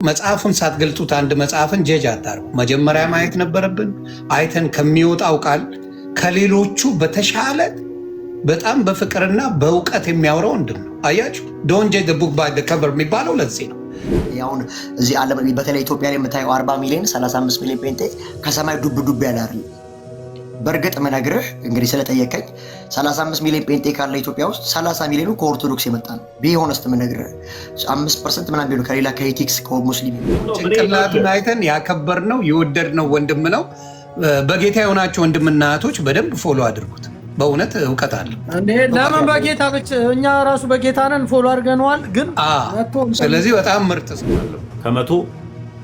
መጽሐፉን ሳትገልጡት አንድ መጽሐፍን ጀጅ አታርጉ። መጀመሪያ ማየት ነበረብን። አይተን ከሚወጣው ቃል ከሌሎቹ በተሻለ በጣም በፍቅርና በእውቀት የሚያወራው ወንድም ነው። አያችሁ፣ ዶንት ጀጅ ዘ ቡክ ባይ ዘ ከቨር የሚባለው ለዚህ ነው። አሁን እዚህ ዓለም በተለይ ኢትዮጵያ ላይ የምታየው 40 ሚሊዮን 35 ሚሊዮን ጴንጤ ከሰማይ ዱብ ዱብ ያለ አይደል? በእርግጥ መነግርህ እንግዲህ ስለጠየቀኝ 35 ሚሊዮን ጴንጤ ካለ ኢትዮጵያ ውስጥ 30 ሚሊዮኑ ከኦርቶዶክስ የመጣ ነው። ቢሆንስ ምነግርህ 5% ምናምን ቢሆን ከሌላ ከኤቲክስ ከሙስሊም ጭንቅላቱን አይተን ያከበርነው የወደድነው ወንድም ነው። በጌታ የሆናችሁ ወንድምና እህቶች በደንብ ፎሎ አድርጉት። በእውነት እውቀት አለ። ለምን በጌታ ብቻ እኛ ራሱ በጌታ ነን፣ ፎሎ አድርገነዋል። ግን ስለዚህ በጣም ምርጥ ስላለው ከመቶ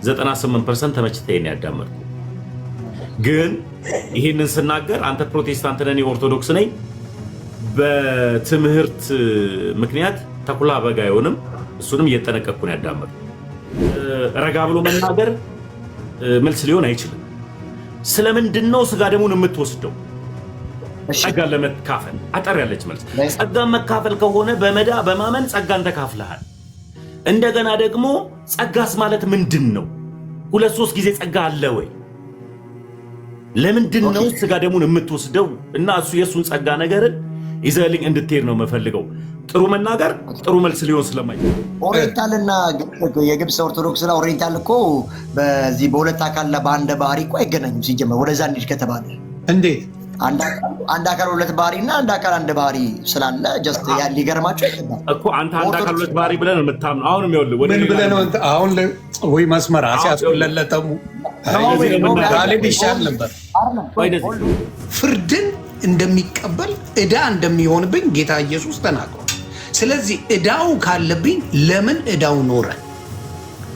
98% ተመችተኝ ያዳመጥኩ። ግን ይሄንን ስናገር አንተ ፕሮቴስታንት ነኝ ኦርቶዶክስ ነኝ በትምህርት ምክንያት ተኩላ በጋ አይሆንም። እሱንም እየተጠነቀቅኩ ነው ያዳመጥኩ። ረጋ ብሎ መናገር መልስ ሊሆን አይችልም። ስለምንድን ነው ስጋ ደሙን የምትወስደው? ጸጋን ለመካፈል አጠር ያለች መልስ። ጸጋን መካፈል ከሆነ በመዳ በማመን ጸጋን ተካፍለሃል። እንደገና ደግሞ ጸጋስ ማለት ምንድን ነው? 2-3 ጊዜ ጸጋ አለ ወይ? ለምንድን ነው ስጋ ደሙን የምትወስደው? እና እሱ የሱን ጸጋ ነገርን ይዘልኝ እንድትሄድ ነው የምፈልገው። ጥሩ መናገር ጥሩ መልስ ሊሆን ስለማይችል ኦሪየንታልና የግብፅ ኦርቶዶክስና ኦሪየንታል እኮ በዚህ በሁለት አካል በአንድ ባህሪ እኮ አይገናኙም። ሲጀመር ወደዛ እንሂድ ከተባለ እንዴት አንድ አካል ሁለት ባህሪ እና አንድ አካል አንድ ባህሪ ስላለ ጀስት ያ ሊገርማቸው ይችላል እኮ። አንተ አንድ አካል ሁለት ባህሪ ብለን የምታምነው አሁንም ይኸውልህ ወደ ምን ብለን ነው አሁን ወይ መስመር አስያስቆለለተሙ ጋሊብ ይሻል ነበር። ፍርድን እንደሚቀበል ዕዳ እንደሚሆንብኝ ጌታ ኢየሱስ ተናግሯል። ስለዚህ ዕዳው ካለብኝ ለምን ዕዳው ኖረ?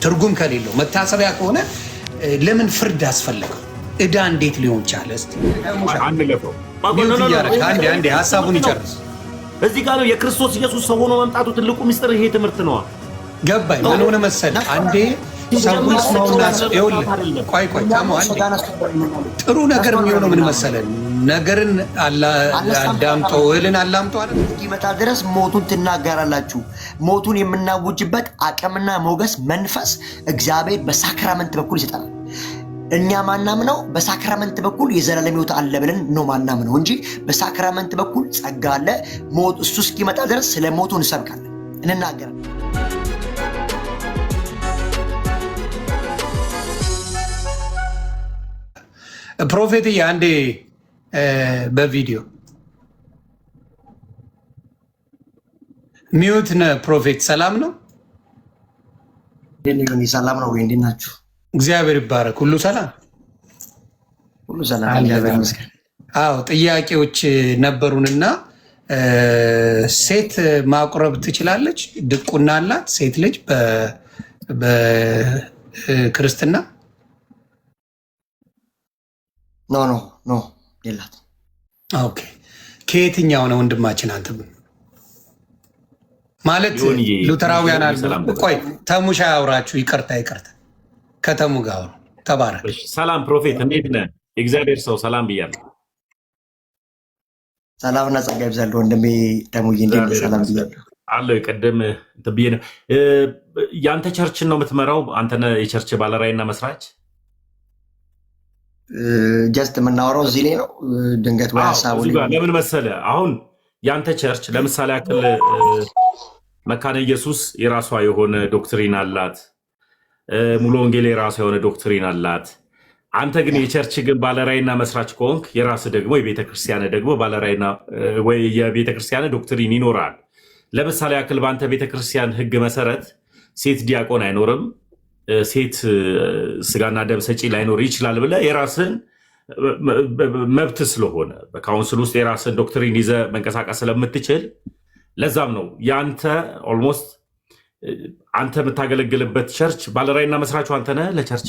ትርጉም ከሌለው መታሰቢያ ከሆነ ለምን ፍርድ አስፈለገው? ዕዳ እንዴት ሊሆን ቻለ? እስቲ አንዴ ሀሳቡን ይጨርስ። እዚህ ጋር ነው የክርስቶስ ኢየሱስ ሰው ሆኖ መምጣቱ ትልቁ ሚስጥር። ይሄ ትምህርት ነዋ። ገባኝ። ምን ሆነ መሰለህ? አንዴ ሰዎች ነውና ይኸውልህ፣ ቆይ ጥሩ ነገር የሚሆነው ምን መሰለህ? ነገርን አዳምጦ እህልን አላምጦ አይደል? እስኪመጣ ድረስ ሞቱን ትናገራላችሁ። ሞቱን የምናውጅበት አቅምና ሞገስ መንፈስ እግዚአብሔር በሳክራመንት በኩል ይሰጣል። እኛ ማናምነው በሳክራመንት በኩል የዘላለም ሕይወት አለ ብለን ነው ማናምነው እንጂ በሳክራመንት በኩል ጸጋ አለ። ሞት እሱ እስኪመጣ ድረስ ስለ ሞቱ እንሰብካለን፣ እንናገራለን። ፕሮፌትዬ አንዴ በቪዲዮ ሚዩት ነህ ፕሮፌት። ሰላም ነው? ሰላም ነው ወይ? እንዴት ናችሁ? እግዚአብሔር ይባረክ። ሁሉ ሰላም፣ ሁሉ ሰላም፣ እግዚአብሔር ይመስገን። አዎ ጥያቄዎች ነበሩንና ሴት ማቁረብ ትችላለች? ድቁና አላት ሴት ልጅ በክርስትና? ኖ የላት። ኦኬ። ከየትኛው ነው ወንድማችን? አንተ ማለት ሉተራውያን አሉ። ቆይ ተሙሻ ያውራችሁ። ይቅርታ ከተሙ ጋር ተባረክ። ሰላም ፕሮፌት፣ እንዴት ነህ? የእግዚአብሔር ሰው ሰላም ብያለሁ። ሰላምና ጸጋ ይብዛልህ ወንድሜ ተሙዬ፣ እንዴት ነህ? ሰላም ብያለሁ አለው። የቀደም ብዬ ነው። የአንተ ቸርችን ነው የምትመራው? አንተ ነህ የቸርች ባለራዕይና መስራች? ጀስት የምናወራው እዚህ ላይ ነው። ድንገት ወይ ሀሳቡ ለምን መሰለህ፣ አሁን የአንተ ቸርች ለምሳሌ ያክል መካነ ኢየሱስ የራሷ የሆነ ዶክትሪን አላት። ሙሉ ወንጌል የራሷ የሆነ ዶክትሪን አላት። አንተ ግን የቸርች ግን ባለራዕይና መስራች ከሆንክ የራስህ ደግሞ የቤተክርስቲያን ደግሞ ባለራዕይና ወይ የቤተክርስቲያን ዶክትሪን ይኖራል። ለምሳሌ ያክል በአንተ ቤተክርስቲያን ሕግ መሰረት ሴት ዲያቆን አይኖርም፣ ሴት ስጋና ደም ሰጪ ላይኖር ይችላል ብለህ የራስህን መብት ስለሆነ በካውንስል ውስጥ የራስህን ዶክትሪን ይዘህ መንቀሳቀስ ስለምትችል ለዛም ነው የአንተ ኦልሞስት አንተ የምታገለግልበት ቸርች ባለራዕይና መስራቹ አንተ ነህ ለቸርች?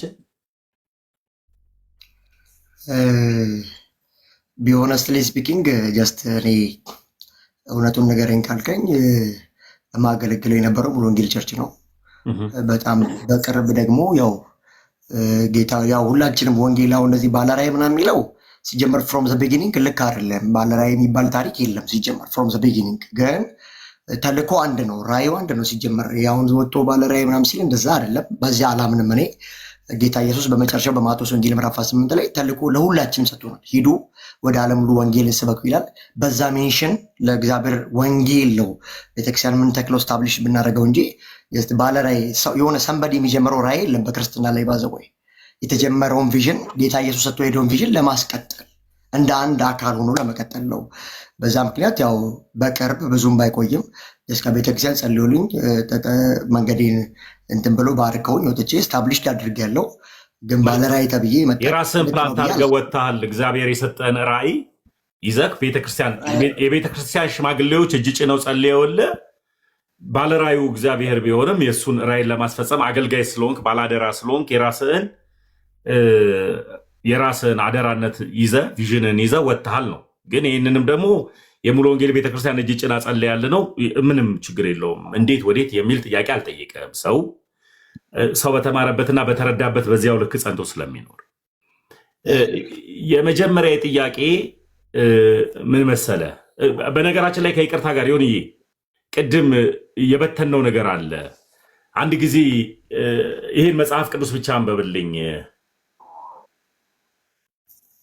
ቢሆነስትሊ ስፒኪንግ ጀስት እኔ እውነቱን ንገረኝ ካልከኝ የማገለግለው የነበረው ሙሉ ወንጌል ቸርች ነው። በጣም በቅርብ ደግሞ ያው ጌታ ያው ሁላችንም ወንጌላው እንደዚህ ባለራዕይ ምናምን የሚለው ሲጀመር ፍሮም ዘ ቢጊኒንግ ልክ አይደለም። ባለራዕይ የሚባል ታሪክ የለም ሲጀመር ፍሮም ዘ ቢጊኒንግ። ግን ተልእኮ አንድ ነው፣ ራእዩ አንድ ነው። ሲጀመር ያሁን ወጥቶ ባለ ራእይ ምናምን ሲል እንደዛ አይደለም። በዚያ አላምንም እኔ። ጌታ ኢየሱስ በመጨረሻው በማቴዎስ ወንጌል ምዕራፍ 8 ላይ ተልእኮ ለሁላችንም ሰጥቶናል። ሂዱ ወደ ዓለም ሁሉ ወንጌልን ስበኩ ይላል። በዛ ሜንሽን ለእግዚአብሔር ወንጌል ነው ቤተክርስቲያን የምንተክለው ስታብሊሽ ብናደርገው እንጂ ባለ ራእይ የሆነ ሰንበዲ የሚጀምረው ራእይ የለም በክርስትና ላይ ባዘወይ የተጀመረውን ቪዥን ጌታ ኢየሱስ ሰጥቶ ሄደውን ቪዥን ለማስቀጠል እንደ አንድ አካል ሆኖ ለመቀጠል ነው። በዛ ምክንያት ያው በቅርብ ብዙም ባይቆይም እስከ ቤተክርስቲያን ጸልዩልኝ መንገዴን እንትን ብሎ ባርከውኝ ወጥቼ ስታብሊሽድ አድርጌያለሁ። ግን ባለ ራእይ ተብዬ የራስህን ፕላን አድርገህ ወጥተሃል። እግዚአብሔር የሰጠህን ራእይ ይዘህ የቤተክርስቲያን ሽማግሌዎች እጅ ጭነው ጸልየውልህ ባለ ራእዩ እግዚአብሔር ቢሆንም የእሱን ራእይን ለማስፈጸም አገልጋይ ስለሆንክ ባላደራ ስለሆንክ የራስህን አደራነት ይዘህ ቪዥንን ይዘህ ወጥተሃል ነው። ግን ይህንንም ደግሞ የሙሉ ወንጌል ቤተክርስቲያን እጅ ጭና ጸልያለህ ነው። ምንም ችግር የለውም። እንዴት ወዴት የሚል ጥያቄ አልጠየቀም። ሰው በተማረበትና በተረዳበት በዚያው ልክ ጸንቶ ስለሚኖር የመጀመሪያ ጥያቄ ምን መሰለ? በነገራችን ላይ ከይቅርታ ጋር ይሆንዬ ቅድም የበተነው ነገር አለ። አንድ ጊዜ ይህን መጽሐፍ ቅዱስ ብቻ አንበብልኝ።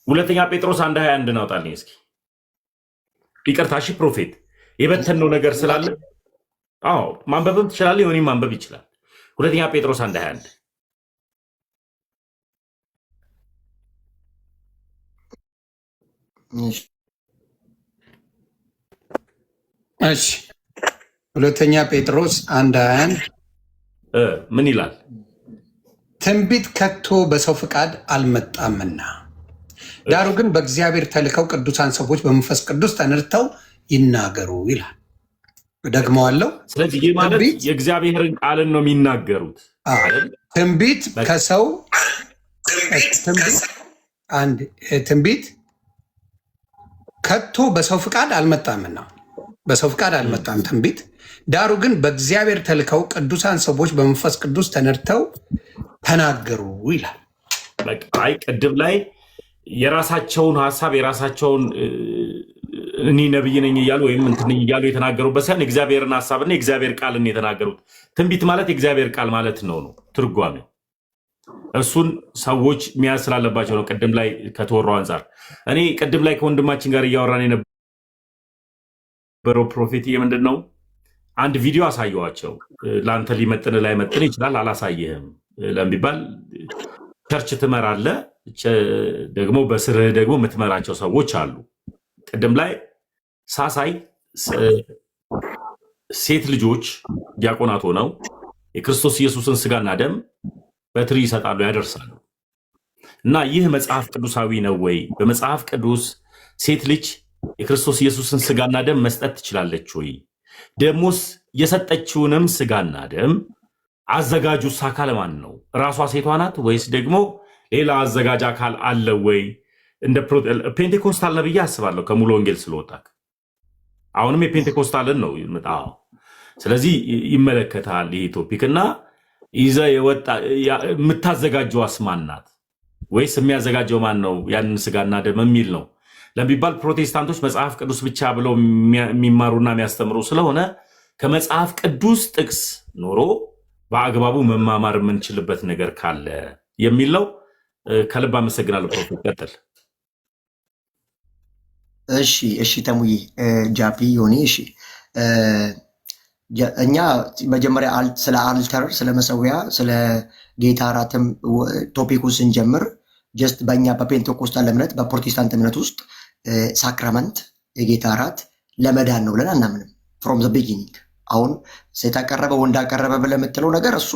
ሁለተኛ ጴጥሮስ 1:21 እናውጣልኝ እስኪ። ይቅርታ እሺ ፕሮፌት፣ የበተነው ነገር ስላለ ማንበብም ትችላለህ፣ ዮኒ ማንበብ ይችላል። ሁለተኛ ጴጥሮስ 1:21 እሺ። ሁለተኛ ጴጥሮስ 1:21 ምን ይላል? ትንቢት ከቶ በሰው ፍቃድ አልመጣምና ዳሩ ግን በእግዚአብሔር ተልከው ቅዱሳን ሰዎች በመንፈስ ቅዱስ ተነድተው ይናገሩ ይላል። ደግመዋለሁ። ስለዚህ ይህ ማለት የእግዚአብሔርን ቃልን ነው የሚናገሩት። ትንቢት ከሰው ትንቢት ከቶ በሰው ፍቃድ አልመጣምና በሰው ፍቃድ አልመጣም ትንቢት። ዳሩ ግን በእግዚአብሔር ተልከው ቅዱሳን ሰዎች በመንፈስ ቅዱስ ተነድተው ተናገሩ ይላል። አይ ቅድም ላይ የራሳቸውን ሀሳብ የራሳቸውን እኔ ነብይ ነኝ እያሉ ወይም እንትን እያሉ የተናገሩበት ሳይሆን የእግዚአብሔርን ሀሳብና የእግዚአብሔር ቃልን የተናገሩት። ትንቢት ማለት የእግዚአብሔር ቃል ማለት ነው ትርጓሜው። እሱን ሰዎች መያዝ ስላለባቸው ነው። ቅድም ላይ ከተወራው አንጻር እኔ ቅድም ላይ ከወንድማችን ጋር እያወራን የነበረው ፕሮፌት ምንድን ነው አንድ ቪዲዮ አሳየዋቸው። ለአንተ ሊመጥን ላይመጥን ይችላል፣ አላሳየህም ለሚባል ቸርች ትመራለህ፣ ደግሞ በስርህ ደግሞ የምትመራቸው ሰዎች አሉ። ቅድም ላይ ሳሳይ ሴት ልጆች ዲያቆናት ሆነው የክርስቶስ ኢየሱስን ስጋና ደም በትሪ ይሰጣሉ፣ ያደርሳሉ። እና ይህ መጽሐፍ ቅዱሳዊ ነው ወይ? በመጽሐፍ ቅዱስ ሴት ልጅ የክርስቶስ ኢየሱስን ስጋና ደም መስጠት ትችላለች ወይ? ደሞስ የሰጠችውንም ስጋና ደም አዘጋጁስ አካል ማን ነው? ራሷ ሴቷ ናት ወይስ ደግሞ ሌላ አዘጋጅ አካል አለ ወይ? እንደ ፔንቴኮስታል ነው ብዬ አስባለሁ። ከሙሉ ወንጌል ስለወጣ አሁንም የፔንቴኮስታልን ነው ይመጣው። ስለዚህ ይመለከታል ይህ ቶፒክ እና ይዘ የወጣ የምታዘጋጀው አስማን ናት ወይስ የሚያዘጋጀው ማን ነው? ያንን ስጋና ደም የሚል ነው ለሚባል ፕሮቴስታንቶች መጽሐፍ ቅዱስ ብቻ ብለው የሚማሩና የሚያስተምሩ ስለሆነ ከመጽሐፍ ቅዱስ ጥቅስ ኖሮ በአግባቡ መማማር የምንችልበት ነገር ካለ የሚል ነው። ከልብ አመሰግናለሁ ፕሮፌት፣ ቀጥል። እሺ ተሙዬ ጃፒ ዮኒ። እሺ እኛ መጀመሪያ ስለ አልተር ስለ መሰዊያ ስለ ጌታ እራትም ቶፒኩን ስንጀምር ጀስት በእኛ በፔንቴኮስታል እምነት በፕሮቴስታንት እምነት ውስጥ ሳክራመንት የጌታ እራት ለመዳን ነው ብለን አናምንም። ፍሮም ዘ ቢጊኒንግ አሁን ሴት አቀረበ ወንድ አቀረበ ብለህ የምትለው ነገር እሱ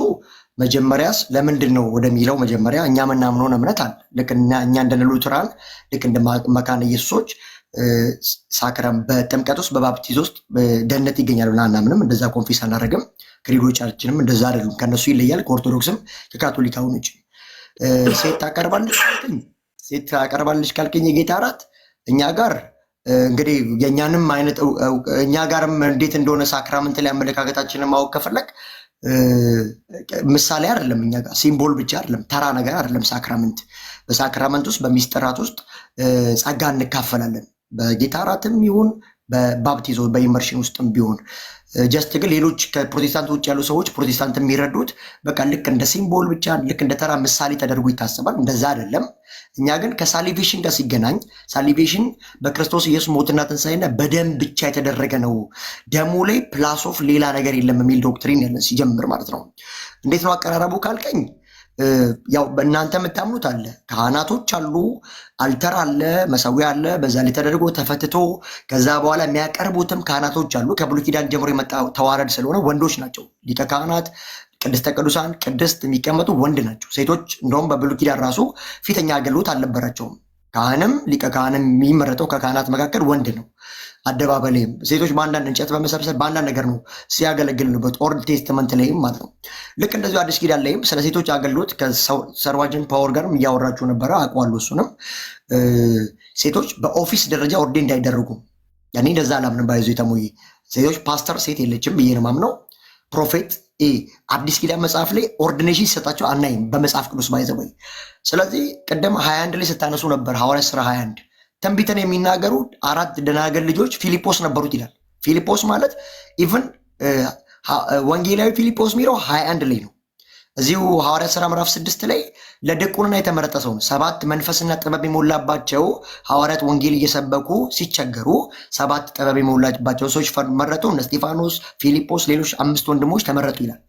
መጀመሪያስ ለምንድን ነው ወደሚለው መጀመሪያ እኛ ምናምነውን እምነት አለ። ልክ እኛ እንደ ሉትራን ልክ እንደ መካነ ኢየሱሶች ሳክራም በጥምቀት ውስጥ በባፕቲዝ ውስጥ ደህንነት ይገኛል ብለን አናምንም። እንደዛ ኮንፊስ አናደርግም። ክሪዶቻችንም እንደዛ አይደሉም። ከነሱ ይለያል። ከኦርቶዶክስም ከካቶሊካውን ውጭ ሴት ታቀርባለች ካልከኝ የጌታ እራት እኛ ጋር እንግዲህ የእኛንም አይነት እኛ ጋርም እንዴት እንደሆነ ሳክራመንት ላይ አመለካከታችንን ማወቅ ከፈለግ ምሳሌ አይደለም። እኛ ጋር ሲምቦል ብቻ አይደለም፣ ተራ ነገር አይደለም። ሳክራመንት በሳክራመንት ውስጥ በሚስጥራት ውስጥ ጸጋ እንካፈላለን። በጌታ እራትም ይሁን በባፕቲዞ በኢመርሽን ውስጥም ቢሆን ጀስት ግን ሌሎች ከፕሮቴስታንት ውጭ ያሉ ሰዎች ፕሮቴስታንት የሚረዱት በቃ ልክ እንደ ሲምቦል ብቻ ልክ እንደ ተራ ምሳሌ ተደርጎ ይታሰባል። እንደዛ አይደለም። እኛ ግን ከሳሊቬሽን ጋር ሲገናኝ ሳሊቬሽን በክርስቶስ ኢየሱስ ሞትና ትንሣኤና በደም ብቻ የተደረገ ነው። ደሙ ላይ ፕላስ ኦፍ ሌላ ነገር የለም የሚል ዶክትሪን ያለን ሲጀምር ማለት ነው። እንዴት ነው አቀራረቡ ካልቀኝ ያው በእናንተ የምታምኑት አለ፣ ካህናቶች አሉ፣ አልተር አለ፣ መሰዊያ አለ። በዛ ላይ ተደርጎ ተፈትቶ ከዛ በኋላ የሚያቀርቡትም ካህናቶች አሉ። ከብሉይ ኪዳን ጀምሮ የመጣ ተዋረድ ስለሆነ ወንዶች ናቸው። ሊቀ ካህናት፣ ቅድስተ ቅዱሳን፣ ቅድስት የሚቀመጡ ወንድ ናቸው። ሴቶች እንደውም በብሉይ ኪዳን ራሱ ፊተኛ አገልግሎት አልነበራቸውም። ካህንም ሊቀ ካህንም የሚመረጠው ከካህናት መካከል ወንድ ነው። አደባባይ ላይም ሴቶች በአንዳንድ እንጨት በመሰብሰብ በአንዳንድ ነገር ነው ሲያገለግሉበት ኦልድ ቴስትመንት ላይም ማለት ነው። ልክ እንደዚሁ አዲስ ኪዳን ላይም ስለ ሴቶች አገልግሎት ከሰርቫጅን ፓወር ጋርም እያወራችሁ ነበረ፣ አውቀዋለሁ። እሱንም ሴቶች በኦፊስ ደረጃ ኦርዴን እንዳይደረጉ ያኔ እንደዛ አላምንም። ባይዞ የተሞይ ሴቶች ፓስተር ሴት የለችም ብዬ ነው የማምነው። ፕሮፌት አዲስ ኪዳን መጽሐፍ ላይ ኦርዲኔሽን ሲሰጣቸው አናይም በመጽሐፍ ቅዱስ ባይዘወይ። ስለዚህ ቅድም 21 ላይ ስታነሱ ነበር ሐዋርያት ሥራ 21 ትንቢትን የሚናገሩ 4 ደናገል ልጆች ፊልጶስ ነበሩት ይላል። ፊልጶስ ማለት ኢቭን ወንጌላዊ ፊልጶስ የሚለው 21 ላይ ነው። እዚሁ ሐዋርያት ሥራ ምዕራፍ 6 ላይ ለዲቁና የተመረጠ ሰው ነው። 7 መንፈስና ጥበብ የሞላባቸው ሐዋርያት ወንጌል እየሰበኩ ሲቸገሩ 7 ጥበብ የሞላባቸው ሰዎች መረጡ። እነ እስጢፋኖስ፣ ፊልጶስ፣ ሌሎች 5 ወንድሞች ተመረጡ ይላል።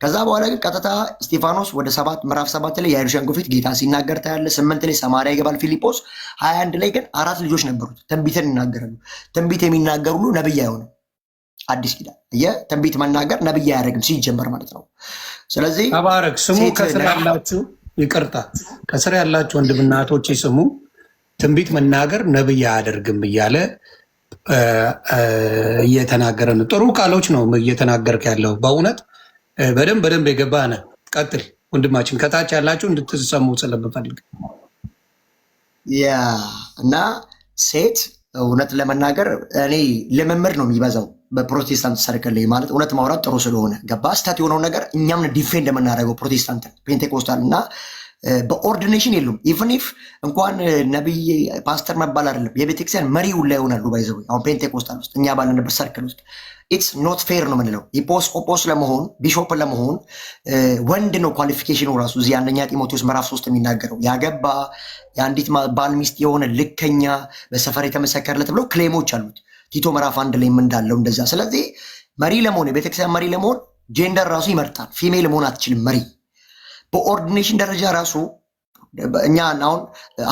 ከዛ በኋላ ግን ቀጥታ እስጢፋኖስ ወደ ምዕራፍ 7 ላይ የአይሁድ ሸንጎ ፊት ጌታ ሲናገር ታያለ። 8 ላይ ሰማርያ ይገባል ፊልጶስ። 21 ላይ ግን 4 ልጆች ነበሩት ትንቢትን ይናገራሉ። ትንቢት የሚናገር ሁሉ ነብይ አይሆንም። አዲስ ኪዳን የትንቢት መናገር ነብይ አያደርግም ሲጀመር ማለት ነው። ስለዚህ ተባረክ ስሙ። ከስር ያላችሁ ይቅርታ፣ ከስር ያላችሁ ወንድምና እህቶቼ ስሙ። ትንቢት መናገር ነብይ አያደርግም እያለ እየተናገረ ነው። ጥሩ ቃሎች ነው እየተናገርክ ያለው በእውነት በደንብ የገባህ ነህ። ቀጥል ወንድማችን። ከታች ያላችሁ እንድትሰሙ ስለምፈልግ እና ሴት እውነት ለመናገር እኔ ልምምድ ነው የሚበዛው በፕሮቴስታንት ሰርክል ላይ ማለት እውነት ማውራት ጥሩ ስለሆነ ገባ። ስህተት የሆነውን ነገር እኛም ዲፌንድ የምናደርገው ፕሮቴስታንትን ፔንቴኮስታል እና በኦርዲኔሽን የሉም። ኢቨን ኢፍ እንኳን ነቢይ ፓስተር መባል አይደለም የቤተክርስቲያን መሪው ላይ ይሆናሉ። ባይዘው አሁን ፔንቴኮስታል ውስጥ እኛ ባለንበት ሰርክል ውስጥ ኢትስ ኖት ፌር ነው የምንለው። ኢጲስቆጶስ ለመሆን ቢሾፕ ለመሆን ወንድ ነው ኳሊፊኬሽኑ ራሱ። እዚህ አንደኛ ጢሞቴዎስ ምዕራፍ 3 የሚናገረው ያገባ የአንዲት ባል ሚስት የሆነ ልከኛ በሰፈር የተመሰከረለት ብለው ክሌሞች አሉት። ቲቶ ምዕራፍ 1 ላይ እንዳለው እንደዛ። ስለዚህ መሪ ለመሆን የቤተክርስቲያን መሪ ለመሆን ጄንደር ራሱ ይመርጣል። ፊሜል መሆን አትችልም መሪ። በኦርዲኔሽን ደረጃ ራሱ እኛ አሁን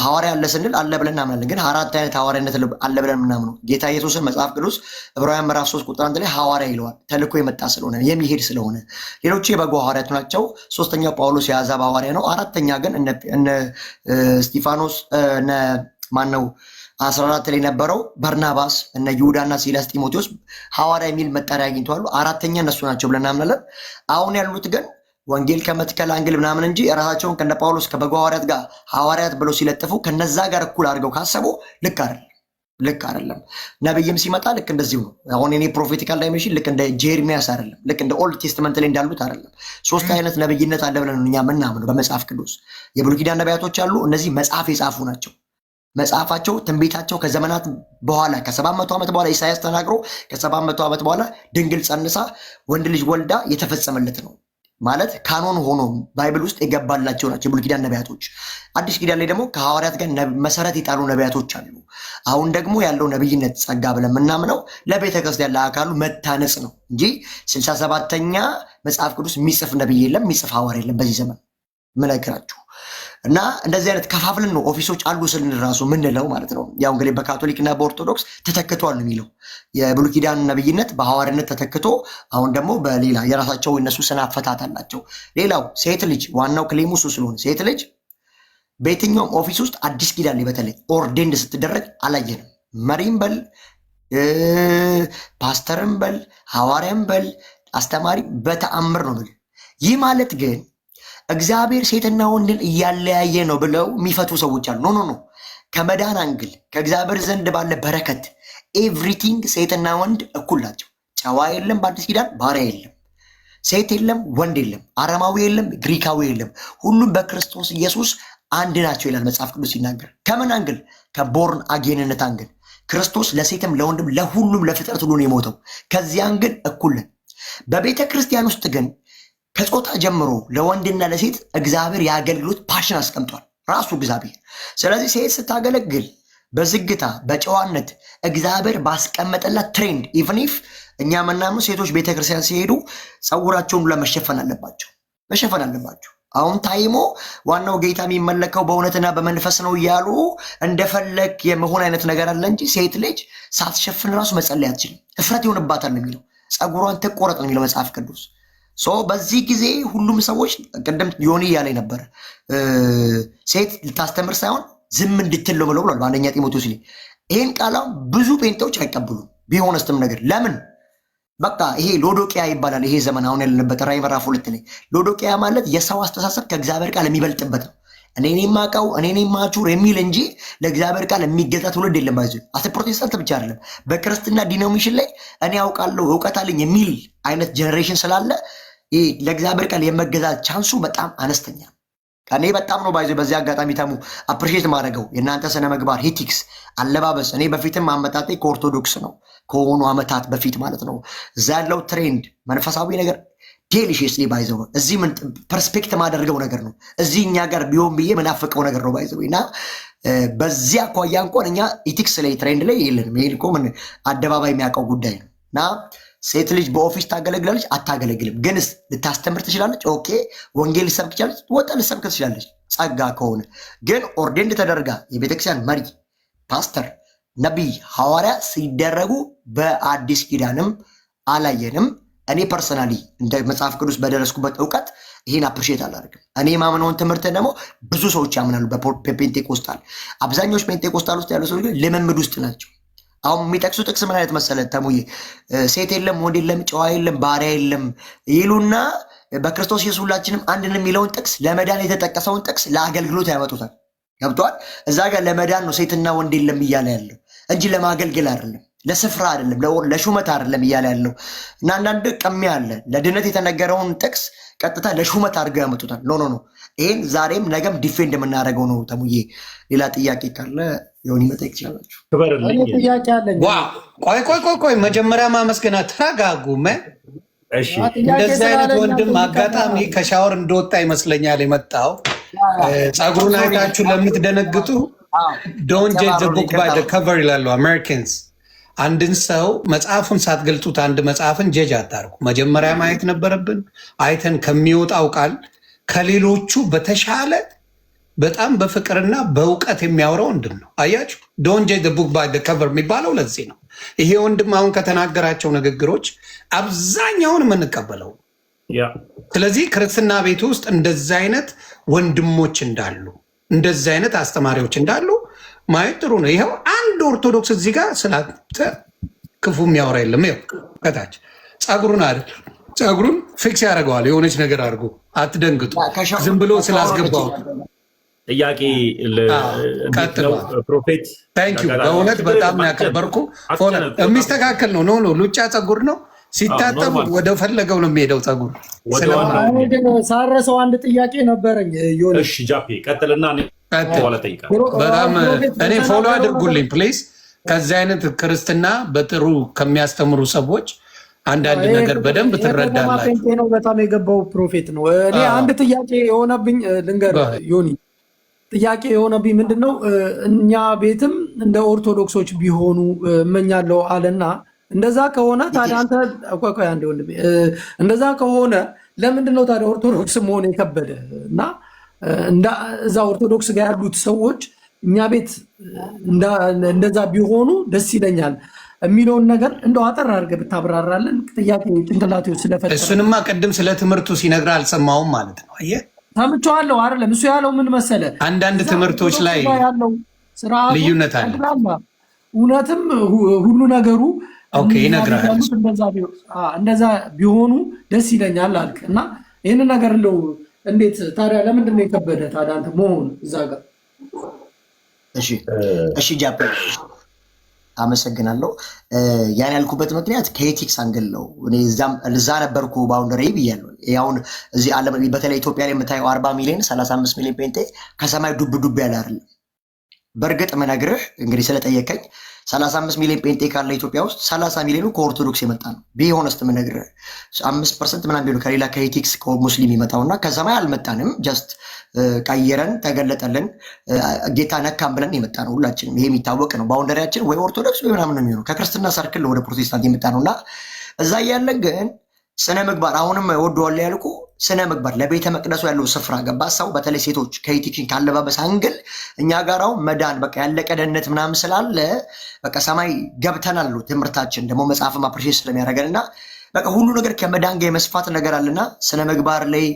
ሐዋርያ አለ ስንል አለ ብለን እናምናለን። ግን 4 አይነት ሐዋርያነት አለ ብለን የምናምነው ጌታ ኢየሱስን መጽሐፍ ቅዱስ ዕብራውያን ምዕራፍ 3 ቁጥር 1 ላይ ሐዋርያ ይለዋል። ተልኮ የመጣ ስለሆነ የሚሄድ ስለሆነ። ሌሎቹ የበጎ ሐዋርያት ናቸው። 3ኛው ጳውሎስ የአሕዛብ ሐዋርያ ነው። 4ኛ ግን እነ እስጢፋኖስ እነ ማነው 14 ላይ ነበረው በርናባስ እነ ይሁዳና ሲላስ ጢሞቴዎስ ሐዋርያ የሚል መጠሪያ አግኝተዋል። 4ኛ እነሱ ናቸው ብለን እናምናለን። አሁን ያሉት ግን ወንጌል ከመትከል አንግል ምናምን እንጂ ራሳቸውን ከነ ጳውሎስ ከበጎ ሐዋርያት ጋር ሐዋርያት ብለው ሲለጥፉ ከነዛ ጋር እኩል አድርገው ካሰቡ ልክ አይደለም። ነብይም ሲመጣ ልክ እንደዚሁ ነው። አሁን እኔ ፕሮፌቲካል ዳይሜንሽን ልክ እንደ ጄርሚያስ አይደለም፣ ልክ እንደ ኦልድ ቴስትመንት ላይ እንዳሉት አይደለም። 3 አይነት ነብይነት አለ ብለን እኛ ምናምነው በመጽሐፍ ቅዱስ። የብሉይ ኪዳን ነቢያቶች አሉ። እነዚህ መጽሐፍ የጻፉ ናቸው። መጽሐፋቸው ትንቢታቸው ከዘመናት በኋላ ከ700 ዓመት በኋላ ኢሳያስ ተናግሮ ከ700 ዓመት በኋላ ድንግል ጸንሳ ወንድ ልጅ ወልዳ የተፈጸመለት ነው ማለት ካኖን ሆኖ ባይብል ውስጥ የገባላቸው ናቸው የብሉይ ኪዳን ነቢያቶች። አዲስ ኪዳን ላይ ደግሞ ከሐዋርያት ጋር መሰረት የጣሉ ነቢያቶች አሉ። አሁን ደግሞ ያለው ነብይነት ጸጋ ብለን የምናምነው ለቤተ ክርስቲያን ለአካሉ መታነጽ ነው እንጂ 67ኛ መጽሐፍ ቅዱስ የሚጽፍ ነብይ የለም፣ የሚጽፍ ሐዋርያ የለም በዚህ ዘመን ምነግራችሁ። እና እንደዚህ አይነት ከፋፍልን ነው ኦፊሶች አሉ ስልን ራሱ ምንለው ማለት ነው። ያው እንግዲህ በካቶሊክ እና በኦርቶዶክስ ተተክቷል ነው የሚለው የብሉይ ኪዳን ነብይነት በሐዋርያነት ተተክቶ፣ አሁን ደግሞ በሌላ የራሳቸው እነሱ ስነ አፈታት አላቸው። ሌላው ሴት ልጅ ዋናው ክሌሙ እሱ ስለሆነ ሴት ልጅ በየትኛውም ኦፊስ ውስጥ አዲስ ኪዳን ላይ በተለይ ኦርዴንድ ስትደረግ አላየንም። መሪም በል ፓስተርም በል ሐዋርያም በል አስተማሪ በተአምር ነው። ይህ ማለት ግን እግዚአብሔር ሴትና ወንድን እያለያየ ነው ብለው የሚፈቱ ሰዎች አሉ። ኖ ከመዳን አንግል ከእግዚአብሔር ዘንድ ባለ በረከት ኤቭሪቲንግ ሴትና ወንድ እኩል ናቸው። ጨዋ የለም በአዲስ ኪዳን፣ ባሪያ የለም፣ ሴት የለም፣ ወንድ የለም፣ አረማዊ የለም፣ ግሪካዊ የለም፣ ሁሉም በክርስቶስ ኢየሱስ አንድ ናቸው ይላል መጽሐፍ ቅዱስ ሲናገር። ከምን አንግል? ከቦርን አጌንነት አንግል፣ ክርስቶስ ለሴትም ለወንድም ለሁሉም ለፍጥረት ሁሉ ነው የሞተው። ከዚያን ግን እኩል ነን። በቤተ ክርስቲያን ውስጥ ግን ከጾታ ጀምሮ ለወንድና ለሴት እግዚአብሔር የአገልግሎት ፓሽን አስቀምጧል ራሱ እግዚአብሔር። ስለዚህ ሴት ስታገለግል በዝግታ በጨዋነት እግዚአብሔር ባስቀመጠላት ትሬንድ ኢቭን ኢፍ እኛ ምናምን ሴቶች ቤተክርስቲያን ሲሄዱ ፀጉራቸውን ለመሸፈን አለባቸው። አሁን ታይሞ ዋናው ጌታ የሚመለከው በእውነትና በመንፈስ ነው እያሉ እንደፈለግ የመሆን አይነት ነገር አለ እንጂ ሴት ልጅ ሳትሸፍን ራሱ መጸለይ አትችልም። እፍረት ይሆንባታል ነው የሚለው። ፀጉሯን ትቆረጥ ነው የሚለው መጽሐፍ ቅዱስ። በዚህ ጊዜ ሁሉም ሰዎች ቅድም ዮኒ እያለኝ ነበር ሴት ልታስተምር ሳይሆን ዝም እንድትል ነው ብሏል በአንደኛ ጢሞቴዎስ ላይ። ይህን ቃል ብዙ ጴንጤዎች አይቀበሉም። ቢሆነስትም ነገር ለምን በቃ ይሄ ሎዶቅያ ይባላል። ይሄ ዘመን አሁን ያለንበት ራዕይ ምዕራፍ 2 ላይ ሎዶቅያ ማለት የሰው አስተሳሰብ ከእግዚአብሔር ቃል የሚበልጥበት ነው። እኔ ማቀው እኔ ማቹር የሚል እንጂ ለእግዚአብሔር ቃል የሚገዛ ትውልድ የለም። ባይዙ አተ ፕሮቴስታንት ብቻ አይደለም በክርስትና ዲኖሚኔሽን ላይ እኔ ያውቃለሁ እውቀት አለኝ የሚል አይነት ጀነሬሽን ስላለ ይሄ ለእግዚአብሔር ቃል የመገዛት ቻንሱ በጣም አነስተኛ። እኔ በጣም ነው ባይዙ በዚህ አጋጣሚ ተሙ አፕሪሺየት ማድረገው የእናንተ ስነ ምግባር ሂቲክስ አለባበስ። እኔ በፊትም አመጣጤ ከኦርቶዶክስ ነው ከሆኑ አመታት በፊት ማለት ነው። እዛ ያለው ትሬንድ መንፈሳዊ ነገር ዴሊሽስሊ ባይዘው እዚህ ምን ፐርስፔክት ማደርገው ነገር ነው። እዚህ እኛ ጋር ቢሆን ብዬ ምናፍቀው ነገር ነው ባይዘው እና በዚያ አኳያ እንኳን እኛ ኢቲክስ ላይ ትሬንድ ላይ የለንም። ይሄ እኮ ምን አደባባይ የሚያውቀው ጉዳይ ነው። እና ሴት ልጅ በኦፊስ ታገለግላለች አታገለግልም፣ ግንስ ልታስተምር ትችላለች። ኦኬ ወንጌል ልሰብክ ትችላለች፣ ወጣ ልሰብክ ትችላለች ጸጋ ከሆነ። ግን ኦርዴንድ ተደርጋ የቤተክርስቲያን መሪ ፓስተር ነቢይ ሐዋርያ ሲደረጉ በአዲስ ኪዳንም አላየንም። እኔ ፐርሰናሊ እንደ መጽሐፍ ቅዱስ በደረስኩበት እውቀት ይህን አፕሪሼት አላደርግም። እኔ የማምነውን ትምህርት ደግሞ ብዙ ሰዎች ያምናሉ። በፔንቴኮስታል አብዛኞቹ ፔንቴኮስታል ውስጥ ያሉ ሰዎች ልምምድ ውስጥ ናቸው። አሁን የሚጠቅሱ ጥቅስ ምን አይነት መሰለ ተሙዬ፣ ሴት የለም ወንድ የለም ጨዋ የለም ባሪያ የለም ይሉና በክርስቶስ ኢየሱስ ሁላችንም አንድ ነው የሚለውን ጥቅስ ለመዳን የተጠቀሰውን ጥቅስ ለአገልግሎት ያመጡታል። ገብቷል? እዛ ጋር ለመዳን ነው ሴትና ወንድ የለም እያለ ያለው እንጂ ለማገልገል አይደለም፣ ለስፍራ አይደለም፣ ለሹመት አይደለም እያለ ያለው እና አንዳንድ ቀሚያ አለ ለድነት የተነገረውን ጥቅስ ቀጥታ ለሹመት አድርገው ያመጡታል። ኖ ኖ ኖ፣ ይሄን ዛሬም ነገም ዲፌንድ የምናደርገው ነው። ተሙዬ ሌላ ጥያቄ ካለ ዮኒ መጠየቅ ትችላላችሁ። ጥያቄ አለኝ። ቆይ መጀመሪያ ማመስገና ተረጋጉ። እንደዚህ አይነት ወንድም አጋጣሚ ከሻወር እንደወጣ ይመስለኛል የመጣው። ፀጉሩን አይታችሁ ለምትደነግጡ ዶንት ጀጅ ዘ ቡክ ባይ ዘ ከቨር ይላሉ አሜሪካንስ። አንድን ሰው መጽሐፉን ሳትገልጡት አንድ መጽሐፍን ጀጅ አታርጉ። መጀመሪያ ማየት ነበረብን። አይተን ከሚወጣው ቃል ከሌሎቹ በተሻለ በጣም በፍቅርና በእውቀት የሚያወራው ወንድም ነው። አያችሁ፣ ዶንት ጀጅ ዘ ቡክ ባይ ዘ ከቨር የሚባለው ለዚህ ነው። ይሄ ወንድም አሁን ከተናገራቸው ንግግሮች አብዛኛውን የምንቀበለው። ስለዚህ ክርስትና ቤት ውስጥ እንደዚህ አይነት ወንድሞች እንዳሉ፣ እንደዚህ አይነት አስተማሪዎች እንዳሉ ማየት ጥሩ ነው። ይኸው አንድ ኦርቶዶክስ እዚህ ጋር ስላንተ ክፉ የሚያወራ የለም። ይኸው ከታች ፀጉሩን አይደል ፀጉሩን ፊክስ ያደርገዋል የሆነች ነገር አድርጎ። አትደንግጡ፣ ዝም ብሎ ስላስገባው ጥያቄ ፕሮፌት በእውነት በጣም ያከበርኩ። የሚስተካከል ነው። ኖ ሉጫ ፀጉር ነው። ሲታጠብ ወደ ፈለገው ነው የሚሄደው ፀጉር። ሳረሰው አንድ ጥያቄ ነበረኝ። ጃፔ ቀጥልና በጣም እኔ ፎሎ አድርጉልኝ ፕሌስ። ከዚህ አይነት ክርስትና በጥሩ ከሚያስተምሩ ሰዎች አንዳንድ ነገር በደንብ ትረዳላችሁ። ነው በጣም የገባው ፕሮፌት ነው። እኔ አንድ ጥያቄ የሆነብኝ ልንገር ዮኒ፣ ጥያቄ የሆነብኝ ምንድነው እኛ ቤትም እንደ ኦርቶዶክሶች ቢሆኑ እመኛለሁ አለና እንደዛ ከሆነ ታዲያ አንተ አንድ ወንድሜ እንደዛ ከሆነ ለምንድን ነው ታዲያ ኦርቶዶክስ መሆን የከበደ? እና እዛ ኦርቶዶክስ ጋር ያሉት ሰዎች እኛ ቤት እንደዛ ቢሆኑ ደስ ይለኛል የሚለውን ነገር እንደው አጠር አድርገህ ብታብራራለን። ጥያቄ ጭንቅላቴ ስለፈጠረ እሱንማ ቅድም ስለ ትምህርቱ ሲነግርህ አልሰማሁም ማለት ነው። አየህ ሰምቼዋለሁ አይደለም። እሱ ያለው ምን መሰለህ፣ አንዳንድ ትምህርቶች ላይ ያለው ልዩነት አለ። እውነትም ሁሉ ነገሩ ይነግራል። እንደዛ ቢሆኑ ደስ ይለኛል አልክ እና ይህንን ነገር እንደው እንዴት ታዲያ ለምንድን ነው የከበደ ታዲያ አንተ መሆን እዛ ጋር? እሺ ጃፓ አመሰግናለሁ። ያን ያልኩበት ምክንያት ከኤቲክስ አንግል ነው። እዛ ነበርኩ ባውንደሪ ብያለሁ። አሁን እዚህ ዓለም በተለይ ኢትዮጵያ ላይ የምታየው 40 ሚሊዮን 35 ሚሊዮን ፔንቴ ከሰማይ ዱብ ዱብ ያለ አይደለም። በእርግጥ መነግርህ እንግዲህ ስለጠየቀኝ 35 ሚሊዮን ጴንጤ ካለ ኢትዮጵያ ውስጥ 30 ሚሊዮኑ ከኦርቶዶክስ የመጣ ነው። ቢሆነስት ምነግርህ 5% ምናምን ቢሆኑ ከሌላ ከኤቲክስ ከሙስሊም ይመጣውና ከሰማይ አልመጣንም። ጀስት ቀየረን፣ ተገለጠልን፣ ጌታ ነካም ብለን የመጣ ነው ሁላችንም። ይሄ የሚታወቅ ነው። ባውንደሪያችን ወይ ኦርቶዶክስ ወይ ምናምን ነው የሚሆነው። ከክርስትና ሰርክል ወደ ፕሮቴስታንት የመጣ ነውና እዛ እያለን ግን ስነ ምግባር አሁንም ወደዋለሁ ያልኩ ስነ ምግባር ለቤተ መቅደሱ ያለው ስፍራ ገባ ሰው በተለይ ሴቶች ከኢቲክን ካለባበስ አንግል እኛ ጋር አሁን መዳን በቃ ያለቀ ደህንነት ምናምን ስላለ በቃ ሰማይ ገብተናል። ትምህርታችን ደግሞ መጽሐፍም አፕሪሼት ስለሚያደርገንና በቃ ሁሉ ነገር ከመዳን ጋር የመስፋት ነገር አለና ስነ ምግባር ላይ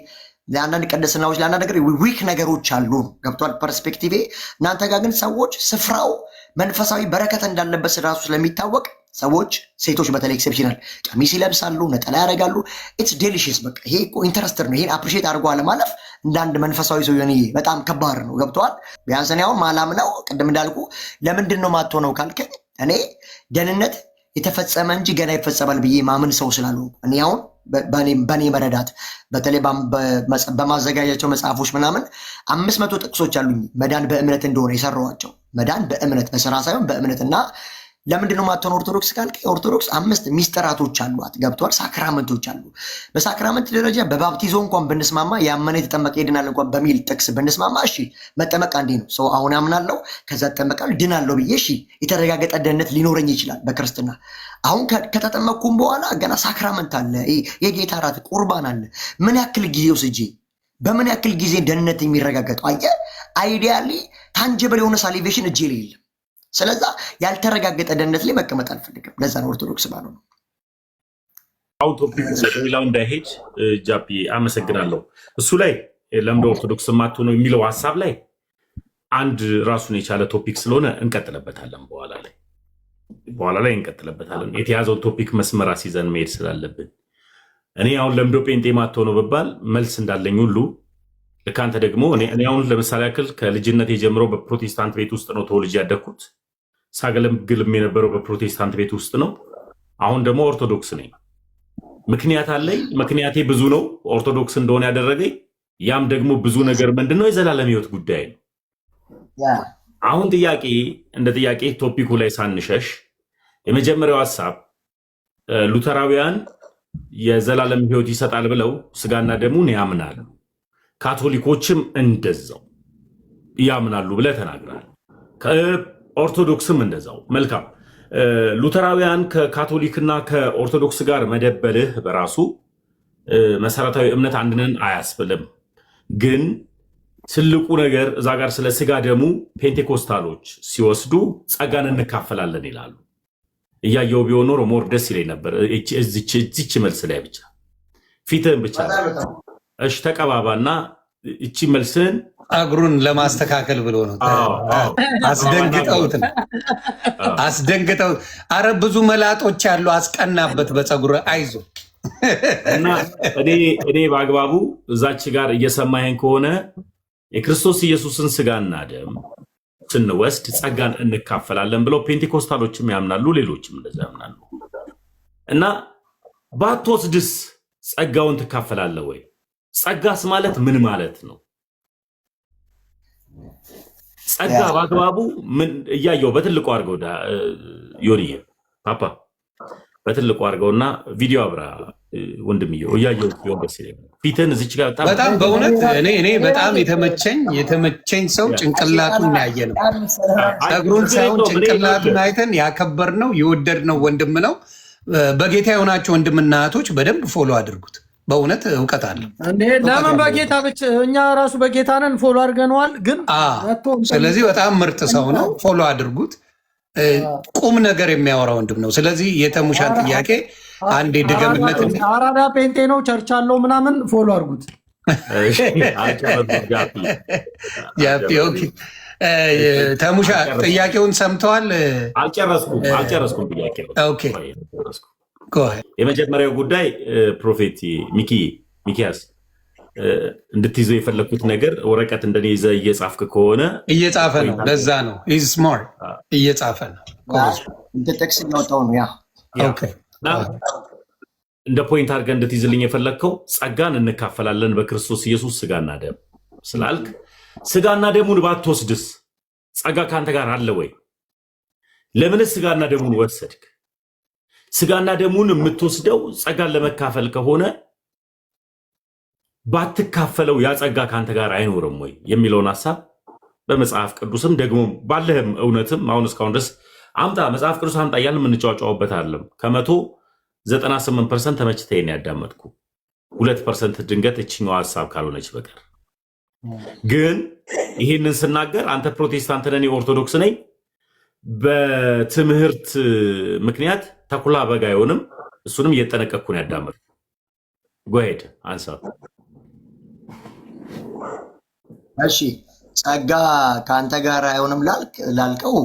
ለአንዳንድ ቅድስናዎች ለአንዳንድ ነገር ዊክ ነገሮች አሉ። ገብቷል ፐርስፔክቲቬ። እናንተ ጋር ግን ሰዎች ስፍራው መንፈሳዊ በረከት እንዳለበት ራሱ ስለሚታወቅ ሰዎች ሴቶች በተለይ ኤክሴፕሽናል ቀሚስ ይለብሳሉ፣ ነጠላ ያደርጋሉ። ኢትስ ዴሊሽስ በቃ ይሄ ኢንተረስትድ ነው። ይሄን አፕሪሼት አድርጎ አለማለፍ እንደ አንድ መንፈሳዊ ሰው የሆነ በጣም ከባድ ነው። ገብተዋል። ቢያንስ እኔ አሁን ማላምነው ቅድም እንዳልኩ ለምንድን ነው ማትሆነው ካልከኝ እኔ ደህንነት የተፈጸመ እንጂ ገና ይፈጸማል ብዬ ማምን ሰው ስላልሆንኩ እኔ አሁን በእኔ መረዳት በተለይ በማዘጋጃቸው መጽሐፎች ምናምን 500 ጥቅሶች አሉኝ መዳን በእምነት እንደሆነ የሰራኋቸው። መዳን በእምነት በስራ ሳይሆን በእምነት እና ለምንድን ነው ማትሆን ኦርቶዶክስ ካልክ ኦርቶዶክስ 5 ሚስጥራቶች አሏት። ገብቷል። ሳክራመንቶች አሉ። በሳክራመንት ደረጃ በባፕቲዞ እንኳን ብንስማማ ያመነ የተጠመቀ ይድናል እንኳን በሚል ጥቅስ ብንስማማ እሺ መጠመቅ አንዴ ነው። ሰው አሁን ያምናለው ከዛ ተጠመቃል ድናለው ብዬ እሺ የተረጋገጠ ደህንነት ሊኖረኝ ይችላል በክርስትና። አሁን ከተጠመቅኩም በኋላ ገና ሳክራመንት አለ፣ የጌታ እራት ቁርባን አለ። ምን ያክል ጊዜ ወስጄ በምን ያክል ጊዜ ደህንነት የሚረጋገጠው? አየህ አይዲያሊ ታንጀብል የሆነ ሳሊቬሽን እጄ ላይ የለም። ስለዛ ያልተረጋገጠ ደህንነት ላይ መቀመጥ አልፈልግም። ለዛ ነው ኦርቶዶክስ ባለው ነው። ቶፒክ ሌላው እንዳይሄድ ጃፒ አመሰግናለሁ። እሱ ላይ ለምደ ኦርቶዶክስ ማትሆኑ የሚለው ሀሳብ ላይ አንድ ራሱን የቻለ ቶፒክ ስለሆነ እንቀጥለበታለን። በኋላ ላይ እንቀጥለበታለን። የተያዘውን ቶፒክ መስመር አስይዘን መሄድ ስላለብን እኔ አሁን ለምዶ ጴንጤ ማትሆኑ ብባል መልስ እንዳለኝ ሁሉ ልክ አንተ ደግሞ እኔ አሁን ለምሳሌ ያክል ከልጅነት የጀምረው በፕሮቴስታንት ቤት ውስጥ ነው ተወልጄ ያደግኩት። ሳገለግልም የነበረው በፕሮቴስታንት ቤት ውስጥ ነው። አሁን ደግሞ ኦርቶዶክስ ነኝ። ምክንያት አለኝ። ምክንያቴ ብዙ ነው ኦርቶዶክስ እንደሆነ ያደረገኝ። ያም ደግሞ ብዙ ነገር ምንድነው የዘላለም ሕይወት ጉዳይ ነው። አሁን ጥያቄ እንደ ጥያቄ ቶፒኩ ላይ ሳንሸሽ የመጀመሪያው ሀሳብ ሉተራውያን የዘላለም ሕይወት ይሰጣል ብለው ስጋና ደሙን ያምናሉ። ካቶሊኮችም እንደዛው ያምናሉ ብለህ ተናግራል። ኦርቶዶክስም እንደዛው። መልካም። ሉተራውያን ከካቶሊክና ከኦርቶዶክስ ጋር መደበልህ በራሱ መሰረታዊ እምነት አንድነን አያስብልም። ግን ትልቁ ነገር እዛ ጋር ስለ ስጋ ደሙ ፔንቴኮስታሎች ሲወስዱ ጸጋን እንካፈላለን ይላሉ። እያየው ቢሆን ኖሮ ሞር ደስ ይለኝ ነበር። እዚች መልስ ላይ ብቻ ፊትህን ብቻ እሺ ተቀባባና እቺ መልስን እግሩን ለማስተካከል ብሎ ነው። አስደንግጠው አረ ብዙ መላጦች ያሉ አስቀናበት በፀጉር አይዞ እና እኔ በአግባቡ እዛች ጋር እየሰማኸኝ ከሆነ የክርስቶስ ኢየሱስን ስጋና ደም ስንወስድ ጸጋን እንካፈላለን ብለው ፔንቴኮስታሎችም ያምናሉ፣ ሌሎችም እንደዛ ያምናሉ። እና ባትወስድስ ጸጋውን ትካፈላለህ ወይ? ጸጋስ ማለት ምን ማለት ነው? ጸጋ በአግባቡ ምን እያየው በትልቁ አድርገው ዮኒዬ ፓፓ በትልቁ አድርገውና ቪዲዮ አብራ ወንድምየው እያየው ቢሆን ደስ ይለኛል። ፊትን እዚች ጋር በጣም በእውነት እኔ በጣም የተመቸኝ ሰው ጭንቅላቱን ያየ ነው። ጸጉሩን ሳይሆን ጭንቅላቱን አይተን ያከበርነው የወደድነው ወንድም ነው። በጌታ የሆናቸው ወንድምና እህቶች በደንብ ፎሎ አድርጉት። በእውነት እውቀት አለ። ለምን በጌታ ብቻ እኛ ራሱ በጌታ ነን፣ ፎሎ አድርገነዋል። ግን ስለዚህ በጣም ምርጥ ሰው ነው። ፎሎ አድርጉት። ቁም ነገር የሚያወራ ወንድም ነው። ስለዚህ የተሙሻን ጥያቄ አንዴ ድገምነት። አራዳ ፔንቴ ነው፣ ቸርች አለው ምናምን፣ ፎሎ አድርጉት። ተሙሻ ጥያቄውን ሰምተዋል? አልጨረስኩም ጥያቄ። የመጀመሪያው ጉዳይ ፕሮፌት ሚኪያስ እንድትይዘው የፈለግኩት ነገር ወረቀት እንደኔ ይዘህ እየጻፍክ ከሆነ እየጻፈ ነው። ለዛ ነው ስማርት እየጻፈ ነው። እንደ ጥቅስ እያወጣው ነው። እንደ ፖይንት አድርገህ እንድትይዝልኝ የፈለግከው ጸጋን እንካፈላለን በክርስቶስ ኢየሱስ ስጋና ደም ስላልክ ስጋና ደሙን ባትወስድስ ጸጋ ከአንተ ጋር አለ ወይ? ለምንስ ስጋና ደሙን ወሰድክ? ስጋና ደሙን የምትወስደው ጸጋን ለመካፈል ከሆነ ባትካፈለው ያ ጸጋ ከአንተ ጋር አይኖርም ወይ የሚለውን ሐሳብ በመጽሐፍ ቅዱስም ደግሞ ባለህም እውነትም አሁን እስካሁን ድረስ አምጣ መጽሐፍ ቅዱስ አምጣ እያልን የምንጫዋጫውበት አይደለም። ከ198% ተመችተኝ ያዳመጥኩ 2% ድንገት እችኛው ሐሳብ ካልሆነች በቀር ግን ይህንን ስናገር አንተ ፕሮቴስታንት ነኝ ኦርቶዶክስ ነኝ በትምህርት ምክንያት ተኩላ በግ አይሆንም። እሱንም እየተጠነቀቅኩ ነው ያዳመጥኩ። ጎሄድ አንሳ። እሺ ጸጋ ከአንተ ጋር አይሆንም ላልከው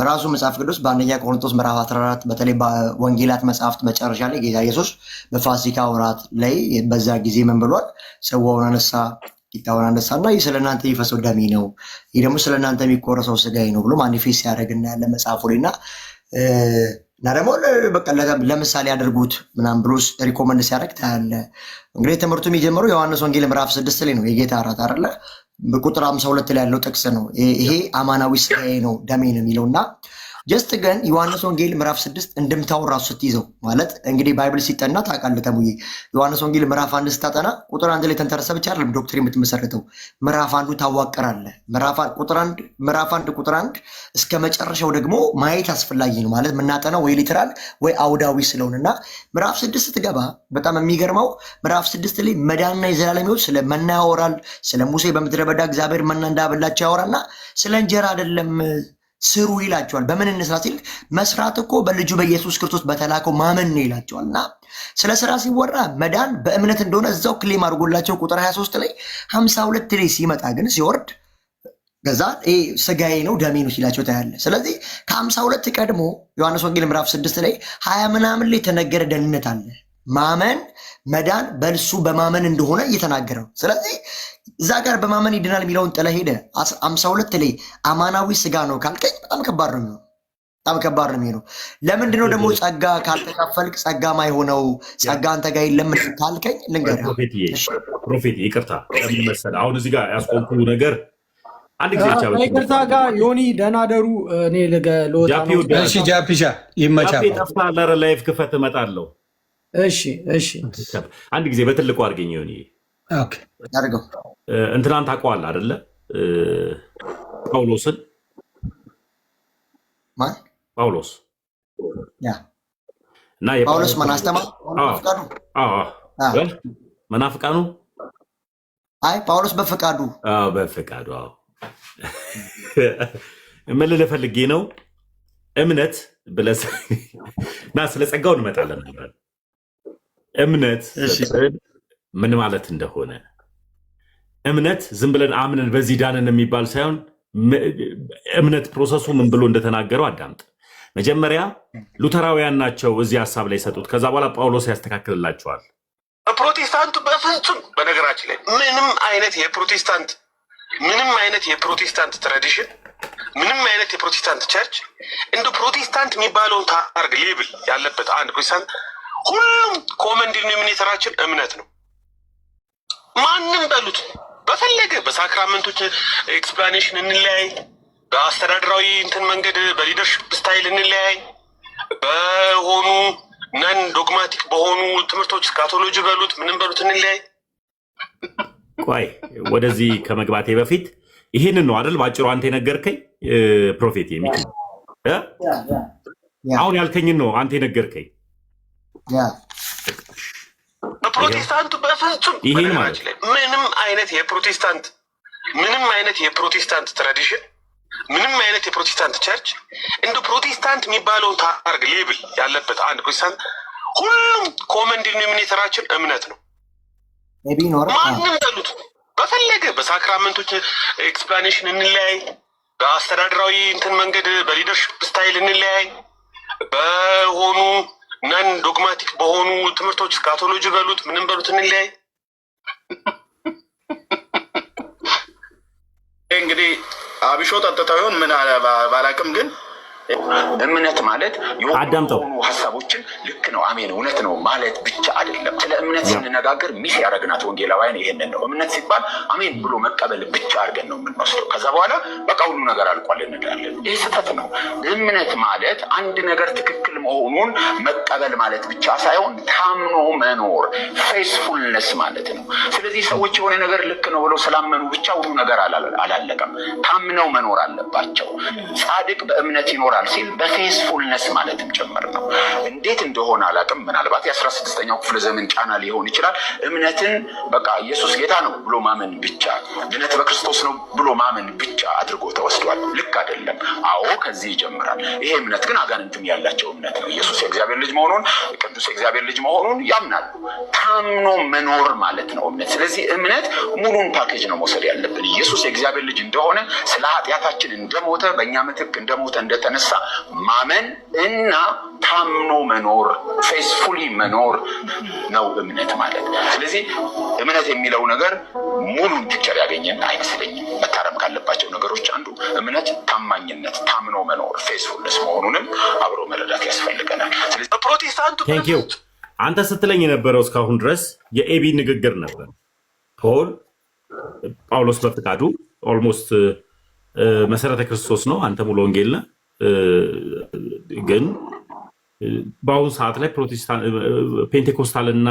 ራሱ መጽሐፍ ቅዱስ በአንደኛ ቆሮንቶስ ምዕራፍ 14 በተለይ በወንጌላት መጽሐፍት መጨረሻ ላይ ጌታ ኢየሱስ በፋሲካ ወራት ላይ በዛ ጊዜ ምን ብሏል? ጽዋውን አነሳ፣ ቂጣውን አነሳና ይህ ስለ እናንተ የሚፈሰው ደሜ ነው፣ ይህ ደግሞ ስለ እናንተ የሚቆረሰው ስጋዬ ነው ብሎ ማኒፌስት ሲያደርግ እናያለን መጽሐፉ ላይ እና ደግሞ በቃ ለምሳሌ ያደርጉት ምናምን ብሎ ሪኮመንድ ሲያደርግ ታያለህ። እንግዲህ ትምህርቱ የሚጀምረው ዮሐንስ ወንጌል ምዕራፍ 6 ላይ ነው። የጌታ እራት አይደለ? በቁጥር 52 ላይ ያለው ጥቅስ ነው። ይሄ አማናዊ ስጋዬ ነው ደሜ ነው የሚለውና ጀስት ግን ዮሐንስ ወንጌል ምዕራፍ 6 እንድምታውን ራሱ ስትይዘው ማለት እንግዲህ ባይብል ሲጠና ታውቃለህ ተሙዬ፣ ዮሐንስ ወንጌል ምዕራፍ 1 ስታጠና ቁጥር 1 ላይ ተንተረሰ ብቻ አይደለም ዶክትሪን የምትመሰረተው። ምዕራፍ 1 ታዋቀራለህ። ምዕራፍ 1 ቁጥር 1 እስከ መጨረሻው ደግሞ ማየት አስፈላጊ ነው። ማለት የምናጠናው ወይ ሊትራል ወይ አውዳዊ ስለሆነና ምዕራፍ 6 ስትገባ በጣም የሚገርመው ምዕራፍ 6 ላይ መዳንና የዘላለም ሕይወት ስለ መና ያወራል። ስለ ሙሴ በምድረ በዳ እግዚአብሔር መና እንዳበላቸው ያወራና ስለ እንጀራ አይደለም ስሩ ይላቸዋል። በምን እንስራ ሲል መስራት እኮ በልጁ በኢየሱስ ክርስቶስ በተላከው ማመን ነው ይላቸዋል። እና ስለ ስራ ሲወራ መዳን በእምነት እንደሆነ እዛው ክሌም አድርጎላቸው ቁጥር 23 ላይ 52 ላይ ሲመጣ ግን ሲወርድ ከዛ ስጋዬ ነው ደሜ ነው ሲላቸው ታያለ። ስለዚህ ከ52 ቀድሞ ዮሐንስ ወንጌል ምዕራፍ 6 ላይ 20 ምናምን ላይ የተነገረ ደህንነት አለ። ማመን መዳን በእርሱ በማመን እንደሆነ እየተናገረ ነው። ስለዚህ እዛ ጋር በማመን ይድናል የሚለውን ጥለ ሄደ 52 ላይ አማናዊ ስጋ ነው ካልከኝ በጣም ከባድ ነው የሚሆነው። በጣም ከባድ ነው የሚሆነው። ለምንድነው ደግሞ ጸጋ ካልተካፈልክ ጸጋ ማይሆነው? ጸጋ አንተ ጋር የለም ካልከኝ ልንገርህ። ፕሮፌት ይቅርታ ለምን መሰለህ አሁን እዚህ ጋር ያስቆምኩ ነገር አንድ ጊዜ ብቻ ይቅርታ ጋር ዮኒ ደህና ደሩ። እኔ ለወጣ ነው። እሺ ጃፒሻ ይመቻል። ጠፍታ ለረ ላይፍ ክፈት እመጣለሁ። እሺ አንድ ጊዜ በትልቁ አድርገኝ ዮኒ። ኦኬ አድርገው። እንትናን ታውቀዋለህ አይደለ? ጳውሎስን ማን? ጳውሎስ ያ እና ጳውሎስ ማን አስተማር? መናፍቃኑ አይ ጳውሎስ በፈቃዱ በፈቃዱ ምን ልፈልጌ ነው እምነት ብለህ እና ስለ ጸጋው እንመጣለን ነበር። እምነት ምን ማለት እንደሆነ እምነት ዝም ብለን አምነን በዚህ ዳንን የሚባል ሳይሆን እምነት ፕሮሰሱ ምን ብሎ እንደተናገረው አዳምጥ። መጀመሪያ ሉተራውያን ናቸው እዚህ ሀሳብ ላይ ሰጡት። ከዛ በኋላ ጳውሎስ ያስተካክልላቸዋል። ፕሮቴስታንቱ በፍጹም በነገራችን ላይ ምንም አይነት የፕሮቴስታንት ትራዲሽን ምንም አይነት የፕሮቴስታንት ቸርች እንደ ፕሮቴስታንት የሚባለውን ታርግ ሌብል ያለበት አንድ ፕሮቴስታንት ሁሉም ኮመን ዲኖሚኔተራችን እምነት ነው። ማንም በሉት በፈለገ በሳክራመንቶች ኤክስፕላኔሽን እንለያይ፣ በአስተዳደራዊ እንትን መንገድ በሊደርሽፕ ስታይል እንለያይ፣ በሆኑ ነን ዶግማቲክ በሆኑ ትምህርቶች ካቶሎጂ በሉት ምንም በሉት እንለያይ። ቆይ ወደዚህ ከመግባቴ በፊት ይህንን ነው አይደል ባጭሩ አንተ የነገርከኝ ፕሮፌት የሚል አሁን ያልከኝን ነው አንተ የነገርከኝ። ፕሮቴስታንቱ በፍጹም ይሄን ማለት ምንም አይነት የፕሮቴስታንት ትራዲሽን ምንም አይነት የፕሮቴስታንት ቸርች እንደ ፕሮቴስታንት የሚባለውን ታርግ ሌብል ያለበት አንድ ፕሮቴስታንት ሁሉም ኮመን ዲኖሚኔተራችን እምነት ነው። ማንም በሉት በፈለገ በሳክራመንቶች ኤክስፕላኔሽን እንለያይ፣ በአስተዳደራዊ እንትን መንገድ በሊደርሽፕ ስታይል እንለያይ፣ በሆኑ ነን ዶግማቲክ በሆኑ ትምህርቶች ካቶሎጂ በሉት ምንም በሉት እንለያይ። እንግዲህ አብሾ ጠጥተው ይሆን ምን ባላቅም፣ ግን እምነት ማለት አዳምጠው የሆኑ ሀሳቦችን ልክ ነው አሜን እውነት ነው ማለት ብቻ አይደለም። ስለ እምነት ስንነጋገር ሚስ ያደረግናት ወንጌላውያን ይሄንን ነው። እምነት ሲባል አሜን ብሎ መቀበል ብቻ አድርገን ነው የምንወስደው። ከዛ በኋላ በቃ ሁሉ ነገር አልቋል እንላለን። ይህ ስህተት ነው። እምነት ማለት አንድ ነገር ትክክል መሆኑን መቀበል ማለት ብቻ ሳይሆን ታምኖ መኖር ፌስፉልነስ ማለት ነው። ስለዚህ ሰዎች የሆነ ነገር ልክ ነው ብለው ስላመኑ ብቻ ሁሉ ነገር አላለቀም። ታምነው መኖር አለባቸው። ጻድቅ በእምነት ይኖራል ሲል በፌስፉልነስ ማለትም ጭምር ነው። እንዴት እንደሆነ አላውቅም። ምናልባት የ16ኛው ክፍለ ዘመን ጫና ሊሆን ይችላል። እምነትን በቃ ኢየሱስ ጌታ ነው ብሎ ማመን ብቻ፣ ድነት በክርስቶስ ነው ብሎ ማመን ብቻ አድርጎ ተወስዷል። ልክ አይደለም። አዎ ከዚህ ይጀምራል። ይሄ እምነት ግን አጋንንትም ያላቸው እምነት ነው። ኢየሱስ የእግዚአብሔር ልጅ መሆኑን ቅዱስ የእግዚአብሔር ልጅ መሆኑን ያምናሉ። ታምኖ መኖር ማለት ነው እምነት። ስለዚህ እምነት ሙሉን ፓኬጅ ነው መውሰድ ያለብን። ኢየሱስ የእግዚአብሔር ልጅ እንደሆነ ስለ ኃጢአታችን እንደሞተ በእኛ ምትክ እንደሞተ እንደተነሳ ማመን እና ታምኖ መኖር ፌስፉሊ መኖር ነው እምነት ማለት። ስለዚህ እምነት የሚለው ነገር ሙሉን ፒክቸር ያገኘን አይመስለኝም። መታረም ካለባቸው ነገሮች አንዱ እምነት ታማኝነት፣ ታምኖ መኖር ፌስፉልነስ መሆኑንም አብሮ መረዳት ያስፈልገናል። ስለዚህ ፕሮቴስታንቱ አንተ ስትለኝ የነበረው እስካሁን ድረስ የኤቢ ንግግር ነበር። ጳውሎስ በፍቃዱ ኦልሞስት መሰረተ ክርስቶስ ነው፣ አንተ ሙሉ ወንጌል ነህ። ግን በአሁኑ ሰዓት ላይ ፔንቴኮስታል እና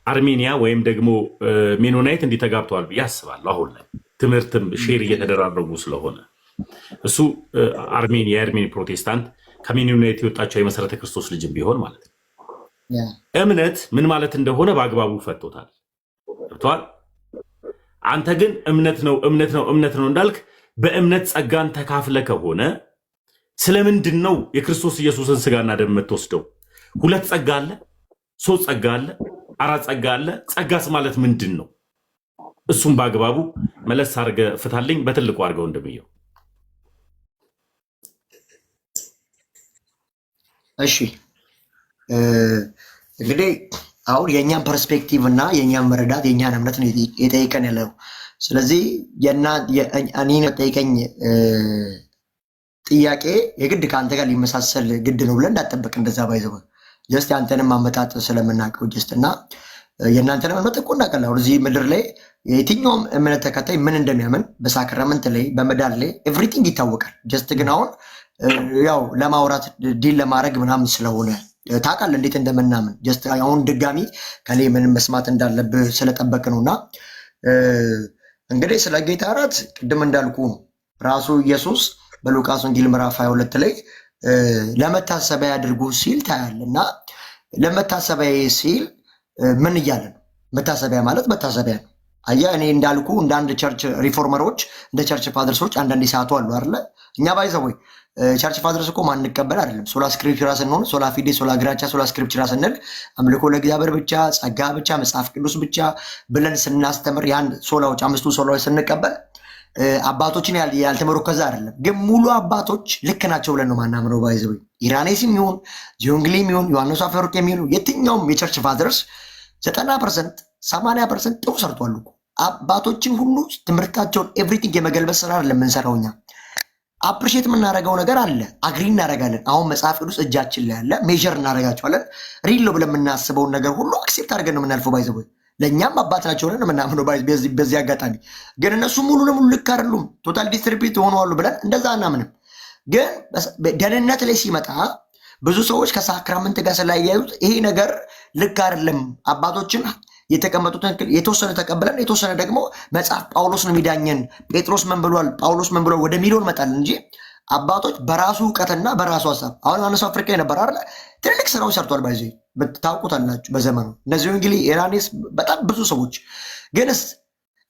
አርሜኒያ ወይም ደግሞ ሜኖናይት እንዲህ ተጋብተዋል ብዬ አስባለሁ። አሁን ላይ ትምህርትም ሼር እየተደራረጉ ስለሆነ እሱ የአርሜኒ ፕሮቴስታንት ከሜኖናይት የወጣቸው የመሰረተ ክርስቶስ ልጅም ቢሆን ማለት ነው። እምነት ምን ማለት እንደሆነ በአግባቡ ፈቶታል። ገብቶሃል? አንተ ግን እምነት ነው እንዳልክ በእምነት ጸጋን ተካፍለ ከሆነ ስለምንድን ነው የክርስቶስ ኢየሱስን ስጋና ደም የምትወስደው? 2 ጸጋ አለ፣ 3 ጸጋ አለ፣ 4 ጸጋ አለ። ጸጋስ ማለት ምንድን ነው? እሱም በአግባቡ መለስ አድርገ ፍታልኝ። በትልቁ አድርገው እንደምየው። እሺ እንግዲህ አሁን የእኛን ፐርስፔክቲቭ እና የእኛን መረዳት የእኛን እምነት ነው የጠይቀን ያለው። ስለዚህ እኔ ጠይቀኝ ጥያቄ የግድ ከአንተ ጋር ሊመሳሰል ግድ ነው ብለን እንዳጠበቅ እንደዛ ባይዘው ጀስት የአንተንም አመጣጥ ስለምናውቀው ጀስት እና የእናንተንም እምነት እኮ እናውቃለን። አሁን እዚህ ምድር ላይ የትኛውም እምነት ተከታይ ምን እንደሚያምን በሳክራመንት ላይ በመዳን ላይ ኤቭሪቲንግ ይታወቃል። ጀስት ግን አሁን ያው ለማውራት ዲል ለማድረግ ምናምን ስለሆነ ታውቃለህ እንዴት እንደምናምን ጀስት አሁን ድጋሚ ከኔ ምን መስማት እንዳለብህ ስለጠበቅ ነው። እና እንግዲህ ስለ ጌታ እራት ቅድም እንዳልኩ ራሱ ኢየሱስ በሉቃስ ወንጌል ምዕራፍ 22 ላይ ለመታሰቢያ ያድርጉ ሲል ታያለህ። እና ለመታሰቢያ ሲል ምን እያለ ነው? መታሰቢያ ማለት መታሰቢያ ነው። አየህ እኔ እንዳልኩ እንደ አንድ ቸርች ሪፎርመሮች እንደ ቸርች ፋደርሶች አንዳንድ ሰዓቱ አሉ አይደለ? እኛ ባይዘው ቸርች ፋደርስ እኮ ማንቀበል አይደለም። ሶላ ስክሪፕቸራ ስንሆን ሶላ ፊዴ ሶላ ግራቻ ሶላ ስክሪፕቸራ ስንል አምልኮ ለእግዚአብሔር ብቻ፣ ጸጋ ብቻ፣ መጽሐፍ ቅዱስ ብቻ ብለን ስናስተምር ያን ሶላዎች 5ቱ ሶላዎች ስንቀበል አባቶችን ያልተመረኮዘ አይደለም። ግን ሙሉ አባቶች ልክ ናቸው ብለን ነው ማናምነው። ባይዘው ኢራኔስም ይሁን ጆንግሊም ይሁን ዮሐንስ አፈወርቅ የሚሆኑ የትኛውም የቸርች ፋደርስ 90% 80% ጥሩ ሰርቷል። አባቶችን ሁሉ ትምህርታቸውን ኤቭሪቲንግ የመገልበስ ስራ አይደለም የምንሰራው እኛ አፕሪሼት የምናደርገው ነገር አለ፣ አግሪ እናደርጋለን። አሁን መጽሐፍ ቅዱስ እጃችን ላይ ያለ ሜዥር እናደርጋቸዋለን። ሪሎ ብለን የምናስበውን ነገር ሁሉ አክሴፕት አድርገን ነው የምናልፈው። ባይዘው ለእኛም አባት ናቸው ብለን የምናምነው። በዚህ አጋጣሚ ግን እነሱ ሙሉ ለሙሉ ልክ አይደሉም፣ ቶታል ዲስትሪቢዩት ሆነዋሉ ብለን እንደዛ አናምንም። ግን ደህንነት ላይ ሲመጣ ብዙ ሰዎች ከሳክራመንት ጋር ስላያዩት ይሄ ነገር ልክ አይደለም። አባቶችን የተቀመጡትን የተወሰነ ተቀብለን የተወሰነ ደግሞ መጽሐፍ ጳውሎስ ነው የሚዳኘን፣ ጴጥሮስ ምን ብሏል፣ ጳውሎስ ምን ብሏል ወደ ሚሊዮን መጣል እንጂ አባቶች በራሱ እውቀትና በራሱ ሀሳብ አሁን ዮሐንስ አፍሪካ ነበር አይደል? ትልልቅ ስራዎች ሰርቷል። ባይዚ ታውቁታላችሁ በዘመኑ እነዚህ እንግዲህ ኢራኔስ በጣም ብዙ ሰዎች ግንስ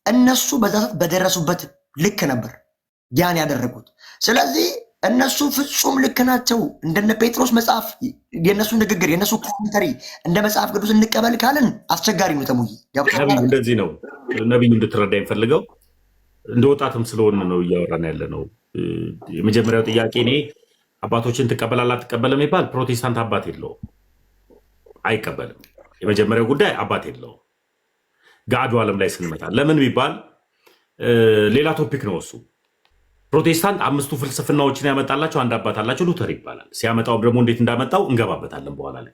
እነሱ በዛ በደረሱበት ልክ ነበር ያን ያደረጉት። ስለዚህ እነሱ ፍጹም ልክ ናቸው። እንደነ ጴጥሮስ መጽሐፍ የነሱ ንግግር የነሱ ኮሜንተሪ እንደ መጽሐፍ ቅዱስ እንቀበል ካልን አስቸጋሪ ነው። ተሙይ ነቢዩ እንደዚህ ነው። ነቢዩ እንድትረዳ የሚፈልገው እንደ ወጣትም ስለሆነ ነው እያወራን ያለ ነው። የመጀመሪያው ጥያቄ እኔ አባቶችን ትቀበላለህ አትቀበልም ይባል። ፕሮቴስታንት አባት የለውም፣ አይቀበልም። የመጀመሪያው ጉዳይ አባት የለውም። ጋዱ ዓለም ላይ ስንመጣ ለምን ቢባል ሌላ ቶፒክ ነው እሱ። ፕሮቴስታንት አምስቱ ፍልስፍናዎችን ያመጣላቸው አንድ አባት አላቸው፣ ሉተር ይባላል። ሲያመጣው ደግሞ እንዴት እንዳመጣው እንገባበታለን በኋላ ላይ።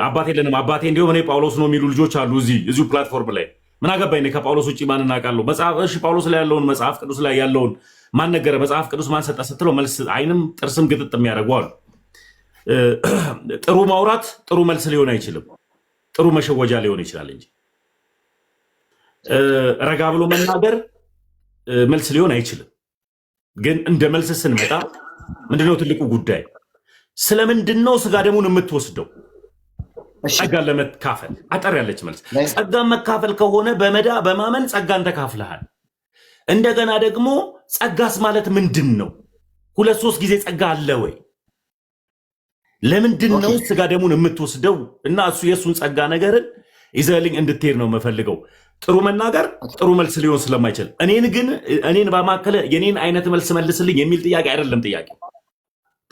አባት የለንም አባቴ እንዲሁም እኔ ጳውሎስ ነው የሚሉ ልጆች አሉ እዚሁ ፕላትፎርም ላይ። ምን አገባኝ ከጳውሎስ ውጭ ማን እናውቃለሁ? መጽሐፍ እሺ ጳውሎስ ላይ ያለውን መጽሐፍ ቅዱስ ላይ ያለውን ማን ነገረ? መጽሐፍ ቅዱስ ማን ሰጠ ስትለው መልስ አይንም ጥርስም ግጥጥ የሚያደርጉ አሉ። ጥሩ ማውራት ጥሩ መልስ ሊሆን አይችልም፣ ጥሩ መሸወጃ ሊሆን ይችላል እንጂ ረጋ ብሎ መናገር መልስ ሊሆን አይችልም። ግን እንደ መልስ ስንመጣ ምንድነው ትልቁ ጉዳይ? ስለምንድነው ስጋ ደሙን የምትወስደው? ጸጋን ለመካፈል አጠር ያለች መልስ። ጸጋን መካፈል ከሆነ በማመን ጸጋን ተካፍለሃል። እንደገና ደግሞ ጸጋስ ማለት ምንድን ነው? 2-3 ጊዜ ጸጋ አለ ወይ? ለምንድን ነው ስጋ ደሙን የምትወስደው? እና እሱ የእሱን ጸጋ ነገርን ይዘህልኝ እንድትሄድ ነው የምፈልገው። ጥሩ መናገር ጥሩ መልስ ሊሆን ስለማይችል እኔን ባማከለ የኔን አይነት መልስ መልስልኝ የሚል ጥያቄ አይደለም።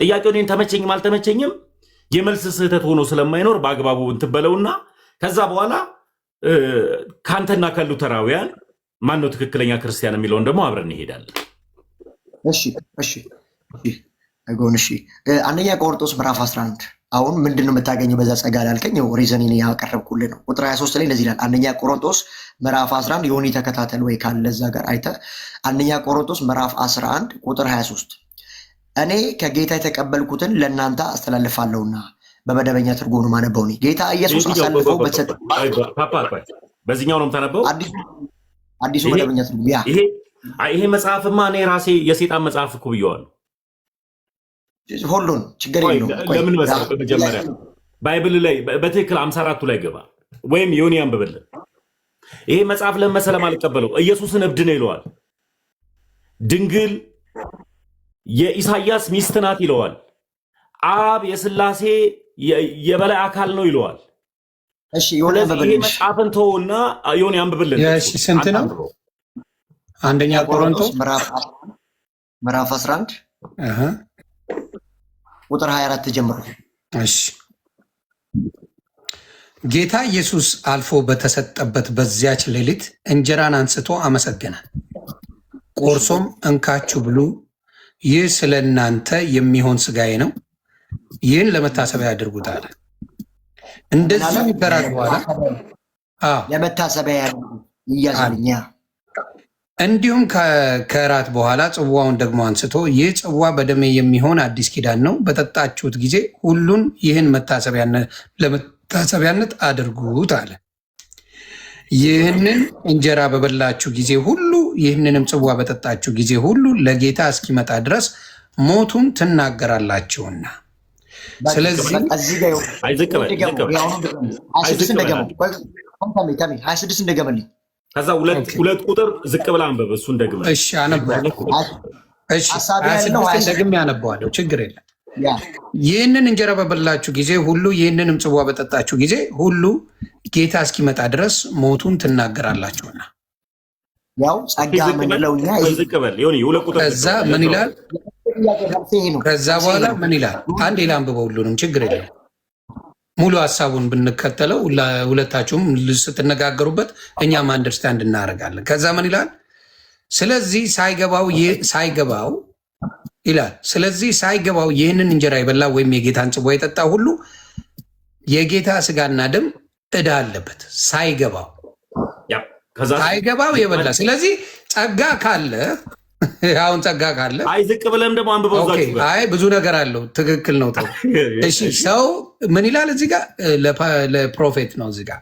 ጥያቄው እኔን ተመቸኝም አልተመቸኝም የመልስ ስህተት ሆኖ ስለማይኖር በአግባቡ እንትበለውና ከዛ በኋላ ካንተና ከሉተራውያን ማን ነው ትክክለኛ ክርስቲያን የሚለውን ደግሞ አብረን እንሄዳለን። እሺ አንደኛ ቆሮንቶስ ምዕራፍ 11 አሁን ምንድን ነው የምታገኘው በዛ ጸጋ ላልከኝ ሪዘኔን ያቀረብኩልህ ነው። ቁጥር 23 ላይ እንደዚህ ይላል። አንደኛ ቆሮንቶስ ምዕራፍ 11 ዮኒ ተከታተል ወይ ካለ እዛ ጋር አይተህ አንደኛ ቆሮንቶስ ምዕራፍ 11 ቁጥር 23 እኔ ከጌታ የተቀበልኩትን ለእናንተ አስተላልፋለሁና በመደበኛ ትርጉም ማነበው ጌታ ኢየሱስ አሳልፈው በተሰጠ በዚህኛው ነው የምታነበው አዲሱ መደበኛ ትርጉም ይሄ መጽሐፍማ እኔ ራሴ የሴጣን መጽሐፍ እኮ ብየዋለሁ። ሁሉን ችግር የለውም። ለምን መጽሐፍ በመጀመሪያ ባይብል ላይ በትክክል 54ቱ ላይ ገባ ወይም ዮኒ አንብብልን። ይሄ መጽሐፍ ለመሰለም አልቀበለው ኢየሱስን እብድ ነው ይለዋል። ድንግል የኢሳያስ ሚስት ናት ይለዋል። አብ የሥላሴ የበላይ አካል ነው ይለዋል። እሺ ዮኒ አንብብልን። ይሄ መጽሐፍን ተውና ዮኒ አንብብልን። እሺ ስንት ነው? አንደኛ ቆሮንቶስ ምዕራፍ 11 ቁጥር 24 ጀምሮ። እሺ ጌታ ኢየሱስ አልፎ በተሰጠበት በዚያች ሌሊት እንጀራን አንስቶ አመሰገነ፣ ቆርሶም እንካችሁ ብሉ፣ ይህ ስለ እናንተ የሚሆን ስጋዬ ነው፣ ይህን ለመታሰቢያ ያድርጉት አለ። እንደዚህ ከራት በኋላ ለመታሰቢያ ይያዝልኛ። እንዲሁም ከራት በኋላ ጽዋውን ደግሞ አንስቶ ይህ ጽዋ በደሜ የሚሆን አዲስ ኪዳን ነው፣ በጠጣችሁት ጊዜ ሁሉን ይህን ለመታሰቢያነት አድርጉት አለ። ይህንን እንጀራ በበላችሁ ጊዜ ሁሉ ይህንንም ጽዋ በጠጣችሁ ጊዜ ሁሉ ለጌታ እስኪመጣ ድረስ ሞቱን ትናገራላችሁና። ስለዚህ 26 እንደገመልኝ ከዛ ሁለት ቁጥር ዝቅ ብላ አንበብ። እሱን ደግመ እሺ አነበዋለሁ። እሺ 26 ደግሜ አነበዋለሁ፣ ችግር የለም። ይህንን እንጀራ በበላችሁ ጊዜ ሁሉ ይህንንም ጽዋ በጠጣችሁ ጊዜ ሁሉ ጌታ እስኪመጣ ድረስ ሞቱን ትናገራላችሁና። ያው ጸጋ ምንለውኛ ዝቅ በል ዮኒ ሁለት ቁጥር ከዛ ምን ይላል? ከዛ በኋላ ምን ይላል? አንድ ሌላ አንብበው፣ ሁሉንም ችግር የለም። ሙሉ ሀሳቡን ብንከተለው ሁለታችሁም ስትነጋገሩበት እኛም አንደርስታንድ እናደርጋለን። ከዛ ምን ይላል? ስለዚህ ሳይገባው ይላል። ስለዚህ ሳይገባው ይህንን እንጀራ የበላ ወይም የጌታን ጽዋ የጠጣ ሁሉ የጌታ ስጋና ደም ዕዳ አለበት። ሳይገባው የበላ ስለዚህ ጸጋ ካለ አሁን ጸጋ ካለ ዝቅ ብለም ደግሞ አንብበው። ብዙ ነገር አለው። ትክክል ነው። እሺ ሰው ምን ይላል እዚህ ጋር? ለፕሮፌት ነው እዚህ ጋር።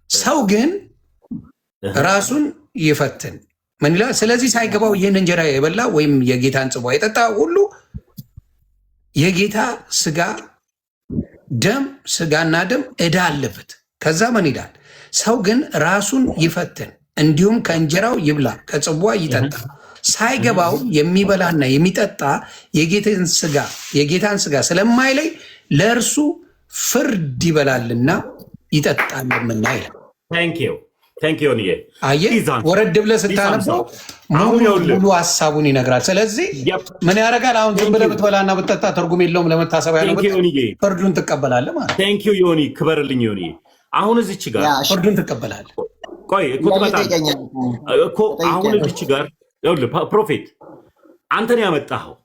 ሰው ግን ራሱን ይፈትን ምን ይላል? ስለዚህ ሳይገባው ይህን እንጀራ የበላ ወይም የጌታን ጽዋ የጠጣ ሁሉ የጌታ ስጋና ደም ዕዳ አለበት። ከዛ ምን ይላል? ሰው ግን ራሱን ይፈትን፣ እንዲሁም ከእንጀራው ይብላ ከጽዋ ይጠጣ። ሳይገባው የሚበላና የሚጠጣ የጌታን ስጋ ስለማይለይ ለእርሱ ፍርድ ይበላልና ይጠጣልምና ይላል። አየህ፣ ወረድ ብለህ ስታነበው ሙሉ ሀሳቡን ይነግራል። ስለዚህ ምን ያደርጋል? አሁን ዝም ብለህ ብትበላና ብትጠጣ ትርጉም የለውም። ለመታሰቢያ ነው፣ ፍርዱን ትቀበላለህ ማለት ነው። ዮኒ ክበርልኝ። ዮኒ አሁን እዚች ጋር ፍርዱን ትቀበላለህ። ቆይ እኮ አሁን እዚች ጋር ፕሮፌት አንተን ያመጣኸው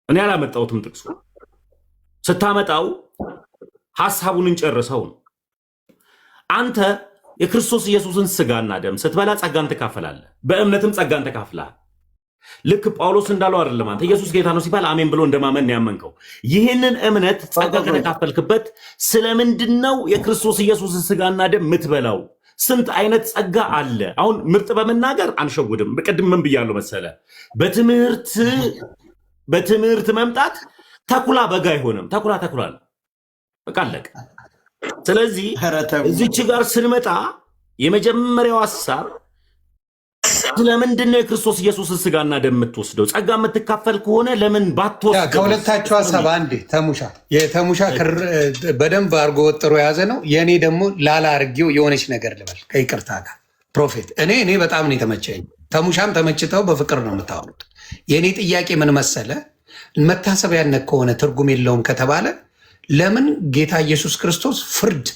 እኔ ያላመጣሁትም ጥቅሱ ስታመጣው ሐሳቡን እንጨርሰው ነው። አንተ የክርስቶስ ኢየሱስን ስጋና ደም ስትበላ ጸጋን ትካፈላለህ፣ በእምነትም ጸጋን ተካፍለሃል። ልክ ጳውሎስ እንዳለው አይደለም አንተ ኢየሱስ ጌታ ነው ሲባል አሜን ብሎ እንደማመን ያመንከው። ይህንን እምነት ጸጋ ከተካፈልክበት ስለምንድን ነው የክርስቶስ ኢየሱስን ስጋና ደም የምትበላው? ስንት አይነት ጸጋ አለ። አሁን ምርጥ በመናገር አንሸውድም። በቅድም ምን ብያለሁ መሰለ? በትምህርት መምጣት ተኩላ በግ አይሆንም። ተኩላ ነው። በቃ አለቀ። ስለዚህ እዚች ጋር ስንመጣ የመጀመሪያው ሐሳብ ስለምንድን ነው የክርስቶስ ኢየሱስን ስጋና ደም የምትወስደው? ጸጋ የምትካፈል ከሆነ ለምን ባትወስደው? ከሁለታችሁ ሐሳብ አንዴ የተሙሻ በደንብ አድርጎ ወጥሮ የያዘ ነው። የእኔ ደግሞ ላላ አድርጌው የሆነች ነገር ልበል ከይቅርታ ጋር ፕሮፌት እኔ በጣም ነው የተመቸኝ። ተሙሻም ተመችተው በፍቅር ነው የምታወሩት። የእኔ ጥያቄ ምን መሰለ? መታሰቢያነት ከሆነ ትርጉም የለውም ከተባለ ለምን ጌታ ኢየሱስ ክርስቶስ ፍርድ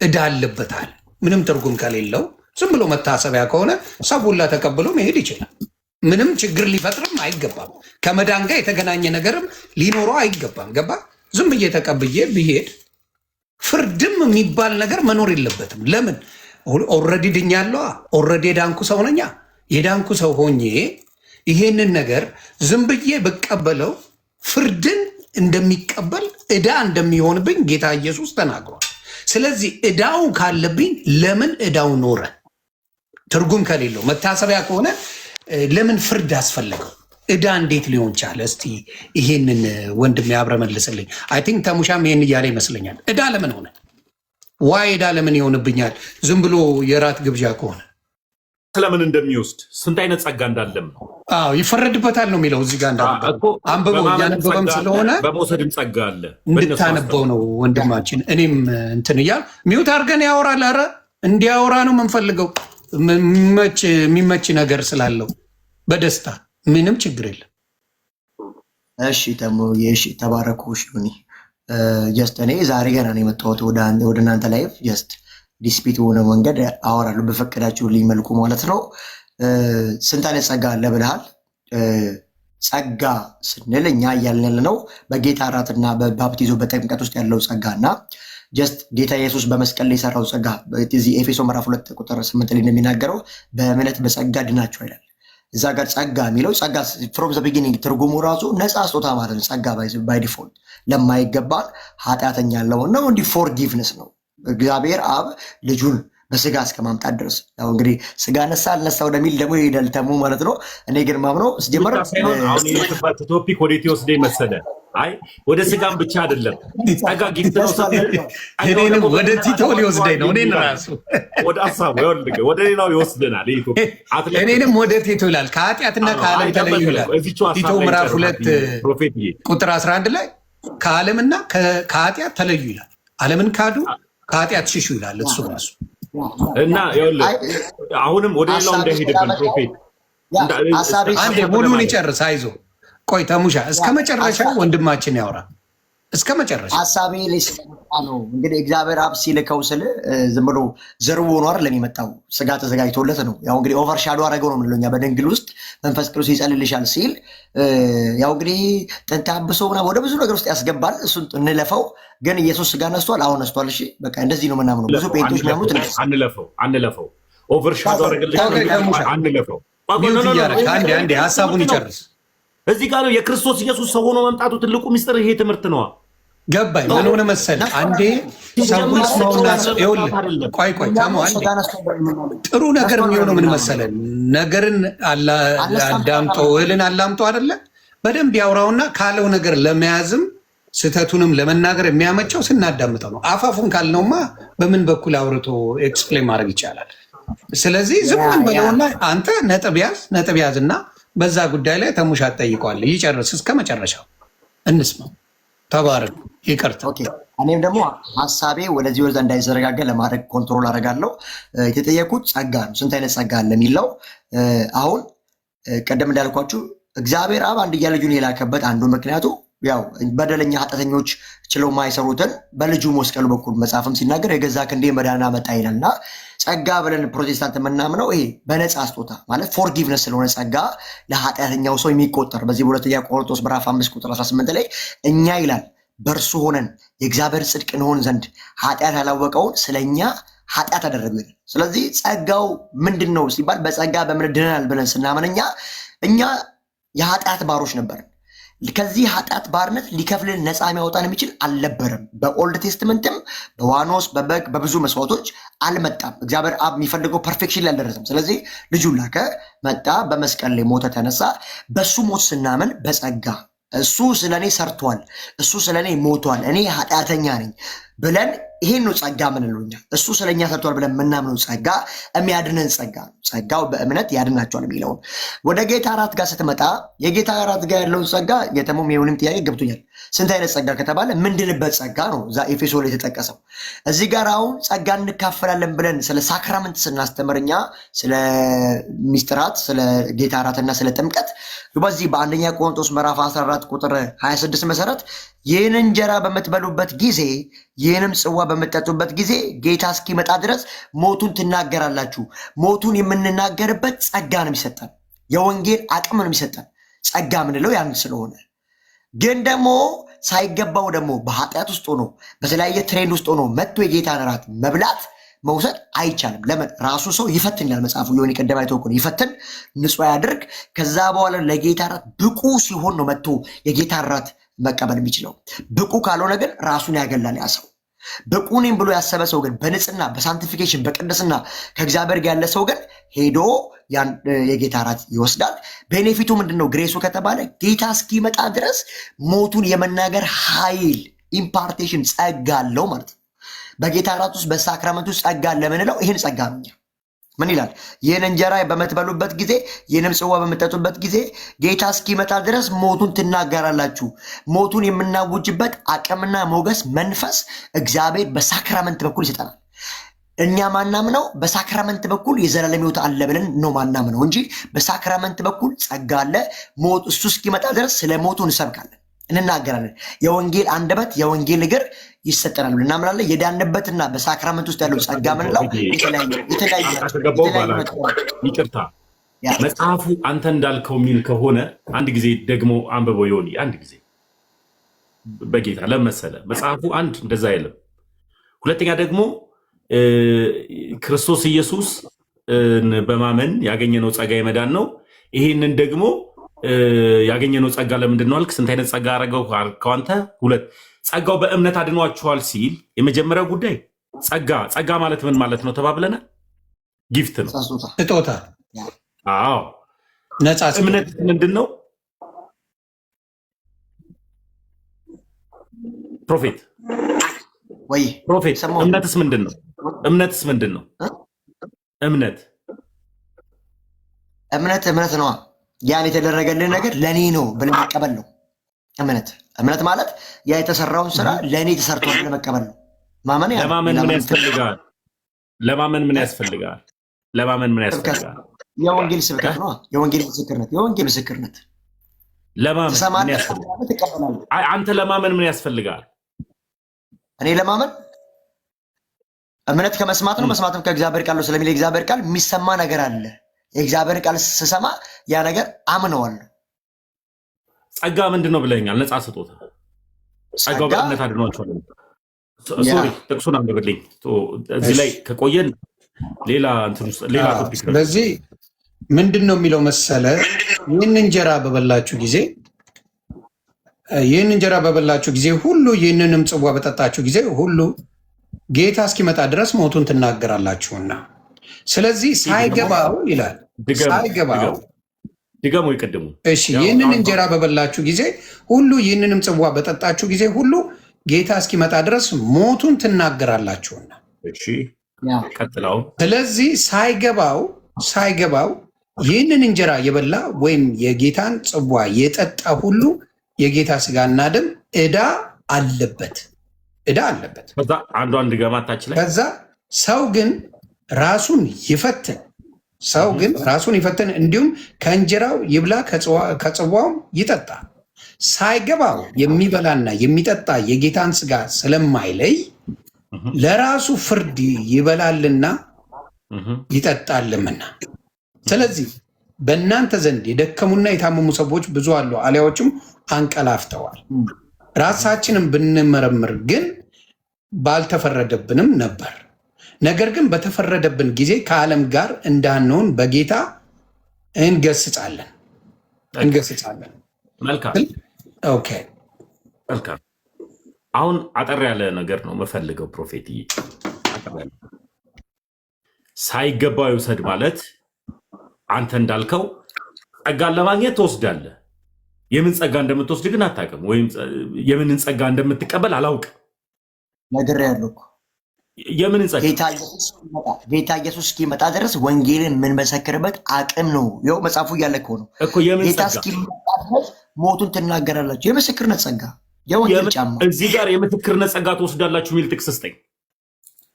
ዕዳ አለበታል? ምንም ትርጉም ከሌለው ዝም ብሎ መታሰቢያ ከሆነ ሰው ሁላ ተቀብሎ መሄድ ይችላል። ምንም ችግር ሊፈጥርም አይገባም። ከመዳን ጋር የተገናኘ ነገርም ሊኖረው አይገባም። ገባ? ዝም ብዬ ተቀብዬ ብሄድ ፍርድም የሚባል ነገር መኖር የለበትም። ለምን? ኦልሬዲ ድኛለሁ። ኦልሬዲ የዳንኩ ሰው ነኛ። የዳንኩ ሰው ሆኜ ይሄንን ነገር ዝም ብዬ ብቀበለው ፍርድን እንደሚቀበል ዕዳ እንደሚሆንብኝ ጌታ ኢየሱስ ተናግሯል። ስለዚህ ዕዳው ካለብኝ ለምን ዕዳው ኖረ? ትርጉም ከሌለው መታሰቢያ ከሆነ ለምን ፍርድ አስፈለገው? ዕዳ እንዴት ሊሆን ቻለ? እስቲ ይሄንን ወንድም ያብረ መልስልኝ። አይ ቲንክ ተሙሻም ይሄን እያለ ይመስለኛል። ዕዳ ለምን ሆነ? ዋይ ዕዳ ለምን ይሆንብኛል? ዝም ብሎ የራት ግብዣ ከሆነ ስለምን እንደሚወስድ ስንት አይነት ጸጋ እንዳለም ነው። ይፈረድበታል ነው የሚለው እዚህ ጋር አንብበው እያነበበም ስለሆነ በመውሰድም ጸጋ አለ እንድታነበው ነው ወንድማችን። እኔም እንትን እያል ሚውት አድርገን ያወራል። ኧረ እንዲያወራ ነው የምንፈልገው የሚመች ነገር ስላለው በደስታ ምንም ችግር የለም። እሺ ተባረኩ። ጀስት እኔ ዛሬ ገና ነው የመጣሁት ወደ እናንተ ላይፍ ጀስት ዲስፒት በሆነ መንገድ አወራለሁ በፈቀዳችሁልኝ መልኩ ማለት ነው። ስንት አይነት ጸጋ አለ ብለሃል። ጸጋ ስንል እኛ እያልን ያለ ነው በጌታ እራትና በባፕቲዞ በጥምቀት ውስጥ ያለው ጸጋና ጀስት ጌታ ኢየሱስ በመስቀል ላይ የሰራው ጸጋ እዚህ ኤፌሶ ምዕራፍ 2 ቁጥር 8 ላይ እንደሚናገረው በእምነት በጸጋ ድናችሁ ይላል። እዛ ጋር ጸጋ የሚለው ጸጋ ፍሮም ዘ ቢጊኒንግ ትርጉሙ ራሱ ነፃ ስጦታ ማለት ነው። ጸጋ ባይ ዲፎልት ለማይገባን ኃጢአተኛ ያለውን ነው እንዲህ ፎርጊቭነስ ነው። እግዚአብሔር አብ ልጁን በስጋ እስከ ማምጣት ድረስ ያው እንግዲህ ስጋ ነሳ አልነሳ ወደሚል ደግሞ ይሄዳል ተሙ ማለት ነው። እኔ ግን ማምነው ስጀመር ቶፒክ ወዴት ይወስደኝ መሰለ? አይ ወደ ስጋም ብቻ አይደለም ጸጋ ጊፍት ነው። እኔንም ወደ ቲቶ ሊወስደኝ ነው። እኔን ራሱ ወደ ሀሳቡ ወደ ሌላው ይወስደናል። እኔንም ወደ ቲቶ ይላል። ከኃጢአትና ከዓለም ተለዩ ይላል ቲቶ ምዕራፍ 2 ቁጥር 11 ላይ ከዓለምና ከኃጢአት ተለዩ ይላል። ዓለምን ካዱ ከኃጢአት ሽሹ ይላል እሱ ራሱ እና አሁንም ወደ ሌላው እንዳይሄድብን ፕሮፌት አንዴ ሙሉን ይጨርስ። አይዞ ቆይ ተሙሻ እስከ መጨረሻ ወንድማችን ያወራ እስከ መጨረሻ ሀሳቤ ላይ ነው። እንግዲህ እግዚአብሔር አብ ሲልከው ስለ ዝም ብሎ ዘርቦ ሆኖ አይደለም የመጣው፣ ስጋ ተዘጋጅቶለት ነው። ያው እንግዲህ ኦቨር ሻዶ አደረገው ነው የምንለው እኛ በድንግል ውስጥ መንፈስ ቅዱስ ይጸልልሻል ሲል ያው እንግዲህ ጥንተ አብሶ ምናምን ወደ ብዙ ነገር ውስጥ ያስገባል። እሱን እንለፈው። ግን ኢየሱስ ስጋ ነስቷል፣ አሁን ነስቷል። እሺ በቃ እንደዚህ ነው ምናምን ነው ብዙ ጴንቶች የሚያምኑት። አንለፈው ኦቨር ሻዶ አደረገልሽ አንለፈው። አንዴ ሀሳቡን ይጨርስ። እዚህ ጋር ነው የክርስቶስ ኢየሱስ ሰው ሆኖ መምጣቱ ትልቁ ሚስጥር። ይሄ ትምህርት ነው። ገባኝ። ምን ሆነ መሰለህ? አንዴ ሰውን ስማውና ይኸውልህ፣ ቆይ ታሞ አንዴ ጥሩ ነገር የሚሆነው ምን መሰለህ? ነገርን አዳምጦ እህልን አላምጦ አይደለ? በደንብ ያውራውና ካለው ነገር ለመያዝም ስህተቱንም ለመናገር የሚያመቸው ስናዳምጠው ነው። አፋፉን ካልነውማ በምን በኩል አውርቶ ኤክስፕሌን ማድረግ ይቻላል? ስለዚህ ዝም በለውና አንተ ነጥብ ያዝና በዛ ጉዳይ ላይ ተሙሻ ትጠይቀዋለህ። ይጨርስ እስከ መጨረሻው እንስማው። ተባረክ። ይቅርታ። እኔም ደግሞ ሀሳቤ ወደዚህ ወደዛ እንዳይዘረጋገ ለማድረግ ኮንትሮል አደርጋለሁ። የተጠየቁት ጸጋ ነው። ስንት አይነት ጸጋ አለ የሚለው አሁን ቀደም እንዳልኳችሁ እግዚአብሔር አብ አንድያ ልጁን የላከበት አንዱ ምክንያቱ ያው በደለኛ ኃጢአተኞች ችለው ማይሰሩትን በልጁ መስቀሉ በኩል መጽሐፍም ሲናገር የገዛ ክንዴ መዳን አመጣ ይላልና ጸጋ ብለን ፕሮቴስታንት የምናምነው ይሄ በነፃ ስጦታ ማለት ፎርጊቭነስ ስለሆነ ጸጋ ለኃጢአተኛው ሰው የሚቆጠር በዚህ በሁለተኛ ቆሮንቶስ ምዕራፍ 5 ቁጥር 18 ላይ እኛ ይላል በእርሱ ሆነን የእግዚአብሔር ጽድቅ እንሆን ዘንድ ኃጢአት ያላወቀውን ስለኛ ኃጢአት አደረገው ይላል። ስለዚህ ጸጋው ምንድን ነው ሲባል በጸጋ በእምነት ድነናል ብለን ስናምን እኛ የኃጢአት ባሮች ነበርን። ከዚህ ኃጢአት ባርነት ሊከፍልን ነፃ የሚያወጣን የሚችል አልነበረም። በኦልድ ቴስትመንትም በዋኖስ በበግ በብዙ መስዋዕቶች አልመጣም። እግዚአብሔር አብ የሚፈልገው ፐርፌክሽን ላይ አልደረሰም። ስለዚህ ልጁን ላከ፣ መጣ፣ በመስቀል ላይ ሞተ፣ ተነሳ። በሱ ሞት ስናምን በጸጋ እሱ ስለኔ ሰርቷል፣ እሱ ስለኔ ሞቷል፣ እኔ ኃጢአተኛ ነኝ ብለን ይሄን ነው ጸጋ ምንለው እኛ። እሱ ስለኛ ሰርቷል ብለን የምናምነው ጸጋ የሚያድነን ጸጋ ነው። ጸጋው በእምነት ያድናቸዋል የሚለውን ወደ ጌታ እራት ጋር ስትመጣ የጌታ እራት ጋር ያለውን ጸጋ የተሙም የሆንም ጥያቄ ገብቶኛል። ስንት አይነት ጸጋ ከተባለ ምንድንበት ጸጋ ነው እዛ ኤፌሶ ላይ የተጠቀሰው። እዚህ ጋር አሁን ጸጋ እንካፈላለን ብለን ስለ ሳክራመንት ስናስተምር እኛ ስለ ሚስጥራት ስለ ጌታ እራትና ስለ ጥምቀት በዚህ በአንደኛ ቆሮንቶስ ምዕራፍ 14 ቁጥር 26 መሰረት ይህን እንጀራ በምትበሉበት ጊዜ ይህንም ጽዋ በምትጠጡበት ጊዜ ጌታ እስኪመጣ ድረስ ሞቱን ትናገራላችሁ። ሞቱን የምንናገርበት ጸጋ ነው የሚሰጠን፣ የወንጌል አቅም ነው የሚሰጠን። ጸጋ ምንለው ያን ስለሆነ ግን ደግሞ ሳይገባው ደግሞ በኃጢአት ውስጥ ሆኖ በተለያየ ትሬንድ ውስጥ ሆኖ መጥቶ የጌታን እራት መብላት መውሰድ አይቻልም። ለምን? ራሱ ሰው ይፈትን ይላል መጽሐፉ። የሆነ ቀደም አይተው እኮ ይፈትን ንጹሕ ያድርግ። ከዛ በኋላ ለጌታ እራት ብቁ ሲሆን ነው መጥቶ የጌታ እራት መቀበል የሚችለው። ብቁ ካልሆነ ግን ራሱን ያገላል ያ ሰው። ብቁ ነኝ ብሎ ያሰበ ሰው ግን በንጽህና በሳንቲፊኬሽን በቅድስና ከእግዚአብሔር ጋር ያለ ሰው ግን ሄዶ የጌታ እራት ይወስዳል። ቤኔፊቱ ምንድን ነው? ግሬሱ ከተባለ ጌታ እስኪመጣ ድረስ ሞቱን የመናገር ኃይል ኢምፓርቴሽን ጸጋ አለው ማለት ነው። በጌታ እራት ውስጥ በሳክራመንት ውስጥ ጸጋ አለ ምንለው ይህን ጸጋ ነው። ምን ይላል? ይህን እንጀራ በምትበሉበት ጊዜ ይህንም ጽዋ በምትጠጡበት ጊዜ ጌታ እስኪመጣ ድረስ ሞቱን ትናገራላችሁ። ሞቱን የምናውጅበት አቅምና ሞገስ መንፈስ እግዚአብሔር በሳክራመንት በኩል ይሰጠናል። እኛ ማናምነው በሳክራመንት በኩል የዘላለም ሕይወት አለ ብለን ነው ማናምነው እንጂ በሳክራመንት በኩል ጸጋ አለ። እሱ እስኪመጣ ድረስ ስለ ሞቱ እንሰብካለን፣ እንናገራለን። የወንጌል አንደበት የወንጌል እግር ይሰጠናል ብለን እናምናለን። የዳንበትና በሳክራመንት ውስጥ ያለው ጸጋ ምንለው የተለያየ ይቅርታ መጽሐፉ አንተ እንዳልከው የሚል ከሆነ አንድ ጊዜ ደግሞ አንብበው ይሆን አንድ ጊዜ በጌታ ለመሰለ መጽሐፉ አንድ እንደዛ አይልም። ሁለተኛ ደግሞ ክርስቶስ ኢየሱስ በማመን ያገኘነው ጸጋ የመዳን ነው። ይህንን ደግሞ ያገኘነው ጸጋ ለምንድን ነው አልክ? ስንት አይነት ጸጋ አረገው ከአንተ? ሁለት ጸጋው በእምነት አድኗችኋል ሲል የመጀመሪያው ጉዳይ ጸጋ ማለት ምን ማለት ነው ተባብለናል። ጊፍት ነው፣ ስጦታ። አዎ ነፃ። እምነት ምንድን ነው? ፕሮፌት እምነትስ ምንድን ነው? እምነትስ ምንድን ነው? እምነት ነዋ። ያን የተደረገልን ነገር ለእኔ ነው ብለን መቀበል ነው እምነት ማለት ያ የተሰራውን ስራ ለእኔ ተሰርቷል ብለን መቀበል ነው። ለማመን ምን ያስፈልጋል? ለማመን ምን ያስፈልጋል? የወንጌል ስብከት ነው። የወንጌል ምስክርነት ለማመን ምን ያስፈልጋል? አንተ ለማመን ምን ያስፈልጋል? እኔ ለማመን እምነት ከመስማት ነው፣ መስማትም ከእግዚአብሔር ቃል ነው ስለሚል የእግዚአብሔር ቃል የሚሰማ ነገር አለ። የእግዚአብሔር ቃል ስሰማ ያ ነገር አምነዋለሁ። ጸጋ ምንድን ነው ብለኛል? ነፃ ስጦታ። ጸጋው በእምነት አድኗቸዋል። ሶሪ ጥቅሱን አንብብልኝ። እዚህ ላይ ከቆየን ሌላ ቶፒክ ነው። ስለዚህ ምንድን ነው የሚለው መሰለ? ይህን እንጀራ በበላችሁ ጊዜ ሁሉ ይህንንም ጽዋ በጠጣችሁ ጊዜ ሁሉ ጌታ እስኪመጣ ድረስ ሞቱን ትናገራላችሁና። ስለዚህ ሳይገባው ይላል ሳይገባው ድገሙ ይቀድሙ። እሺ ይህንን እንጀራ በበላችሁ ጊዜ ሁሉ ይህንንም ጽዋ በጠጣችሁ ጊዜ ሁሉ ጌታ እስኪመጣ ድረስ ሞቱን ትናገራላችሁና። እሺ ቀጥለው። ስለዚህ ሳይገባው ይህንን እንጀራ የበላ ወይም የጌታን ጽዋ የጠጣ ሁሉ የጌታ ስጋና ደም ዕዳ አለበት። ከዛ አንዷን ድገማታች ላይ ከዛ ሰው ግን ራሱን ይፈትን እንዲሁም ከእንጀራው ይብላ ከጽዋውም ይጠጣ። ሳይገባው የሚበላና የሚጠጣ የጌታን ስጋ ስለማይለይ ለራሱ ፍርድ ይበላልና ይጠጣልምና። ስለዚህ በእናንተ ዘንድ የደከሙና የታመሙ ሰዎች ብዙ አሉ፣ አልያዎችም አንቀላፍተዋል። ራሳችንን ብንመረምር ግን ባልተፈረደብንም ነበር። ነገር ግን በተፈረደብን ጊዜ ከዓለም ጋር እንዳንሆን በጌታ እንገስጻለን። መልካም ኦኬ። መልካም። አሁን አጠር ያለ ነገር ነው መፈልገው ፕሮፌት። ሳይገባው ይውሰድ ማለት አንተ እንዳልከው ጸጋን ለማግኘት ትወስዳለህ። የምን ጸጋ እንደምትወስድ ግን አታውቅም፣ ወይም የምንን ጸጋ እንደምትቀበል አላውቅም። ነገር ያለው የምን ጸጋ? ጌታ ኢየሱስ እስኪመጣ ድረስ ወንጌልን የምንመሰክርበት አቅም ነው። ይኸው መጽሐፉ እያለ እኮ ነው እኮ የምን ጌታ ጸጋ? እስኪመጣ ድረስ ሞቱን ትናገራላችሁ። የምስክርነት ጸጋ የወንጌል ጫማ። እዚህ ጋር የምስክርነት ጸጋ ትወስዳላችሁ የሚል ጥቅስ ስጠኝ።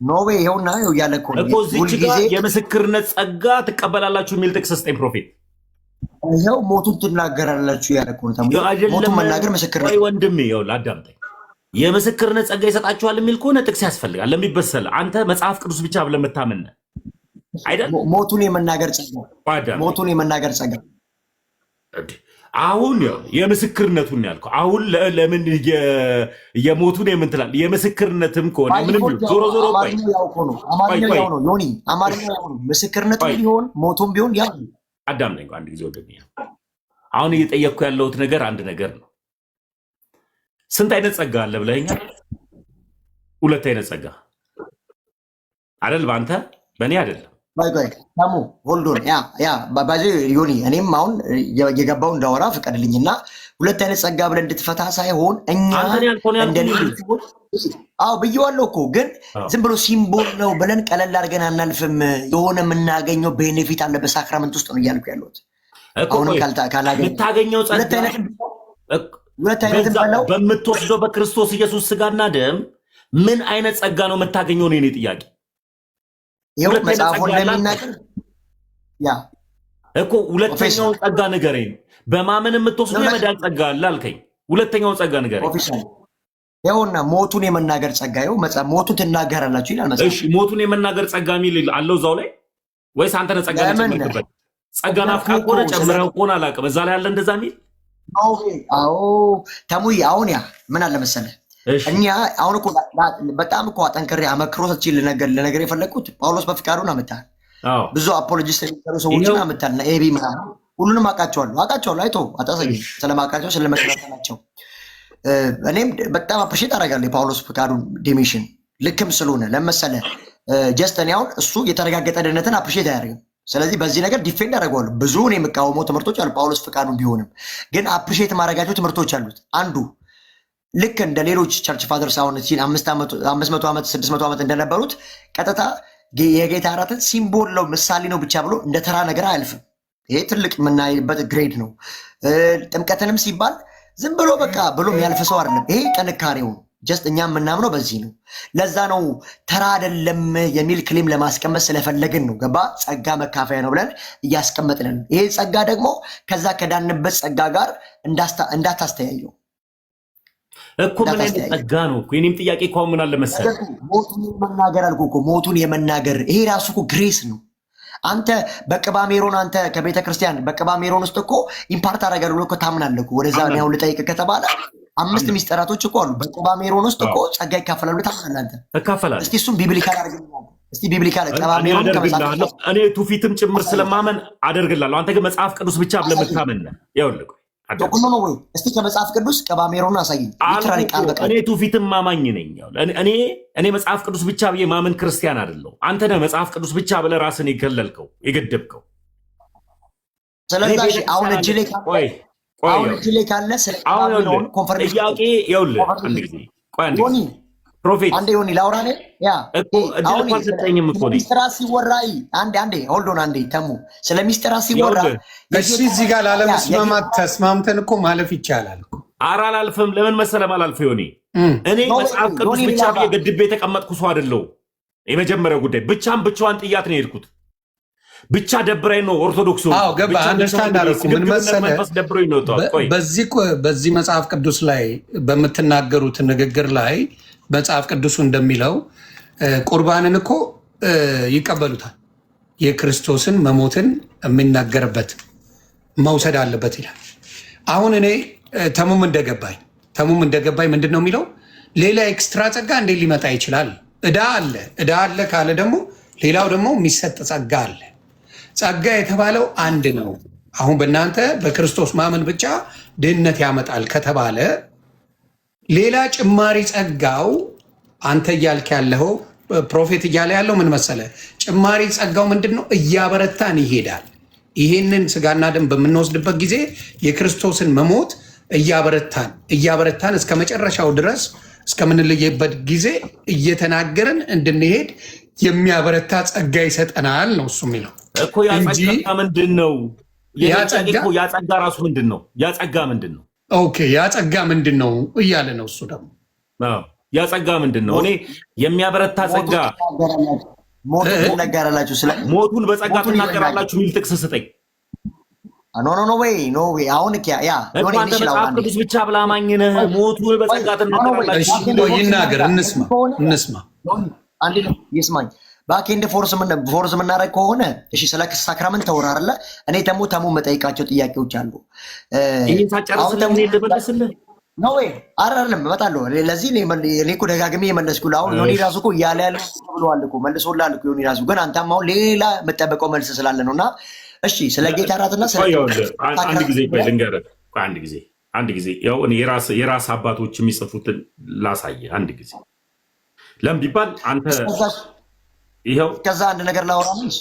ኖዌ ይኸውና ይኸው እያለ እኮ ነው እኮ እዚች ጋር የምስክርነት ጸጋ ትቀበላላችሁ የሚል ጥቅስ ስጠኝ ፕሮፌት። ይኸው ሞቱን ትናገራላችሁ ያለ እኮ ነው። ሞቱን መናገር ምስክርነት። ወንድሜ ይኸውልህ አዳምጠኝ። የምስክርነት ጸጋ ይሰጣችኋል የሚል ከሆነ ጥቅስ ያስፈልጋል ለሚበሰል። አንተ መጽሐፍ ቅዱስ ብቻ ብለህ የምታምን አይደል? ሞቱን የመናገር ጸጋ፣ ሞቱን የመናገር ጸጋ። አሁን የምስክርነቱን ያልከው አሁን ለምን የሞቱን የምንትላል? የምስክርነትም ከሆነ ምንም ዞሮ ዞሮ አማርኛው ያው ነው። አማርኛው ያው ነው ዮኒ፣ አማርኛው ያው ነው። ምስክርነቱ ቢሆን ሞቱም ቢሆን ያው። አዳምጠኝ አንድ ጊዜ ወደኛ። አሁን እየጠየቅኩ ያለሁት ነገር አንድ ነገር ነው። ስንት አይነት ጸጋ አለ ብለኸኛል? 2 አይነት ጸጋ አይደል? በአንተ በእኔ አይደለም። ታሙ ሆልዶን ያ ባባዚ ዮኒ፣ እኔም አሁን የገባው እንዳወራ ፍቀድልኝና 2 አይነት ጸጋ ብለን እንድትፈታ ሳይሆን እኛ እንደሌሎች ብዬዋለሁ እኮ ግን ዝም ብሎ ሲምቦል ነው ብለን ቀለል አድርገን አናልፍም። የሆነ የምናገኘው ቤኔፊት አለ በሳክራመንት ውስጥ ነው እያልኩ ያለሁት። አሁንም የምታገኘው ጸጋ በምትወስደው በክርስቶስ ኢየሱስ ስጋና ደም ምን አይነት ጸጋ ነው የምታገኘው? ነው የኔ ጥያቄ። ይኸው መጽሐፉን እንደሚናገር እኮ ሁለተኛውን ጸጋ ንገረኝ። በማመን የምትወስደው የመዳን ጸጋ አለ አልከኝ። ሁለተኛውን ጸጋ ንገረኝ። ይኸውና ሞቱን የመናገር ጸጋ። ይኸው መጽሐፍ ሞቱን ትናገራላችሁ ይላል መጽሐፍ። እሺ ሞቱን የመናገር ጸጋ የሚል አለው እዛው ላይ ወይስ አንተ ነህ ጸጋ ጨምርበት? ጸጋና ፍቃድ ከሆነ ጨምረው ከሆነ አላውቅም። እዛ ላይ አለ እንደዛ የሚል ተሙይ። አሁን ያ ምን አለ መሰለህ እኛ አሁን እኮ በጣም እኮ አጠንክሬ አመክሮ ሰጥቼ ልነገር የፈለግኩት ጳውሎስ በፍቃዱን አመጣል። ብዙ አፖሎጂስት የሚሰሩ ሰዎችን አመጣል። እና ኤቢ ምናምን ሁሉንም አውቃቸዋለሁ። አይቶ አጣሰኝ ስለማውቃቸው ስለመከታተላቸው እኔም በጣም አፕሪሼት አደርጋለሁ የጳውሎስ ፍቃዱን ዲሚሽን ልክም ስለሆነ ለመሰለ ጀስት እኔ አሁን እሱ የተረጋገጠ ደህንነትን አፕሪሼት አያደርግም። ስለዚህ በዚህ ነገር ዲፌንድ አደርገዋለሁ። ብዙ እኔ የምቃወመው ትምህርቶች አሉ ጳውሎስ ፍቃዱን ቢሆንም ግን አፕሪሼት ማድረጋቸው ትምህርቶች አሉት። አንዱ ልክ እንደ ሌሎች ቸርች ፋዘርስ አሁን 500 ዓመት 600 ዓመት እንደነበሩት ቀጥታ የጌታ እራትን ሲምቦል ነው ምሳሌ ነው ብቻ ብሎ እንደ ተራ ነገር አያልፍም። ይሄ ትልቅ የምናይበት ግሬድ ነው። ጥምቀትንም ሲባል ዝም ብሎ በቃ ብሎ የሚያልፍ ሰው አይደለም። ይሄ ጥንካሬው ጀስት እኛ የምናምነው በዚህ ነው። ለዛ ነው ተራ አይደለም የሚል ክሌም ለማስቀመጥ ስለፈለግን ነው። ገባ? ጸጋ መካፈያ ነው ብለን እያስቀመጥን። ይሄ ጸጋ ደግሞ ከዛ ከዳንበት ጸጋ ጋር እንዳታስተያየው እኮ ምን አይነት ጸጋ ነው እኮ? የኔም ጥያቄ እኮ ምን አለ መሰለህ ሞቱን የመናገር አልኩህ እኮ ሞቱን የመናገር ይሄ ራሱ እኮ ግሬስ ነው። አንተ በቅባ ሜሮን አንተ ከቤተ ክርስቲያን በቅባ ሜሮን ውስጥ እኮ ኢምፓርት አደርጋለሁ ብሎ እኮ ታምናለህ እኮ። ወደዛ ነው ልጠይቅ ከተባለ 5 ሚስጥራቶች እኮ አሉ በቅባ ሜሮን ውስጥ እኮ ጸጋ ይካፈላሉ ታምናለህ አንተ? እካፈላለሁ። እስቲ እሱም ቢብሊካል አድርግልኝ። እስቲ ቢብሊካል ቅባ ሜሮን ከመጽሐፍ እኔ ትውፊትም ጭምር ስለማመን አደርግላለሁ። አንተ ግን መጽሐፍ ቅዱስ ብቻ ብለህ የምታምን ነህ። ይኸውልህ ዶክመንት ነው ወይ? እስቲ ከመጽሐፍ ቅዱስ ቅባ ሜሮን አሳይኝ። ሊትራሊ ቃል በቃል እኔ ትውፊትም ማማኝ ነኝ። እኔ መጽሐፍ ቅዱስ ብቻ ብዬ ማመን ክርስቲያን አይደለሁ። አንተ ነህ መጽሐፍ ቅዱስ ብቻ ብለህ ራስን የገለልከው የገደብከው። ስለዚህ አሁን እጅ ላይ ካለ ስለ ቅባ ሜሮን ኮንፈርሜሽን ጥያቄ ይኸውልህ አንድ ጊዜ ቆይ አንድ ጊዜ ፕሮፌት አንዴ ዮኒ ላውራ ነኝ ያ አሁን ሰጠኝም እኮ ነኝ ሚስጥራ ሲወራ አንዴ ሆልድ ኦን አንዴ ተሙ ስለ ሚስጥራ ሲወራ እሺ እዚህ ጋር ላለመስማማት ተስማምተን እኮ ማለፍ ይቻላል። ኧረ አላልፍም። ለምን መሰለህ ማላልፈው ዮኒ እኔ መጽሐፍ ቅዱስ ብቻ ብዬ ገድቤ የተቀመጥኩ ሰው አይደለሁም። የመጀመሪያው ጉዳይ ብቻዋን ጥያት ነው የሄድኩት። ብቻ ደብረኝ ነው ኦርቶዶክሱ። አዎ ገባ አንደርስታንድ አደረኩ። ምን መሰለህ በዚህ መጽሐፍ ቅዱስ ላይ በምትናገሩት ንግግር ላይ መጽሐፍ ቅዱሱ እንደሚለው ቁርባንን እኮ ይቀበሉታል። የክርስቶስን መሞትን የሚናገርበት መውሰድ አለበት ይላል። አሁን እኔ ተሙም እንደገባኝ ምንድን ነው የሚለው? ሌላ ኤክስትራ ጸጋ እንዴት ሊመጣ ይችላል? ዕዳ አለ ካለ ደግሞ ሌላው ደግሞ የሚሰጥ ጸጋ አለ። ጸጋ የተባለው አንድ ነው። አሁን በእናንተ በክርስቶስ ማመን ብቻ ድህነት ያመጣል ከተባለ ሌላ ጭማሪ ጸጋው አንተ እያልክ ያለው ፕሮፌት እያለ ያለው ምን መሰለ? ጭማሪ ጸጋው ምንድን ነው? እያበረታን ይሄዳል። ይሄንን ስጋና ደም በምንወስድበት ጊዜ የክርስቶስን መሞት እያበረታን እስከ መጨረሻው ድረስ እስከምንለየበት ጊዜ እየተናገርን እንድንሄድ የሚያበረታ ጸጋ ይሰጠናል ነው እሱ የሚለው እኮ። ያ ጸጋ ምንድን ነው? ያ ጸጋ ራሱ ምንድን ነው? ያ ጸጋ ምንድን ነው? ኦኬ፣ ያ ጸጋ ምንድን ነው እያለ ነው እሱ ደግሞ። ያ ጸጋ ምንድን ነው? እኔ የሚያበረታ ጸጋ ሞቱን በጸጋ ትናገራላችሁ የሚል ጥቅስ ስጠኝ። ኖ ወይ አሁን አንተ መጽሐፍ ቅዱስ ብቻ ብላ አማኝ ነህ። ሞቱን በጸጋ ትናገራላችሁ። ይናገር፣ እንስማ። ይስማኝ። ባኬንድ ፎርስ የምናደርግ ከሆነ እሺ፣ ስለ ሳክራመንት ተወራርለ እኔ ተሙ መጠይቃቸው ጥያቄዎች አሉ። ይህን ሳጨርስ ለምን ልመልስልህ ነው ወይ? አይደለም እመጣለሁ። ለዚህ እኔ እኮ ደጋግሜ የመለስኩልህ። አሁን ዮኒ ራሱ እኮ እያለ ያለ ብለዋል እኮ መልሶልሃል እኮ ዮኒ ራሱ። ግን አንተም አሁን ሌላ የምጠበቀው መልስ ስላለ ነው። እና እሺ፣ ስለ ጌታ እራትና አንድ ጊዜ ልንገርህ። አንድ ጊዜ ያው እኔ የራስ አባቶች የሚጽፉትን ላሳየህ አንድ ጊዜ። ለምን ቢባል አንተ ይኸው ከዛ አንድ ነገር ላወራልሽ።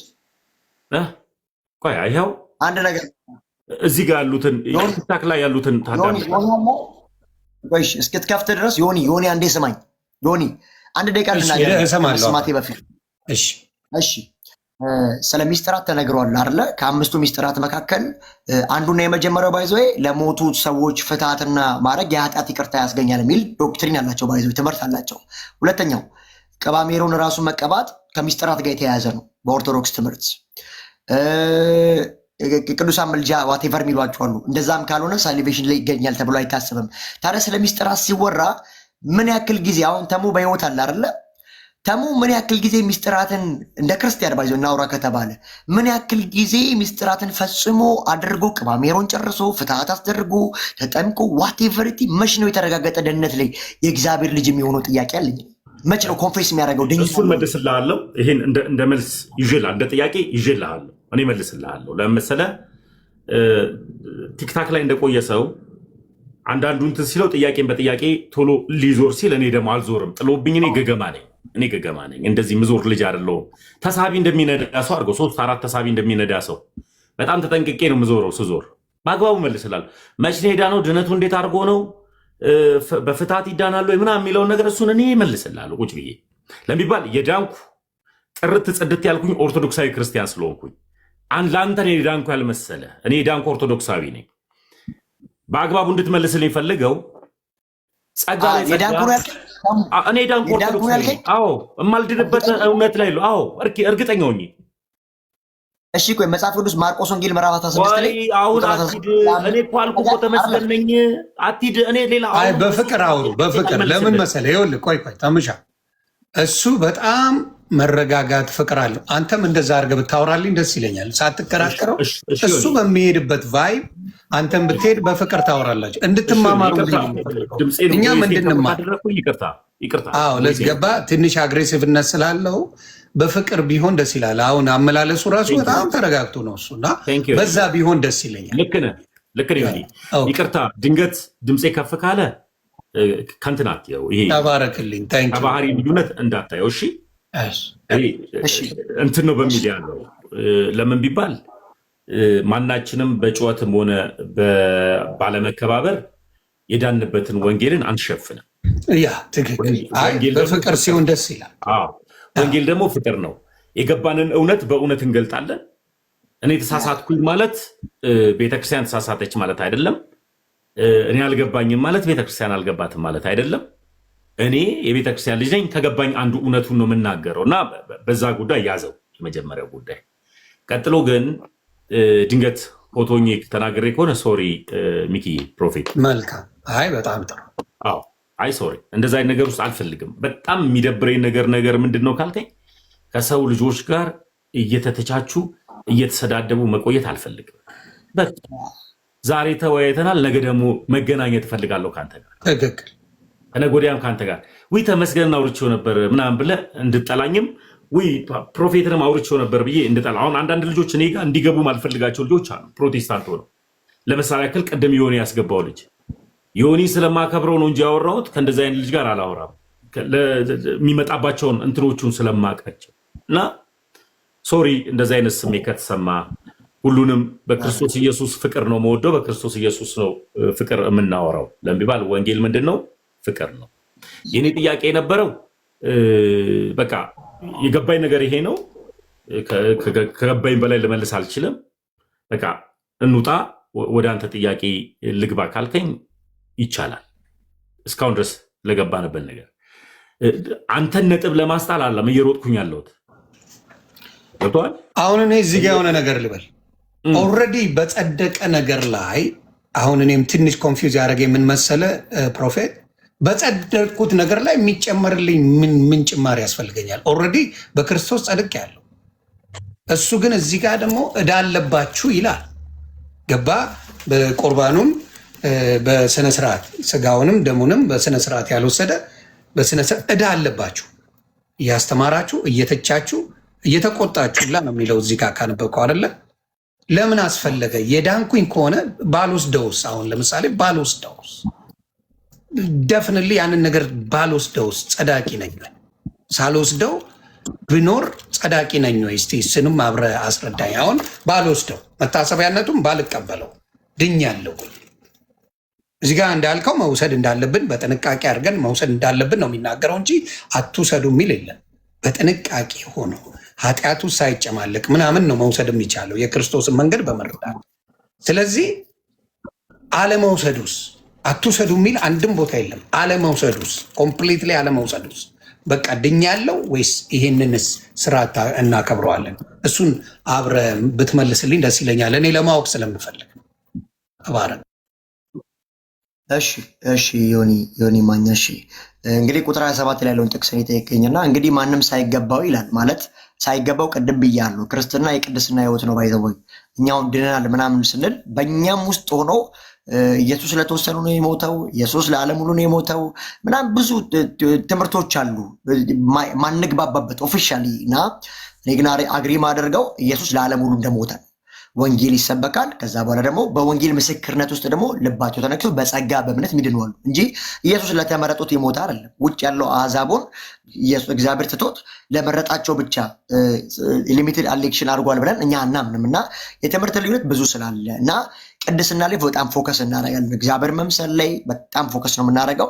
ይኸው አንድ ነገር እዚህ ጋር ያሉትን ቲክታክ ላይ ያሉትን ታዳምጥ እስክትከፍት ድረስ ዮኒ አንዴ ስማኝ። ዮኒ አንድ ደቂቃ ልናገር በፊት እሺ። ስለ ሚስጥራት ተነግሯል አይደለ? ከአምስቱ ሚስጥራት መካከል አንዱና የመጀመሪያው ባይዘዌ ለሞቱ ሰዎች ፍትሃትና ማድረግ የኃጢአት ይቅርታ ያስገኛል የሚል ዶክትሪን አላቸው፣ ባይዘዌ ትምህርት አላቸው። ሁለተኛው ቅባሜሮን ራሱ መቀባት ከሚስጥራት ጋር የተያያዘ ነው በኦርቶዶክስ ትምህርት። ቅዱሳን ምልጃ ዋቴቨር የሚሏቸው አሉ። እንደዛም ካልሆነ ሳሊቬሽን ላይ ይገኛል ተብሎ አይታሰብም። ታዲያ ስለ ሚስጥራት ሲወራ ምን ያክል ጊዜ አሁን ተሙ በህይወት አለ አይደለ? ተሙ ምን ያክል ጊዜ ሚስጥራትን እንደ ክርስቲያን ባይዞ እናውራ ከተባለ ምን ያክል ጊዜ ሚስጥራትን ፈጽሞ አድርጎ ቅባሜሮን ጨርሶ ፍትሃት አስደርጎ ተጠምቆ ዋቴቨርቲ መች ነው የተረጋገጠ ደህንነት ላይ የእግዚአብሔር ልጅ የሚሆነው ጥያቄ አለኝ። መች ነው ኮንፌስ የሚያደርገው? እሱን መልስልሃለሁ። ይሄን እንደ መልስ ይዤልሃለሁ፣ እንደ ጥያቄ ይዤልሃለሁ። እኔ መልስልሃለሁ። ለምን መሰለህ? ቲክታክ ላይ እንደቆየ ሰው አንዳንዱ እንትን ሲለው ጥያቄን በጥያቄ ቶሎ ሊዞር ሲል እኔ ደግሞ አልዞርም፣ ጥሎብኝ እኔ ገገማ ነኝ። እንደዚህ ምዞር ልጅ አይደለሁም። ተሳቢ እንደሚነዳ ሰው አድርገው 3-4 ተሳቢ እንደሚነዳ ሰው በጣም ተጠንቅቄ ነው ምዞረው። ስዞር በአግባቡ መልስልሃለሁ። መች ሄዳ ነው ድነቱ እንዴት አድርጎ ነው በፍትሃት ይዳናሉ ምናምን የሚለውን ነገር እሱን እኔ መልስልሃለሁ ቁጭ ብዬ። ለሚባል የዳንኩ ጥርት ጽድት ያልኩኝ ኦርቶዶክሳዊ ክርስቲያን ስለሆንኩኝ ለአንተ እኔ የዳንኩ ያልመሰለ እኔ የዳንኩ ኦርቶዶክሳዊ ነኝ። በአግባቡ እንድትመልስልኝ ፈልገው ጸጋ ላይ እኔ ዳንኩ ኦርቶዶክሳዊ ነኝ። አዎ የማልድንበት እውነት ላይ አዎ እርግጠኛ ሆኜ። እሺ ቆይ መጽሐፍ ቅዱስ ማርቆስ ወንጌል ምዕራፍ 16 ላይ አሁን አትሂድ፣ እኔ እኮ አልኩህ እኮ ተመስገን ነኝ፣ አትሂድ። እኔ ሌላ በፍቅር አውሩ፣ በፍቅር ለምን መሰለህ? ይኸውልህ ቆይ ተምሻ፣ እሱ በጣም መረጋጋት ፍቅር አለው። አንተም እንደዛ አድርገህ ብታወራልኝ ደስ ይለኛል፣ ሳትከራከረው። እሱ በሚሄድበት ቫይብ አንተም ብትሄድ በፍቅር ታወራላችሁ፣ እንድትማማሩ። እኛም እንድንማር ለዚህ ገባ። ትንሽ አግሬሲቭነት ስላለው በፍቅር ቢሆን ደስ ይላል። አሁን አመላለሱ ራሱ በጣም ተረጋግቶ ነው እሱ እና በዛ ቢሆን ደስ ይለኛል። ልክ ነህ። ይቅርታ ድንገት ድምፄ ከፍ ካለ ከንትን አትየው። ይሄ ተባረክልኝ። ከባህሪ ልዩነት እንዳታየው። እሺ እንትን ነው በሚል ያለው ለምን ቢባል ማናችንም በጩኸትም ሆነ ባለመከባበር የዳንበትን ወንጌልን አንሸፍንም። ያ ትክክል። በፍቅር ሲሆን ደስ ይላል። ወንጌል ደግሞ ፍቅር ነው። የገባንን እውነት በእውነት እንገልጣለን። እኔ ተሳሳትኩኝ ማለት ቤተክርስቲያን ተሳሳተች ማለት አይደለም። እኔ አልገባኝም ማለት ቤተክርስቲያን አልገባትም ማለት አይደለም። እኔ የቤተክርስቲያን ልጅ ነኝ። ከገባኝ አንዱ እውነቱን ነው የምናገረው እና በዛ ጉዳይ ያዘው የመጀመሪያው ጉዳይ። ቀጥሎ ግን ድንገት ፎቶኝ ተናግሬ ከሆነ ሶሪ ሚኪ ፕሮፌት። መልካም። አይ በጣም ጥሩ። አይ ሶሪ፣ እንደዛ አይነት ነገር ውስጥ አልፈልግም። በጣም የሚደብረኝ ነገር ምንድን ነው ካልከኝ ከሰው ልጆች ጋር እየተተቻቹ እየተሰዳደቡ መቆየት አልፈልግም። በቃ ዛሬ ተወያይተናል፣ ነገ ደግሞ መገናኘት እፈልጋለሁ ከአንተ ጋር ትክክል። ከነገ ወዲያም ከአንተ ጋር ወይ ተመስገንን አውርቼው ነበር ምናምን ብለህ እንድጠላኝም ወይ ፕሮፌትንም አውርቼው ነበር ብዬ እንድጠላ። አሁን አንዳንድ ልጆች እኔ ጋር እንዲገቡ ማልፈልጋቸው ልጆች አሉ፣ ፕሮቴስታንት ሆነው። ለምሳሌ ያክል ቅድም ዮኒ ያስገባው ልጅ ዮኒ ስለማከብረው ነው እንጂ ያወራሁት ከእንደዚህ አይነት ልጅ ጋር አላወራም። የሚመጣባቸውን እንትኖቹን ስለማውቃቸው እና ሶሪ እንደዚህ አይነት ስሜት ከተሰማ ሁሉንም በክርስቶስ ኢየሱስ ፍቅር ነው መወደው፣ በክርስቶስ ኢየሱስ ነው ፍቅር የምናወራው ለሚባል ወንጌል ምንድን ነው? ፍቅር ነው። የኔ ጥያቄ የነበረው በቃ የገባኝ ነገር ይሄ ነው። ከገባኝ በላይ ልመልስ አልችልም። በቃ እንውጣ፣ ወደ አንተ ጥያቄ ልግባ ካልከኝ ይቻላል። እስካሁን ድረስ ለገባንበት ነገር አንተን ነጥብ ለማስጣል አለም እየሮጥኩኝ ያለሁት ገብቶሃል? አሁን እኔ እዚህ ጋር የሆነ ነገር ልበል። ኦልሬዲ በጸደቀ ነገር ላይ አሁን እኔም ትንሽ ኮንፊውዝ ያደረገ የምን መሰለ ፕሮፌት፣ በጸደቅኩት ነገር ላይ የሚጨመርልኝ ምን ጭማሪ ያስፈልገኛል? ኦልሬዲ በክርስቶስ ጸድቅ ያለው እሱ ግን እዚህ ጋር ደግሞ ዕዳ አለባችሁ ይላል። ገባ? በቁርባኑም በስነስርዓት ስጋውንም ደሙንም በስነስርዓት ያልወሰደ በስነስርዓት ዕዳ አለባችሁ፣ እያስተማራችሁ እየተቻችሁ እየተቆጣችሁ ላ ነው የሚለው እዚህ ጋር ካነበብከው አይደለ? ለምን አስፈለገ? የዳንኩኝ ከሆነ ባልወስደውስ? አሁን ለምሳሌ ባልወስደውስ? ደፍንል ያንን ነገር ባልወስደውስ ጸዳቂ ነኝ? ሳልወስደው ብኖር ጸዳቂ ነኝ ወይ? እስቲ እሱንም አብረ አስረዳኝ። አሁን ባልወስደው መታሰቢያነቱም ባልቀበለው ድኛለሁ? እዚህ ጋር እንዳልከው መውሰድ እንዳለብን በጥንቃቄ አድርገን መውሰድ እንዳለብን ነው የሚናገረው እንጂ አትውሰዱ የሚል የለም። በጥንቃቄ ሆኖ ኃጢአቱ ሳይጨማለቅ ምናምን ነው መውሰድ የሚቻለው የክርስቶስን መንገድ በመረዳት። ስለዚህ አለመውሰዱስ? አትውሰዱ የሚል አንድም ቦታ የለም። አለመውሰዱስ? ኮምፕሊትሊ አለመውሰዱስ? በቃ ድኛለሁ ወይስ ይሄንንስ ስርዓት እናከብረዋለን? እሱን አብረ ብትመልስልኝ ደስ ይለኛል፣ እኔ ለማወቅ ስለምፈልግ። ተባረክ። እሺ ዮኒ ማኛ። እሺ እንግዲህ ቁጥር 27 ላይ ያለውን ጥቅስ ጠይቀኝና እንግዲህ ማንም ሳይገባው ይላል። ማለት ሳይገባው ቅድም ብያለሁ፣ ክርስትና የቅድስና ህይወት ነው። ባይዘወይ እኛውን ድነናል ምናምን ስንል በእኛም ውስጥ ሆኖ ኢየሱስ ለተወሰኑ ነው የሞተው፣ ኢየሱስ ለዓለም ሁሉ ነው የሞተው ምናምን ብዙ ትምህርቶች አሉ ማንግባባበት ኦፊሻሊ። እና እኔ ግን አግሪ ማደርገው ኢየሱስ ለዓለም ሁሉ እንደሞተ ነው። ወንጌል ይሰበካል። ከዛ በኋላ ደግሞ በወንጌል ምስክርነት ውስጥ ደግሞ ልባቸው ተነክቶ በጸጋ በእምነት ሚድነዋል እንጂ ኢየሱስ ለተመረጡት የሞተ አይደለም። ውጭ ያለው አሕዛቡን እግዚአብሔር ትቶት ለመረጣቸው ብቻ ሊሚትድ አሌክሽን አድርጓል ብለን እኛ አናምንም። እና የትምህርት ልዩነት ብዙ ስላለ እና ቅድስና ላይ በጣም ፎከስ እናደርጋለን። እግዚአብሔር መምሰል ላይ በጣም ፎከስ ነው የምናደርገው።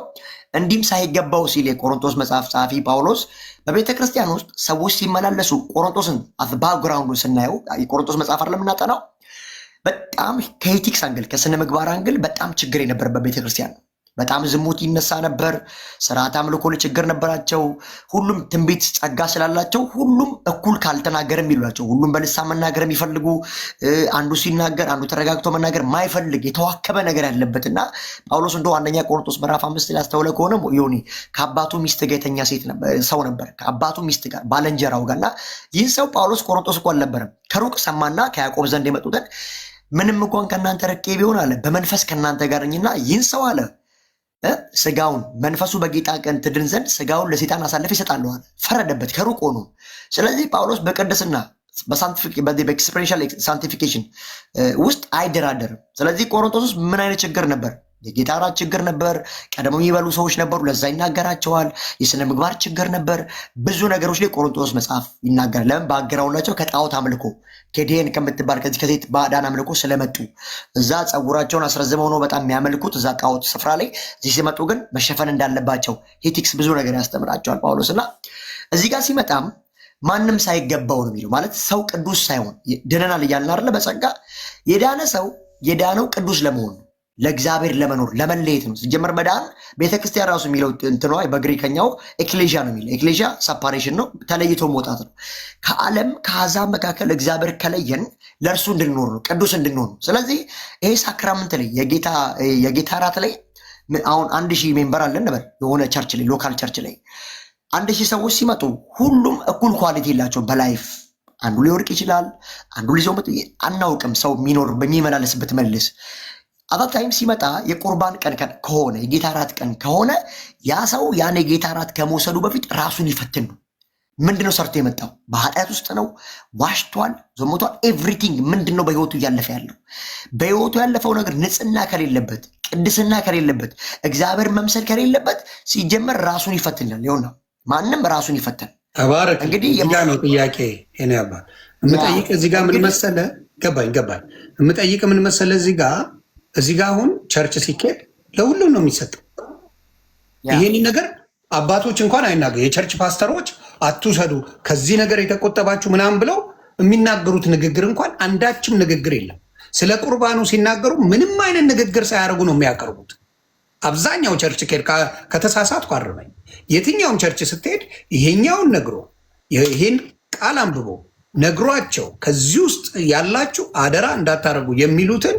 እንዲህም ሳይገባው ሲል የቆሮንቶስ መጽሐፍ ጸሐፊ ጳውሎስ በቤተ ክርስቲያን ውስጥ ሰዎች ሲመላለሱ ቆሮንቶስን ባክግራውንዱ ስናየው የቆሮንቶስ መጽሐፍ አይደለም የምናጠናው፣ በጣም ከኤቲክስ አንግል ከስነ ምግባር አንግል በጣም ችግር የነበረበት ቤተክርስቲያን ነው። በጣም ዝሙት ይነሳ ነበር። ስርዓት አምልኮ ላይ ችግር ነበራቸው። ሁሉም ትንቢት ጸጋ ስላላቸው ሁሉም እኩል ካልተናገር የሚሏቸው፣ ሁሉም በልሳን መናገር የሚፈልጉ፣ አንዱ ሲናገር አንዱ ተረጋግቶ መናገር ማይፈልግ የተዋከበ ነገር ያለበት እና ጳውሎስ እንደ አንደኛ ቆሮንቶስ ምዕራፍ 5 ላይ አስተውለ ከሆነ ዮኒ ከአባቱ ሚስት ጋር የተኛ ሰው ነበር፣ ከአባቱ ሚስት ጋር ባለንጀራው ጋር። እና ይህ ሰው ጳውሎስ ቆሮንቶስ እኮ አልነበረም። ከሩቅ ሰማና ከያዕቆብ ዘንድ የመጡትን ምንም እንኳን ከእናንተ ርቄ ቢሆን አለ በመንፈስ ከእናንተ ጋር ነኝና ይህን ሰው አለ ስጋውን መንፈሱ በጌታ ቀን ትድን ዘንድ ስጋውን ለሰይጣን አሳልፎ ይሰጣል አለ። ፈረደበት ከሩቅ ሆኖ። ስለዚህ ጳውሎስ በቅድስና በኤክስፔሪንሻል ሳንቲፊኬሽን ውስጥ አይደራደርም። ስለዚህ ቆሮንቶስ ውስጥ ምን አይነት ችግር ነበር? የጌታ እራት ችግር ነበር። ቀደሞ የሚበሉ ሰዎች ነበሩ፣ ለዛ ይናገራቸዋል። የስነ ምግባር ችግር ነበር። ብዙ ነገሮች ላይ ቆሮንቶስ መጽሐፍ ይናገራል። ለምን? ባግራውንዳቸው ከጣዖት አምልኮ ኬዴን ከምትባል ከዚህ ከሴት ባዕዳን አምልኮ ስለመጡ እዛ ፀጉራቸውን አስረዝመው ነው በጣም የሚያመልኩት እዛ ጣዖት ስፍራ ላይ። እዚህ ሲመጡ ግን መሸፈን እንዳለባቸው ሄቲክስ ብዙ ነገር ያስተምራቸዋል ጳውሎስ። እና እዚህ ጋር ሲመጣም ማንም ሳይገባው ነው የሚለው። ማለት ሰው ቅዱስ ሳይሆን ድነናል እያልን አይደለ? በጸጋ የዳነ ሰው የዳነው ቅዱስ ለመሆን ነው፣ ለእግዚአብሔር ለመኖር ለመለየት ነው። ሲጀመር መዳን ቤተክርስቲያን ራሱ የሚለው እንትኗ በግሪከኛው ኤክሌዥያ ነው የሚለው። ኤክሌዥያ ሰፓሬሽን ነው፣ ተለይቶ መውጣት ነው። ከዓለም ከአሕዛብ መካከል እግዚአብሔር ከለየን ለእርሱ እንድንኖር ነው፣ ቅዱስ እንድንሆን ነው። ስለዚህ ይሄ ሳክራመንት ላይ የጌታ እራት ላይ አሁን 1000 ሜምበር አለን ነበር የሆነ ቸርች ላይ ሎካል ቸርች ላይ 1000 ሰዎች ሲመጡ ሁሉም እኩል ኳሊቲ የላቸው በላይፍ አንዱ ሊወርቅ ይችላል፣ አንዱ ሊዞም አናውቅም። ሰው የሚኖር በሚመላለስበት መልስ አታ ታይም ሲመጣ የቁርባን ቀን ከሆነ የጌታ እራት ቀን ከሆነ ያ ሰው ያን የጌታ እራት ከመውሰዱ በፊት ራሱን ይፈትን ነው። ምንድነው ሰርቶ የመጣው? በኃጢአት ውስጥ ነው፣ ዋሽቷል፣ ዘሞቷል። ኤቭሪቲንግ ምንድነው በህይወቱ እያለፈ ያለው? በህይወቱ ያለፈው ነገር ንጽህና ከሌለበት፣ ቅድስና ከሌለበት፣ እግዚአብሔር መምሰል ከሌለበት ሲጀመር ራሱን ይፈትናል። ይሆና ማንም ራሱን ይፈትን። ተባረክ። እንግዲህ ነው ጥያቄ እኔ አባ የምጠይቅ እዚህ ጋር ምን መሰለ ገባኝ የምጠይቅ ምን መሰለ እዚህ ጋር አሁን ቸርች ሲኬድ ለሁሉም ነው የሚሰጠው። ይሄን ነገር አባቶች እንኳን አይናገሩ። የቸርች ፓስተሮች አትውሰዱ ከዚህ ነገር የተቆጠባችሁ ምናምን ብለው የሚናገሩት ንግግር እንኳን አንዳችም ንግግር የለም። ስለ ቁርባኑ ሲናገሩ ምንም አይነት ንግግር ሳያደርጉ ነው የሚያቀርቡት። አብዛኛው ቸርች ከሄድ ከተሳሳትኩ አርመኝ። የትኛውም ቸርች ስትሄድ ይሄኛውን ነግሮ ይሄን ቃል አንብቦ ነግሯቸው ከዚህ ውስጥ ያላችሁ አደራ እንዳታደርጉ የሚሉትን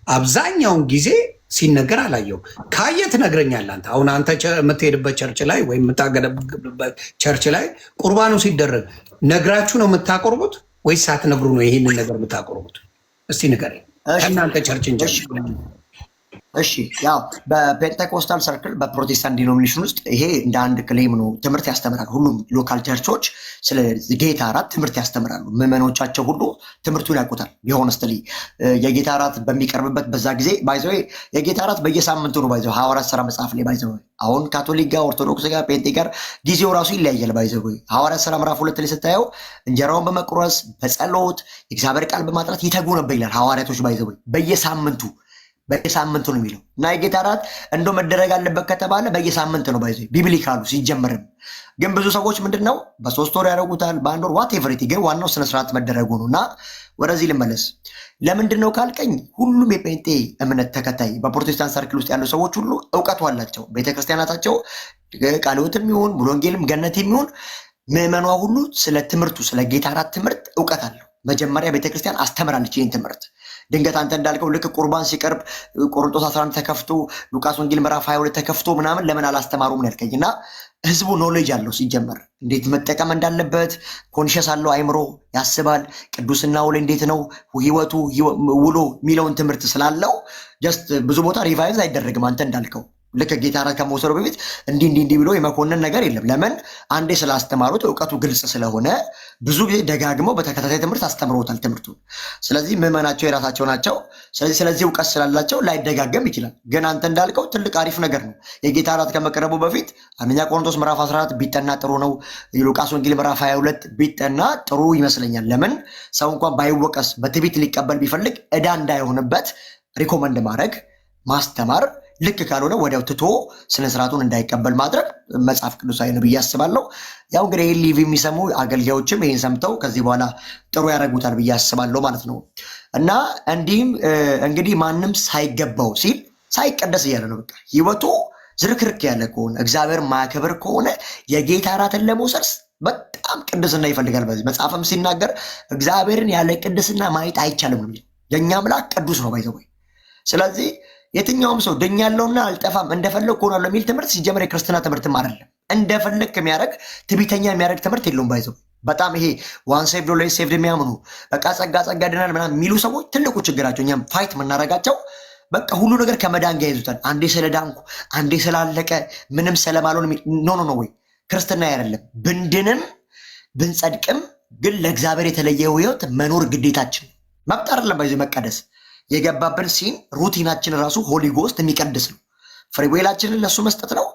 አብዛኛውን ጊዜ ሲነገር አላየው። ካየ ትነግረኛለህ አንተ። አሁን አንተ የምትሄድበት ቸርች ላይ ወይም የምታገለግልበት ቸርች ላይ ቁርባኑ ሲደረግ ነግራችሁ ነው የምታቆርቡት ወይስ ሳትነግሩ ነው ይሄንን ነገር የምታቆርቡት? እስቲ ንገረኝ ከእናንተ ቸርች እንጂ። እሺ ያው በፔንቴኮስታል ሰርክል በፕሮቴስታንት ዲኖሚኔሽን ውስጥ ይሄ እንደ አንድ ክሌም ነው። ትምህርት ያስተምራሉ። ሁሉም ሎካል ቸርቾች ስለ ጌታ እራት ትምህርት ያስተምራሉ። ምዕመኖቻቸው ሁሉ ትምህርቱን ያውቁታል። ቢሆንስትሊ የጌታ እራት በሚቀርብበት በዛ ጊዜ ባይዘው የጌታ እራት በየሳምንቱ ነው። ባይዘው ሐዋርያት ሥራ መጽሐፍ ላይ ባይዘው አሁን ካቶሊክ ጋር፣ ኦርቶዶክስ ጋር፣ ፔንቴ ጋር ጊዜው ራሱ ይለያያል። ባይዘው ሐዋርያት ሥራ ምዕራፍ 2 ላይ ስታየው እንጀራውን በመቁረስ በጸሎት የእግዚአብሔር ቃል በማጥናት ይተጉ ነበር ይላል ሐዋርያቶች። ባይዘው በየሳምንቱ ነው የሚለው እና የጌታ እራት እንደው መደረግ አለበት ከተባለ በየሳምንት ነው። ባይዘ ቢብሊካሉ ሲጀመርም ግን ብዙ ሰዎች ምንድነው በ3 ወር ያደርጉታል፣ በ1 ወር ዋት ኤቨሪቲ። ግን ዋናው ስነስርዓት መደረጉ ነው። እና ወደዚህ ልመለስ። ለምንድን ነው ካልቀኝ ሁሉም የጴንጤ እምነት ተከታይ በፕሮቴስታንት ሰርክል ውስጥ ያሉ ሰዎች ሁሉ እውቀቱ አላቸው። ቤተክርስቲያናታቸው ቃለ ሕይወትም ይሁን ሙሉ ወንጌልም ገነትም ይሁን ምዕመኗ ሁሉ ስለ ትምህርቱ ስለ ጌታ እራት ትምህርት እውቀት አለው። መጀመሪያ ቤተክርስቲያን አስተምራለች ይህን ትምህርት። ድንገት አንተ እንዳልከው ልክ ቁርባን ሲቀርብ ቆሮንቶስ 11 ተከፍቶ ሉቃስ ወንጌል ምዕራፍ 22 ተከፍቶ ምናምን ለምን አላስተማሩም ያልከኝ እና ህዝቡ ኖሌጅ አለው ሲጀመር እንዴት መጠቀም እንዳለበት ኮንሽስ አለው። አይምሮ ያስባል። ቅዱስና ውል እንዴት ነው ህይወቱ ውሎ የሚለውን ትምህርት ስላለው ጀስት ብዙ ቦታ ሪቫይዝ አይደረግም። አንተ እንዳልከው ልክ ጌታ እራት ከመውሰዱ በፊት እንዲህ ብሎ የመኮንን ነገር የለም። ለምን? አንዴ ስላስተማሩት እውቀቱ ግልጽ ስለሆነ ብዙ ጊዜ ደጋግመው በተከታታይ ትምህርት አስተምሮታል ትምህርቱን። ስለዚህ ምዕመናቸው የራሳቸው ናቸው። ስለዚህ እውቀት ስላላቸው ላይደጋገም ይችላል። ግን አንተ እንዳልከው ትልቅ አሪፍ ነገር ነው። የጌታ እራት ከመቅረቡ በፊት አንደኛ ቆሮንቶስ ምዕራፍ 14 ቢጠና ጥሩ ነው። የሉቃስ ወንጌል ምዕራፍ 22 ቢጠና ጥሩ ይመስለኛል። ለምን? ሰው እንኳን ባይወቀስ በትዕቢት ሊቀበል ቢፈልግ ዕዳ እንዳይሆንበት ሪኮመንድ ማድረግ ማስተማር፣ ልክ ካልሆነ ወዲያው ትቶ ስነስርዓቱን እንዳይቀበል ማድረግ መጽሐፍ ቅዱሳዊ ነው ብዬ አስባለሁ። ያው እንግዲህ ይህን ሊቭ የሚሰሙ አገልጋዮችም ይህን ሰምተው ከዚህ በኋላ ጥሩ ያደርጉታል ብዬ አስባለሁ ማለት ነው። እና እንዲህም እንግዲህ ማንም ሳይገባው ሲል ሳይቀደስ እያለ ነው። በቃ ህይወቱ ዝርክርክ ያለ ከሆነ እግዚአብሔር ማያከብር ከሆነ የጌታ እራትን ለመውሰድ በጣም ቅድስና ይፈልጋል። በዚህ መጽሐፍም ሲናገር እግዚአብሔርን ያለ ቅድስና ማየት አይቻልም ነው። የእኛ አምላክ ቅዱስ ነው ባይዘው። ስለዚህ የትኛውም ሰው ድኛለሁና አልጠፋም እንደፈለግ ሆናለሁ የሚል ትምህርት ሲጀመር የክርስትና ትምህርትም አይደለም። እንደፈለግ ከሚያደርግ ትዕቢተኛ የሚያደርግ ትምህርት የለውም ባይዘው። በጣም ይሄ ዋን ሴቭድ ኦልዌይስ ሴቭድ የሚያምኑ በቃ ጸጋ ድናል ምናምን የሚሉ ሰዎች ትልቁ ችግራቸው እኛም ፋይት የምናደርጋቸው በቃ ሁሉ ነገር ከመዳን ጋር ይዙታል። አንዴ ስለዳንኩ አንዴ ስላለቀ ምንም ስለማልሆን ኖ ወይ ክርስትና አይደለም። ብንድንም ብንጸድቅም ግን ለእግዚአብሔር የተለየ ህይወት መኖር ግዴታችን መብት አይደለም ባይዘው መቀደስ የገባብን ሲን ሩቲናችን ራሱ ሆሊ ጎስት የሚቀድስ ነው። ፍሪዌላችንን ለሱ መስጠት ነው።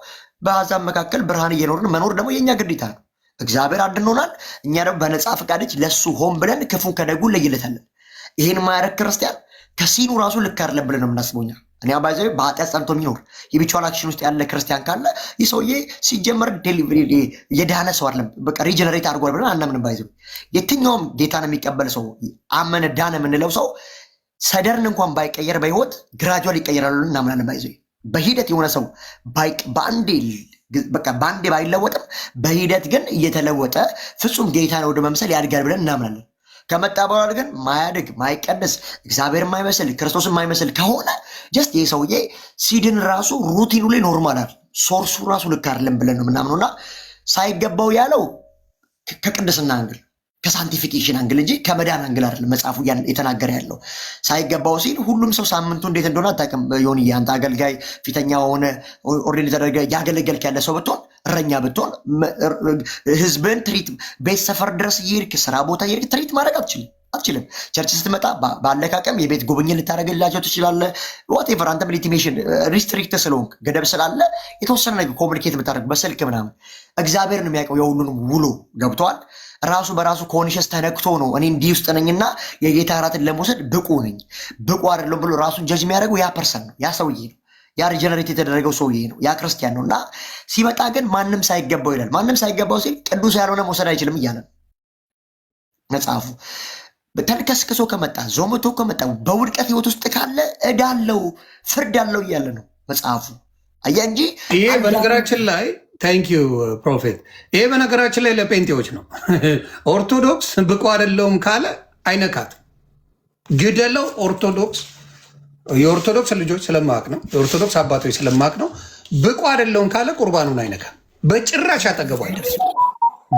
በአሕዛብ መካከል ብርሃን እየኖርን መኖር ደግሞ የኛ ግዴታ ነው። እግዚአብሔር አድኖናል። እኛ ደግሞ በነፃ ፈቃደች ለሱ ሆን ብለን ክፉ ከደጉ ለይለታለን። ይህን ማያረግ ክርስቲያን ከሲኑ ራሱ ልክ አይደለም ብለን ነው የምናስበው እኛ። እኔ ባይዘ በኃጢአት ጸንቶ የሚኖር የቢቹዋል አክሽን ውስጥ ያለ ክርስቲያን ካለ ይህ ሰውዬ ሲጀመር የዳነ ሰው አይደለም። በቃ ሪጀነሬት አድርጓል ብለን አናምንም። ባይዘ የትኛውም ጌታን የሚቀበል ሰው አመነ ዳነ የምንለው ሰው ሰደርን እንኳን ባይቀየር በህይወት ግራጁዋል ይቀየራሉ እናምናለን። ባይዘ በሂደት የሆነ ሰው በአንዴ ባይለወጥም በሂደት ግን እየተለወጠ ፍጹም ጌታን ወደ መምሰል ያድጋል ብለን እናምናለን። ከመጣ በኋላ ግን ማያድግ ማይቀንስ እግዚአብሔር የማይመስል ክርስቶስ የማይመስል ከሆነ ጀስት ይህ ሰውዬ ሲድን ራሱ ሩቲኑ ላይ ኖርማል አይደል፣ ሶርሱ ራሱ ልክ አይደለም ብለን ነው የምናምነውና ሳይገባው ያለው ከቅድስና አንግል ከሳንቲፊኬሽን አንግል እንጂ ከመዳን አንግል አይደለም መጽሐፉ የተናገረ ያለው። ሳይገባው ሲል ሁሉም ሰው ሳምንቱ እንዴት እንደሆነ አታውቅም። ዮኒ አንተ አገልጋይ ፊተኛ ሆነ ኦርዲን ተደረገ ያገለገልክ ያለ ሰው ብትሆን እረኛ ብትሆን ህዝብን ትሪት ቤት ሰፈር ድረስ እየሄድክ ስራ ቦታ እየሄድክ ትሪት ማድረግ አትችልም። ቸርች ስትመጣ ባለካቀም የቤት ጉብኝት ልታደርግላቸው ትችላለህ። ዋቴቨር አንተም ሊቲሜሽን ሪስትሪክት ስለሆንክ ገደብ ስላለ የተወሰነ ነገር ኮሚኒኬት ብታደርግ በስልክ ምናምን እግዚአብሔር ነው የሚያውቀው የሁሉንም ውሎ ገብተዋል። ራሱ በራሱ ኮንሽስ ተነክቶ ነው እኔ እንዲህ ውስጥ ነኝና የጌታ እራትን ለመውሰድ ብቁ ነኝ ብቁ አይደለም ብሎ ራሱን ጀጅ የሚያደርገው ያ ፐርሰን ነው፣ ያ ሰውዬ ነው፣ ያ ሪጀነሬት የተደረገው ሰውዬ ነው፣ ያ ክርስቲያን ነው። እና ሲመጣ ግን ማንም ሳይገባው ይላል። ማንም ሳይገባው ሲል ቅዱስ ያልሆነ መውሰድ አይችልም እያለ መጽሐፉ። ተልከስክሶ ከመጣ ዞምቶ ከመጣ በውድቀት ህይወት ውስጥ ካለ እዳለው ፍርድ አለው እያለ ነው መጽሐፉ። አየህ እንጂ ይሄ በነገራችን ላይ ታንክ ዩ ፕሮፌት። ይሄ በነገራችን ላይ ለጴንጤዎች ነው። ኦርቶዶክስ ብቁ አይደለውም ካለ አይነካት ግደለው። ኦርቶዶክስ የኦርቶዶክስ ልጆች ስለማቅ ነው፣ የኦርቶዶክስ አባቶች ስለማቅ ነው። ብቁ አይደለውም ካለ ቁርባኑን አይነካም፣ በጭራሽ አጠገቡ አይደርስም።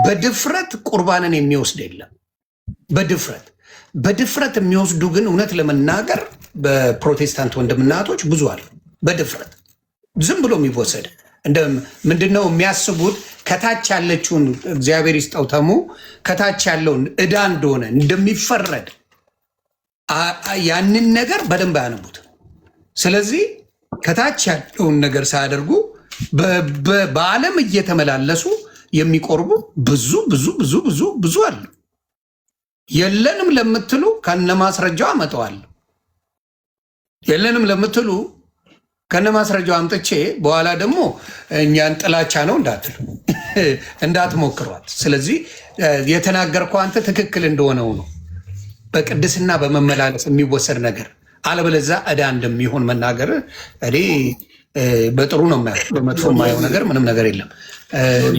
በድፍረት ቁርባንን የሚወስድ የለም። በድፍረት የሚወስዱ ግን እውነት ለመናገር በፕሮቴስታንት ወንድምናቶች ብዙ አሉ። በድፍረት ዝም ብሎ የሚወሰድ ምንድነው የሚያስቡት? ከታች ያለችውን እግዚአብሔር ይስጠው ተሙ ከታች ያለውን ዕዳ እንደሆነ እንደሚፈረድ ያንን ነገር በደንብ አያነቡት። ስለዚህ ከታች ያለውን ነገር ሳያደርጉ በዓለም እየተመላለሱ የሚቆርቡ ብዙ ብዙ ብዙ ብዙ ብዙ አሉ። የለንም ለምትሉ ከነማስረጃው አመጣዋለሁ። የለንም ለምትሉ ከነማስረጃው አምጥቼ በኋላ ደግሞ እኛን ጥላቻ ነው እንዳትሉ እንዳትሞክሯት። ስለዚህ የተናገርከው አንተ ትክክል እንደሆነው ነው፣ በቅድስና በመመላለስ የሚወሰድ ነገር። አለበለዛ ዕዳ እንደሚሆን መናገር እኔ በጥሩ ነው የማየው። በመጥፎ የማየው ነገር ምንም ነገር የለም።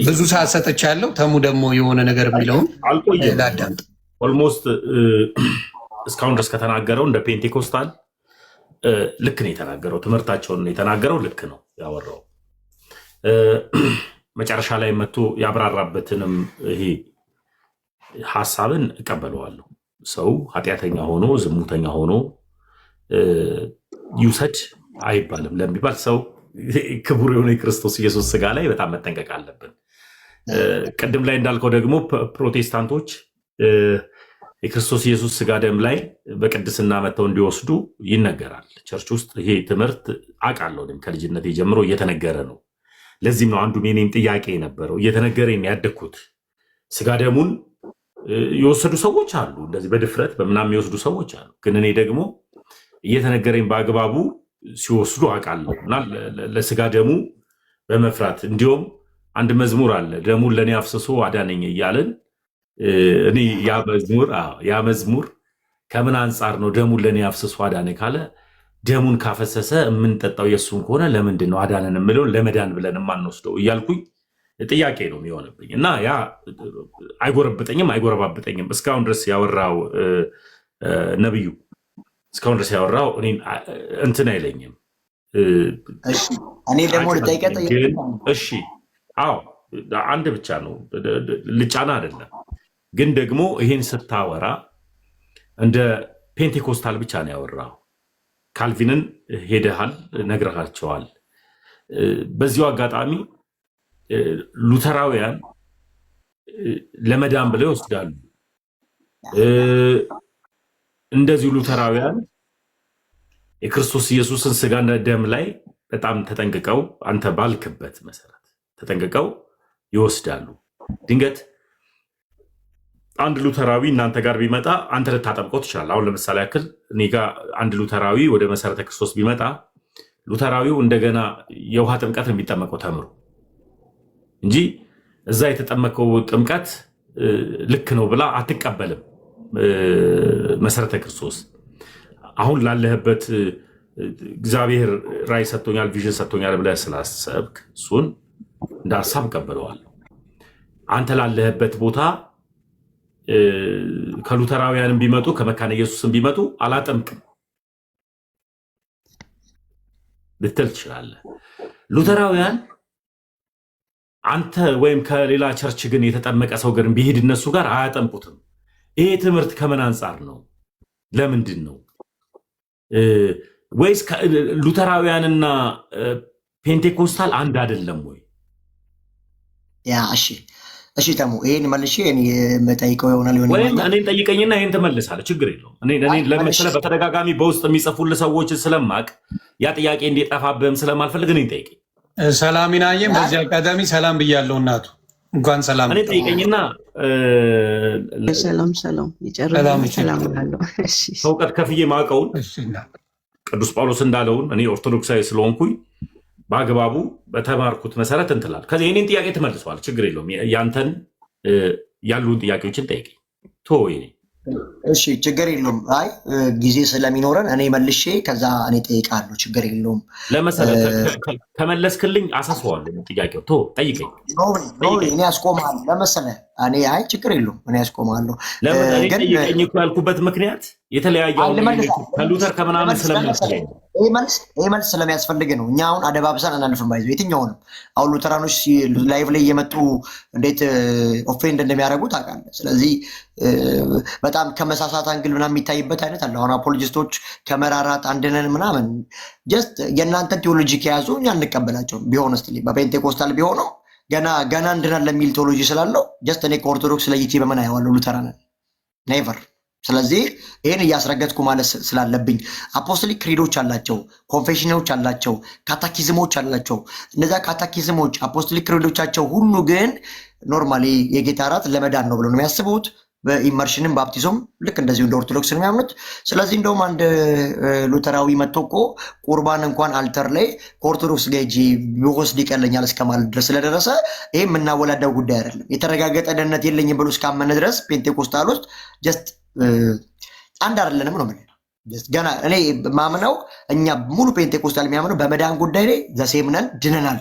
ብዙ ሰዓት ሰጥቻለሁ። ተሙ ደግሞ የሆነ ነገር የሚለውን ላዳምጥ። ኦልሞስት እስካሁን ድረስ ከተናገረው እንደ ፔንቴኮስታል ልክ ነው የተናገረው። ትምህርታቸውን የተናገረው ልክ ነው ያወራው። መጨረሻ ላይ መጥቶ ያብራራበትንም ይሄ ሀሳብን እቀበለዋለሁ። ሰው ኃጢአተኛ ሆኖ ዝሙተኛ ሆኖ ይውሰድ አይባልም ለሚባል ሰው ክቡር የሆነ የክርስቶስ ኢየሱስ ስጋ ላይ በጣም መጠንቀቅ አለብን። ቅድም ላይ እንዳልከው ደግሞ ፕሮቴስታንቶች የክርስቶስ ኢየሱስ ስጋ ደም ላይ በቅድስና መጥተው እንዲወስዱ ይነገራል። ቸርች ውስጥ ይሄ ትምህርት አውቃለሁ፣ ከልጅነት ጀምሮ እየተነገረ ነው። ለዚህም ነው አንዱ የኔም ጥያቄ የነበረው። እየተነገረ ያደግኩት ስጋ ደሙን የወሰዱ ሰዎች አሉ፣ እንደዚህ በድፍረት በምናምን የሚወስዱ ሰዎች አሉ። ግን እኔ ደግሞ እየተነገረኝ በአግባቡ ሲወስዱ አውቃለሁ እና ለስጋ ደሙ በመፍራት እንዲሁም አንድ መዝሙር አለ፣ ደሙን ለእኔ አፍስሶ አዳነኝ እያልን እኔ ያ መዝሙር ከምን አንጻር ነው ደሙን ለእኔ አፍስሶ አዳነ ካለ ደሙን ካፈሰሰ የምንጠጣው የእሱን ከሆነ ለምንድን ነው አዳነን የምለው ለመዳን ብለን የማንወስደው እያልኩኝ ጥያቄ ነው የሚሆንብኝ እና ያ አይጎረባብጠኝም። እስካሁን ድረስ ያወራው ነብዩ እስካሁን ድረስ ያወራው እኔ እንትን አይለኝም። እኔ ደግሞ ልጠይቀጥ። እሺ አዎ አንድ ብቻ ነው ልጫና አይደለም። ግን ደግሞ ይሄን ስታወራ እንደ ፔንቴኮስታል ብቻ ነው ያወራው። ካልቪንን ሄደሃል ነግረሃቸዋል። በዚሁ አጋጣሚ ሉተራውያን ለመዳን ብለው ይወስዳሉ። እንደዚሁ ሉተራውያን የክርስቶስ ኢየሱስን ስጋና ደም ላይ በጣም ተጠንቅቀው አንተ ባልክበት መሰረት ተጠንቅቀው ይወስዳሉ። ድንገት አንድ ሉተራዊ እናንተ ጋር ቢመጣ አንተ ልታጠምቀው ትችላለህ። አሁን ለምሳሌ ያክል እኔ ጋር አንድ ሉተራዊ ወደ መሰረተ ክርስቶስ ቢመጣ ሉተራዊው እንደገና የውሃ ጥምቀት የሚጠመቀው ተምሮ እንጂ እዛ የተጠመቀው ጥምቀት ልክ ነው ብላ አትቀበልም። መሰረተ ክርስቶስ አሁን ላለህበት እግዚአብሔር ራዕይ ሰጥቶኛል፣ ቪዥን ሰጥቶኛል ብለህ ስላሰብክ እሱን እንደ ሀሳብ እቀበለዋለሁ። አንተ ላለህበት ቦታ ከሉተራውያንም ቢመጡ ከመካነ ኢየሱስም ቢመጡ አላጠምቅም ልትል ትችላለህ። ሉተራውያን አንተ ወይም ከሌላ ቸርች ግን የተጠመቀ ሰው ግን ቢሄድ እነሱ ጋር አያጠምቁትም። ይሄ ትምህርት ከምን አንጻር ነው? ለምንድን ነው? ወይስ ሉተራውያንና ፔንቴኮስታል አንድ አይደለም ወይ? ያ እሺ ተሙ ይሄን መልሼ እኔ የምጠይቀው ይሆናል ወይም እኔን ጠይቀኝና ይሄን ትመልሳለህ። ችግር የለውም። እኔ ለምሳሌ በተደጋጋሚ በውስጥ የሚጽፉልህ ሰዎች ስለማቅ ያ ጥያቄ እንዲጠፋብህም ስለማልፈልግ እኔን ጠይቀኝ። ሰላሚናዬም በዚህ አጋጣሚ ሰላም ብያለሁ። እናቱ እንኳን ሰላም። እኔ ጠይቀኝና ሰላም ይጨርሳል። ሰላም አለው። እሺ እውቀት ከፍዬ ማውቀውን ቅዱስ ጳውሎስ እንዳለውን እኔ ኦርቶዶክሳዊ ስለሆንኩኝ በአግባቡ በተማርኩት መሰረት እንትላል። ከዚህ የኔን ጥያቄ ትመልሰዋል። ችግር የለውም። ያንተን ያሉን ጥያቄዎችን ጠይቀኝ። እሺ ችግር የለውም። አይ ጊዜ ስለሚኖረን እኔ መልሼ ከዛ እኔ ጠይቃለሁ። ችግር የለውም። ለመሰረት ከመለስክልኝ አሳስበዋለሁ። ጥያቄው ጠይቀኝ። እኔ ያስቆማለሁ ለመሰለህ እኔ አይ ችግር የለውም። እኔ ያስቆማለሁ። ለምን እኔ ጠይቀኝ እኮ ያልኩበት ምክንያት የተለያየ ከሉተር ከምናምን ስለሚያስፈልግ ይህ መልስ ስለሚያስፈልግ ነው። እኛ አሁን አደባብሰን አናልፍም። ባይዘው የትኛውንም አሁን ሉተራኖች ላይቭ ላይ እየመጡ እንዴት ኦፌንድ እንደሚያደርጉ ታውቃለህ። ስለዚህ በጣም ከመሳሳት አንግል ምናምን የሚታይበት አይነት አለ። አሁን አፖሎጂስቶች ከመራራት አንድነን ምናምን ጀስት የእናንተን ቴዎሎጂ ከያዙ እኛ እንቀበላቸውም። ቢሆን ስ በፔንቴኮስታል ቢሆነው ገና እንድናል ለሚል ቴዎሎጂ ስላለው ጀስት እኔ ከኦርቶዶክስ ለይቼ በምን አየዋለሁ? ሉተራንን ኔቨር። ስለዚህ ይህን እያስረገጥኩ ማለት ስላለብኝ አፖስቶሊክ ክሪዶች አላቸው፣ ኮንፌሽኖች አላቸው፣ ካታኪዝሞች አላቸው። እነዚያ ካታኪዝሞች አፖስቶሊክ ክሪዶቻቸው ሁሉ ግን ኖርማሊ የጌታ እራት ለመዳን ነው ብሎ ነው የሚያስቡት። በኢመርሽንም ባፕቲዞም ልክ እንደዚሁ እንደ ኦርቶዶክስ ነው የሚያምኑት። ስለዚህ እንደውም አንድ ሉተራዊ መጥቶ እኮ ቁርባን እንኳን አልተር ላይ ከኦርቶዶክስ ጋር ሂጂ ቢወስድ ይቀለኛል እስከማለት ድረስ ስለደረሰ ይህ የምናወላደው ጉዳይ አይደለም። የተረጋገጠ ደህንነት የለኝም ብሎ እስካመነ ድረስ ፔንቴኮስታል ውስጥ ጀስት አንድ አይደለንም ነው ገና እኔ ማምነው እኛ ሙሉ ፔንቴኮስታል የሚያምነው በመዳን ጉዳይ ላይ ዘሴምነን ድነናል፣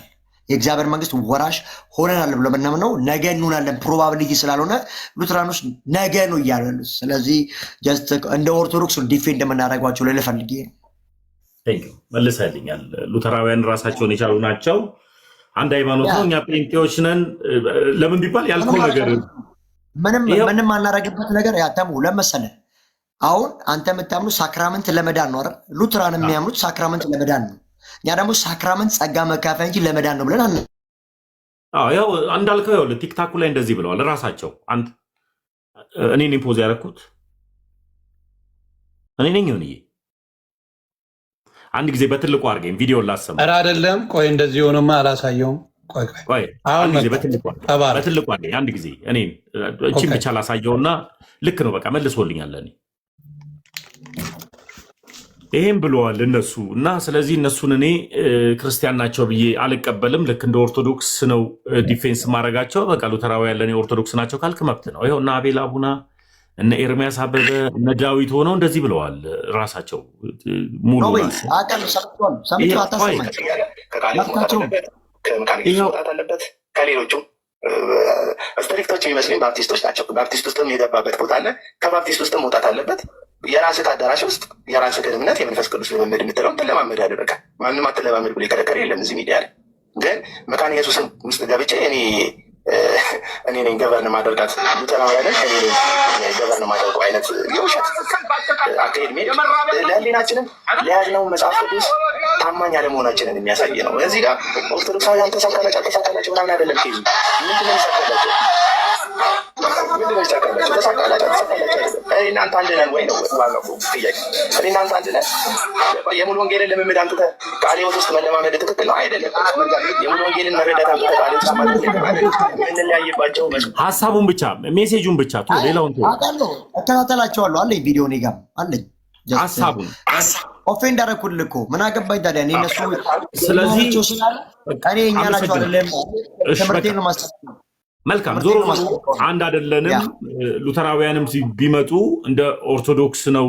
የእግዚአብሔር መንግስት ወራሽ ሆነናል ብሎ ምናምነው ነገ እንሆናለን ፕሮባቢሊቲ ስላልሆነ ሉተራኖች ነገ ነው እያሉ ያሉት። ስለዚህ ጀስት እንደ ኦርቶዶክስ ዲፌንድ የምናደርጓቸው ላይ ልፈልግ መልሰልኛል። ሉተራውያን ራሳቸውን የቻሉ ናቸው። አንድ ሃይማኖት ነው። እኛ ፔንቴዎች ነን። ለምን ቢባል ያልከው ነገር ምንም አናረግበት ነገር ያተሙ ለመሰለ አሁን አንተ የምታምኑ ሳክራመንት ለመዳን ነው አይደል? ሉተራን የሚያምኑት ሳክራመንት ለመዳን ነው። እኛ ደግሞ ሳክራመንት ጸጋ መካፈል እንጂ ለመዳን ነው ብለን ያው እንዳልከው ያው ቲክታኩ ላይ እንደዚህ ብለዋል ራሳቸው። አንተ እኔ ነኝ ፖዝ ያደረኩት እኔ ነኝ ሆነዬ። አንድ ጊዜ በትልቁ አድርገኝ ቪዲዮ ላሰማ። ኧረ አይደለም ቆይ እንደዚህ ሆነማ አላሳየውም። ቆይ አንድ ጊዜ በትልቁ አድርገኝ አንድ ጊዜ እኔ እቺን ብቻ ላሳየውና ልክ ነው በቃ መልሶልኛል። እኔ ይሄን ብለዋል እነሱ እና ስለዚህ እነሱን እኔ ክርስቲያን ናቸው ብዬ አልቀበልም። ልክ እንደ ኦርቶዶክስ ነው ዲፌንስ ማድረጋቸው። በቃ ሉተራውያን ለእኔ ኦርቶዶክስ ናቸው ካልክ መብት ነው። ይኸው እና አቤል አቡና እነ ኤርሚያስ አበበ እነ ዳዊት ሆነው እንደዚህ ብለዋል ራሳቸው ሙሉ መውጣት አለበት። ከሌሎቹም ስትሪክቶች የሚመስለኝ ባፕቲስቶች ናቸው። ባፕቲስት ውስጥም የገባበት ቦታ አለ። ከባፕቲስት ውስጥም መውጣት አለበት። የራስህ አዳራሽ ውስጥ የራስህ እምነት የመንፈስ ቅዱስ ልምምድ የምትለው ትለማመድ አደረገ። ማንም አትለማመድ ብሎ የከለከለ የለም እዚህ ሚዲያ ላይ። ግን መካነ ኢየሱስም ውስጥ ገብቼ እኔ ነኝ ገቨርን ማደርጋት ሉተራውያንን እኔ ነኝ ገቨርን ማደርገው አይነት የውሸት አካሄድ ሜድ ለህሊናችንም ለያዝነው መጽሐፍ ቅዱስ ታማኝ አለመሆናችንን የሚያሳይ ነው። እዚህ ጋር ኦርቶዶክሳውያን ተሳካላቸው ምናምን አይደለም። ኬዙ ምንድነው ይሳካላቸው? እናንተ አንድ ነን ወይ ነው ጥያቄ። እናንተ አንድ ነን። የሙሉ ወንጌልን ልምምድ አምጥተህ ቃለ ሕይወት ውስጥ መለማመድ ትክክል ነው አይደለም? የሙሉ ወንጌልን መረዳት አምጥተህ ቃለ ሕይወት ውስጥ የምንለያይባቸው ሀሳቡን ብቻ ሜሴጁን ብቻ ሌላውን እከታተላቸዋለሁ አለኝ። ቪዲዮ እኔ ጋርም አለኝ። ሀሳቡን ኦፌንድ አደረኩልህ እኮ ምን አገባኝ ታዲያ? እኔ እነሱ ስለዚህ እኔ እኛ ናቸው አይደለም ትምህርቴን ነው ማስተካከል። መልካም ዞሮ አንድ አይደለንም። ሉተራውያንም ቢመጡ እንደ ኦርቶዶክስ ነው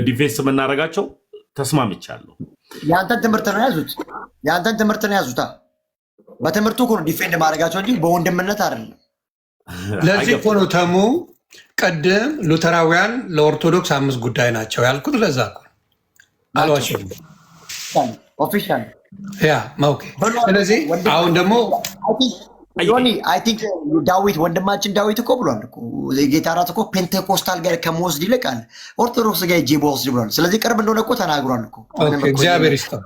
ዲፌንስ የምናደርጋቸው። ተስማምቻለሁ። የአንተን ትምህርት ነው ያዙት፣ የአንተን ትምህርት ነው ያዙታ። በትምህርቱ እኮ ነው ዲፌንድ ማድረጋቸው እንጂ በወንድምነት አይደለም። ለዚህ እኮ ነው ተሙ ቅድም ሉተራውያን ለኦርቶዶክስ 5 ጉዳይ ናቸው ያልኩት። ለዛ እኮ አልዋሽም። ኦፊሻል ያ ኦኬ። ስለዚህ አሁን ደግሞ ዮኒ አይ ቲንክ ዳዊት ወንድማችን ዳዊት እኮ ብሏል እኮ ጌታ ራት እኮ ፔንቴኮስታል ጋር ከመወስድ ይልቅ አለ ኦርቶዶክስ ጋር ሄጄ በወስድ ብሏል። ስለዚህ ቅርብ እንደሆነ እኮ ተናግሯል እኮ። እግዚአብሔር ይስጠው።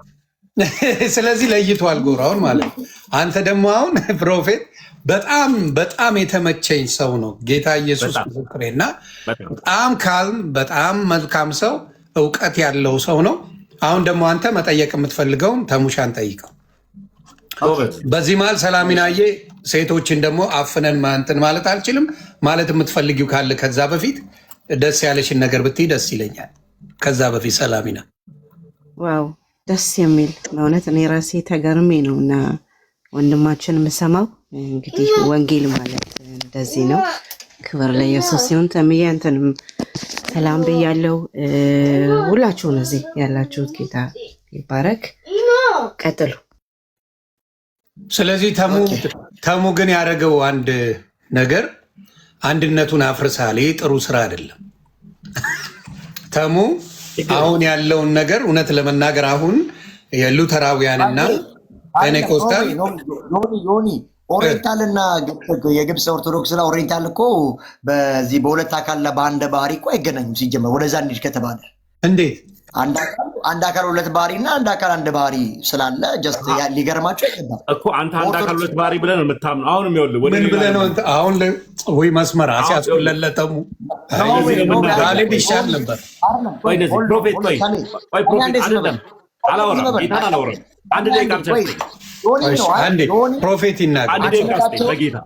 ስለዚህ ለይቷል ጎራውን ማለት ነው። አንተ ደግሞ አሁን ፕሮፌት በጣም በጣም የተመቸኝ ሰው ነው ጌታ ኢየሱስ ምስክሬና በጣም ካልም በጣም መልካም ሰው እውቀት ያለው ሰው ነው። አሁን ደግሞ አንተ መጠየቅ የምትፈልገውን ተሙሻን ጠይቀው። በዚህ መሀል ሰላሚናዬ ሴቶችን ደግሞ አፍነን እንትን ማለት አልችልም። ማለት የምትፈልጊው ካለ ከዛ በፊት ደስ ያለሽን ነገር ብትይ ደስ ይለኛል። ከዛ በፊት ሰላሚና። ዋው ደስ የሚል በእውነት እኔ ራሴ ተገርሜ ነው እና ወንድማችን የምሰማው እንግዲህ ወንጌል ማለት እንደዚህ ነው። ክብር ለኢየሱስ ሲሆን ተምዬ አንተንም ሰላም ብያለሁ። ሁላችሁን እዚህ ያላችሁት ጌታ ይባረክ። ቀጥሉ። ስለዚህ ተሙ ግን ያደረገው አንድ ነገር አንድነቱን አፍርሳል። ይህ ጥሩ ስራ አይደለም። ተሙ አሁን ያለውን ነገር እውነት ለመናገር አሁን የሉተራውያንና ፔኔኮስታል ዮኒ ኦሪየንታል እና የግብፅ ኦርቶዶክስ እና ኦሪየንታል እኮ በዚህ በሁለት አካልና በአንድ ባህሪ እኮ አይገናኙም። ሲጀመር ወደዛ እንሂድ ከተባለ እንዴት አንድ አካል ሁለት ባህሪ እና አንድ አካል አንድ ባህሪ ስላለ ጀስት ሊገርማቸው አይገባም እኮ አንተ አንድ አካል ሁለት ባህሪ ብለህ ነው የምታምነው። አሁንም ይኸውልህ ምን ብለህ ነው አሁን ወይ መስመር አስያዝኩለተሙ ጋሌብ ይሻል ነበር። ቆይ እነዚህ ፕሮፌት ቆይ አይደለም አላወራም ጌታን አላወራም። አንድ ደቂቃ ብቻ አንዴ ፕሮፌት ይናገር። አንድ ደቂቃ ስጠኝ በጌታ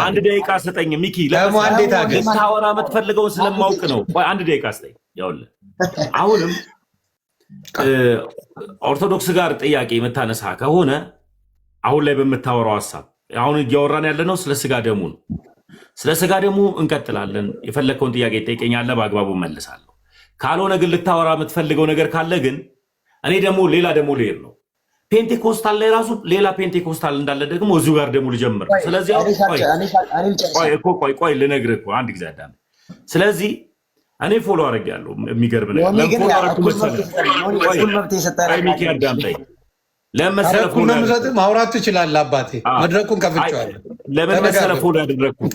አንድ ደቂቃ ስጠኝ ሚኪ። ልታወራ የምትፈልገውን ስለማውቅ ነው። አንድ ደቂቃ ስጠኝ። ይኸውልህ አሁንም ኦርቶዶክስ ጋር ጥያቄ የምታነሳ ከሆነ አሁን ላይ በምታወራው ሀሳብ አሁን እያወራን ያለ ነው ስለ ስጋ ደሙ ነው። ስለ ስጋ ደሙ እንቀጥላለን። የፈለግከውን ጥያቄ ትጠይቀኛለህ፣ በአግባቡ መልሳለሁ። ካልሆነ ግን ልታወራ የምትፈልገው ነገር ካለ ግን እኔ ደግሞ ሌላ ደግሞ ልሄድ ነው። ፔንቴኮስታል ላይ ራሱ ሌላ ፔንቴኮስታል እንዳለ ደግሞ እዚሁ ጋር ደግሞ ልጀምር ነው። ስለዚህ ቆይ ልነግርህ እኮ አንድ ጊዜ አዳም። ስለዚህ እኔ ፎሎ አደርጋለሁ። የሚገርም ነገር ለፎሎ አደረኩ መሰለህ። ሚኪ አዳምጠኝ። ማውራት ትችላለህ አባቴ። መድረኩን ከፍቼዋለሁ። ለምን መሰለህ ፎሎ ያደረግኩት?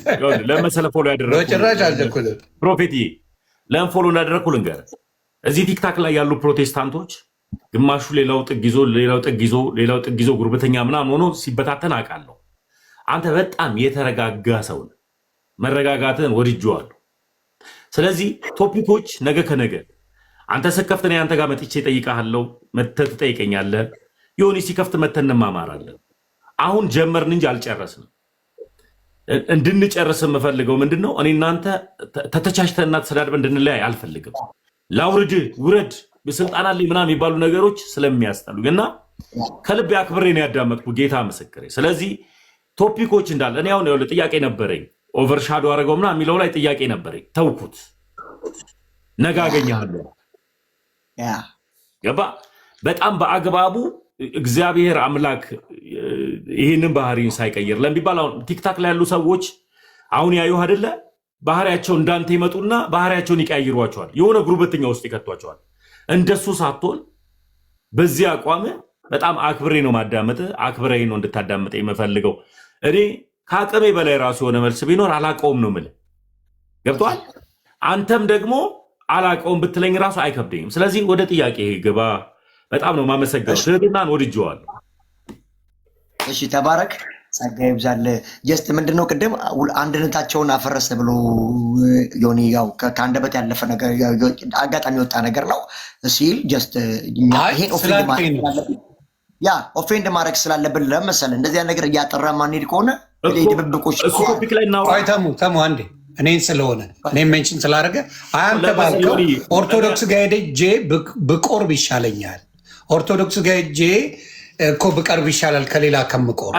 በጭራሽ አልጀኩልም ፕሮፌትዬ። ለምን ፎሎ እንዳደረግኩ ልንገርህ። እዚህ ቲክታክ ላይ ያሉ ፕሮቴስታንቶች ግማሹ ሌላው ጥግ ይዞ ጉርብተኛ ምናምን ሆኖ ሲበታተን አውቃለሁ። አንተ በጣም የተረጋጋ ሰው ነህ። መረጋጋትን ወድጄዋለሁ። ስለዚህ ቶፒኮች ነገ ከነገ አንተ ስከፍት እኔ አንተ ጋር መጥቼ እጠይቅሃለሁ፣ መተህ ትጠይቀኛለህ። ዮኒ ሲከፍት መተን እንማማራለን። አሁን ጀመርን እንጂ አልጨረስንም። እንድንጨርስ የምፈልገው ምንድን ነው? እኔ እናንተ ተተቻችተንና ተሰዳድበን እንድንለያይ አልፈልግም። ላውርድ ውረድ ስልጣና ላይ ምናምን የሚባሉ ነገሮች ስለሚያስጠሉኝ እና ከልብ አክብሬ ነው ያዳመጥኩ። ጌታ ምስክሬ። ስለዚህ ቶፒኮች እንዳለ እኔ አሁን ያው ጥያቄ ነበረኝ፣ ኦቨርሻዶ አደረገው ምናምን የሚለው ላይ ጥያቄ ነበረኝ፣ ተውኩት። ነገ አገኘሃለሁ። ገባ? በጣም በአግባቡ እግዚአብሔር አምላክ ይህንን ባህሪን ሳይቀይር ለሚባል አሁን ቲክታክ ላይ ያሉ ሰዎች አሁን ያዩ አይደለ? ባህሪያቸው እንዳንተ ይመጡና ባህሪያቸውን ይቀያይሯቸዋል። የሆነ ጉርበተኛ ውስጥ ይከቷቸዋል። እንደሱ ሳትሆን በዚህ አቋም በጣም አክብሬ ነው ማዳመጥ። አክብሬ ነው እንድታዳምጠ የምፈልገው። እኔ ከአቅሜ በላይ ራሱ የሆነ መልስ ቢኖር አላቀውም ነው የምልህ። ገብቶሃል? አንተም ደግሞ አላቀውም ብትለኝ ራሱ አይከብደኝም። ስለዚህ ወደ ጥያቄ ግባ። በጣም ነው ማመሰግነው። ትህትናን ወድጄዋለሁ። እሺ ተባረክ፣ ጸጋ ይብዛል። ጀስት ምንድነው ቅድም አንድነታቸውን አፈረሰ ብሎ ዮኒ ያው ከአንደበት ያለፈ ነገር አጋጣሚ የወጣ ነገር ነው ሲል ጀስት ይሄን ኦፌንድ ማድረግ ስላለብን ለመሰለ እንደዚህ ነገር እያጠራ ማንሄድ ከሆነ ድብብቆች ተሙ አንዴ እኔን ስለሆነ እኔ ሜንሽን ስላደረገ አንተ ባልከው ኦርቶዶክስ ጋር ሄጄ ብቆርብ ይሻለኛል። ኦርቶዶክስ ጋር ሄጄ እኮ ብቀርብ ይሻላል ከሌላ ከምቆር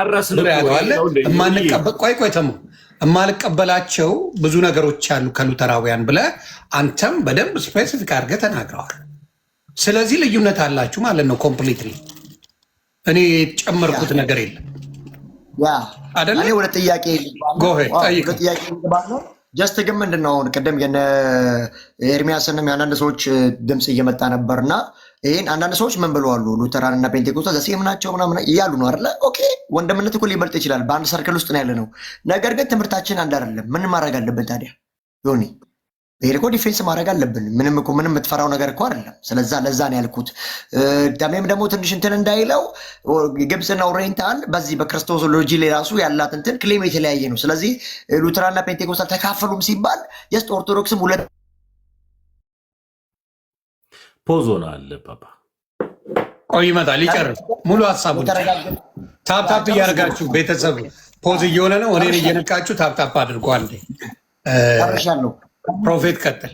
የማልቀበላቸው ብዙ ነገሮች አሉ ከሉተራውያን ብለህ አንተም በደንብ ስፔሲፊክ አድርገህ ተናግረዋል። ስለዚህ ልዩነት አላችሁ ማለት ነው። ኮምፕሊትሊ እኔ የጨመርኩት ነገር የለም። ወደ ጥያቄ ጀስት ግን ምንድን ነው አሁን ቅድም የነ ኤርሚያስንም የአንዳንድ ሰዎች ድምፅ እየመጣ ነበርና ይህን አንዳንድ ሰዎች ምን ብለዋሉ? ሉተራን እና ፔንቴኮስታል ዘሴም ናቸው ምናምን እያሉ ነው አይደለ? ኦኬ ወንድምነት እኮ ሊበልጥ ይችላል። በአንድ ሰርክል ውስጥ ነው ያለ ነው። ነገር ግን ትምህርታችን አንድ አይደለም። ምን ማድረግ አለብን ታዲያ ዮኒ? ይሄ እኮ ዲፌንስ ማድረግ አለብን። ምንም የምትፈራው ነገር እኮ አይደለም። ስለዛ ለዛ ነው ያልኩት። ደሜም ደግሞ ትንሽ እንትን እንዳይለው ግብፅና ኦሪየንታል በዚህ በክርስቶሎጂ ላይ ራሱ ያላት እንትን ክሌም የተለያየ ነው። ስለዚህ ሉተራንና ፔንቴኮስታል ተካፈሉም ሲባል ጀስት ኦርቶዶክስም ሁለት ፖዞና አለ ፓፓ ቆይ ይመጣል ይጨርስ ሙሉ ሀሳቡን ታፕታፕ እያደረጋችሁ ቤተሰብ ፖዝ እየሆነ ነው። እኔን እየነካችሁ ታፕታፕ አድርጓል። ጨርሻለሁ። ፕሮፌት ቀጥል።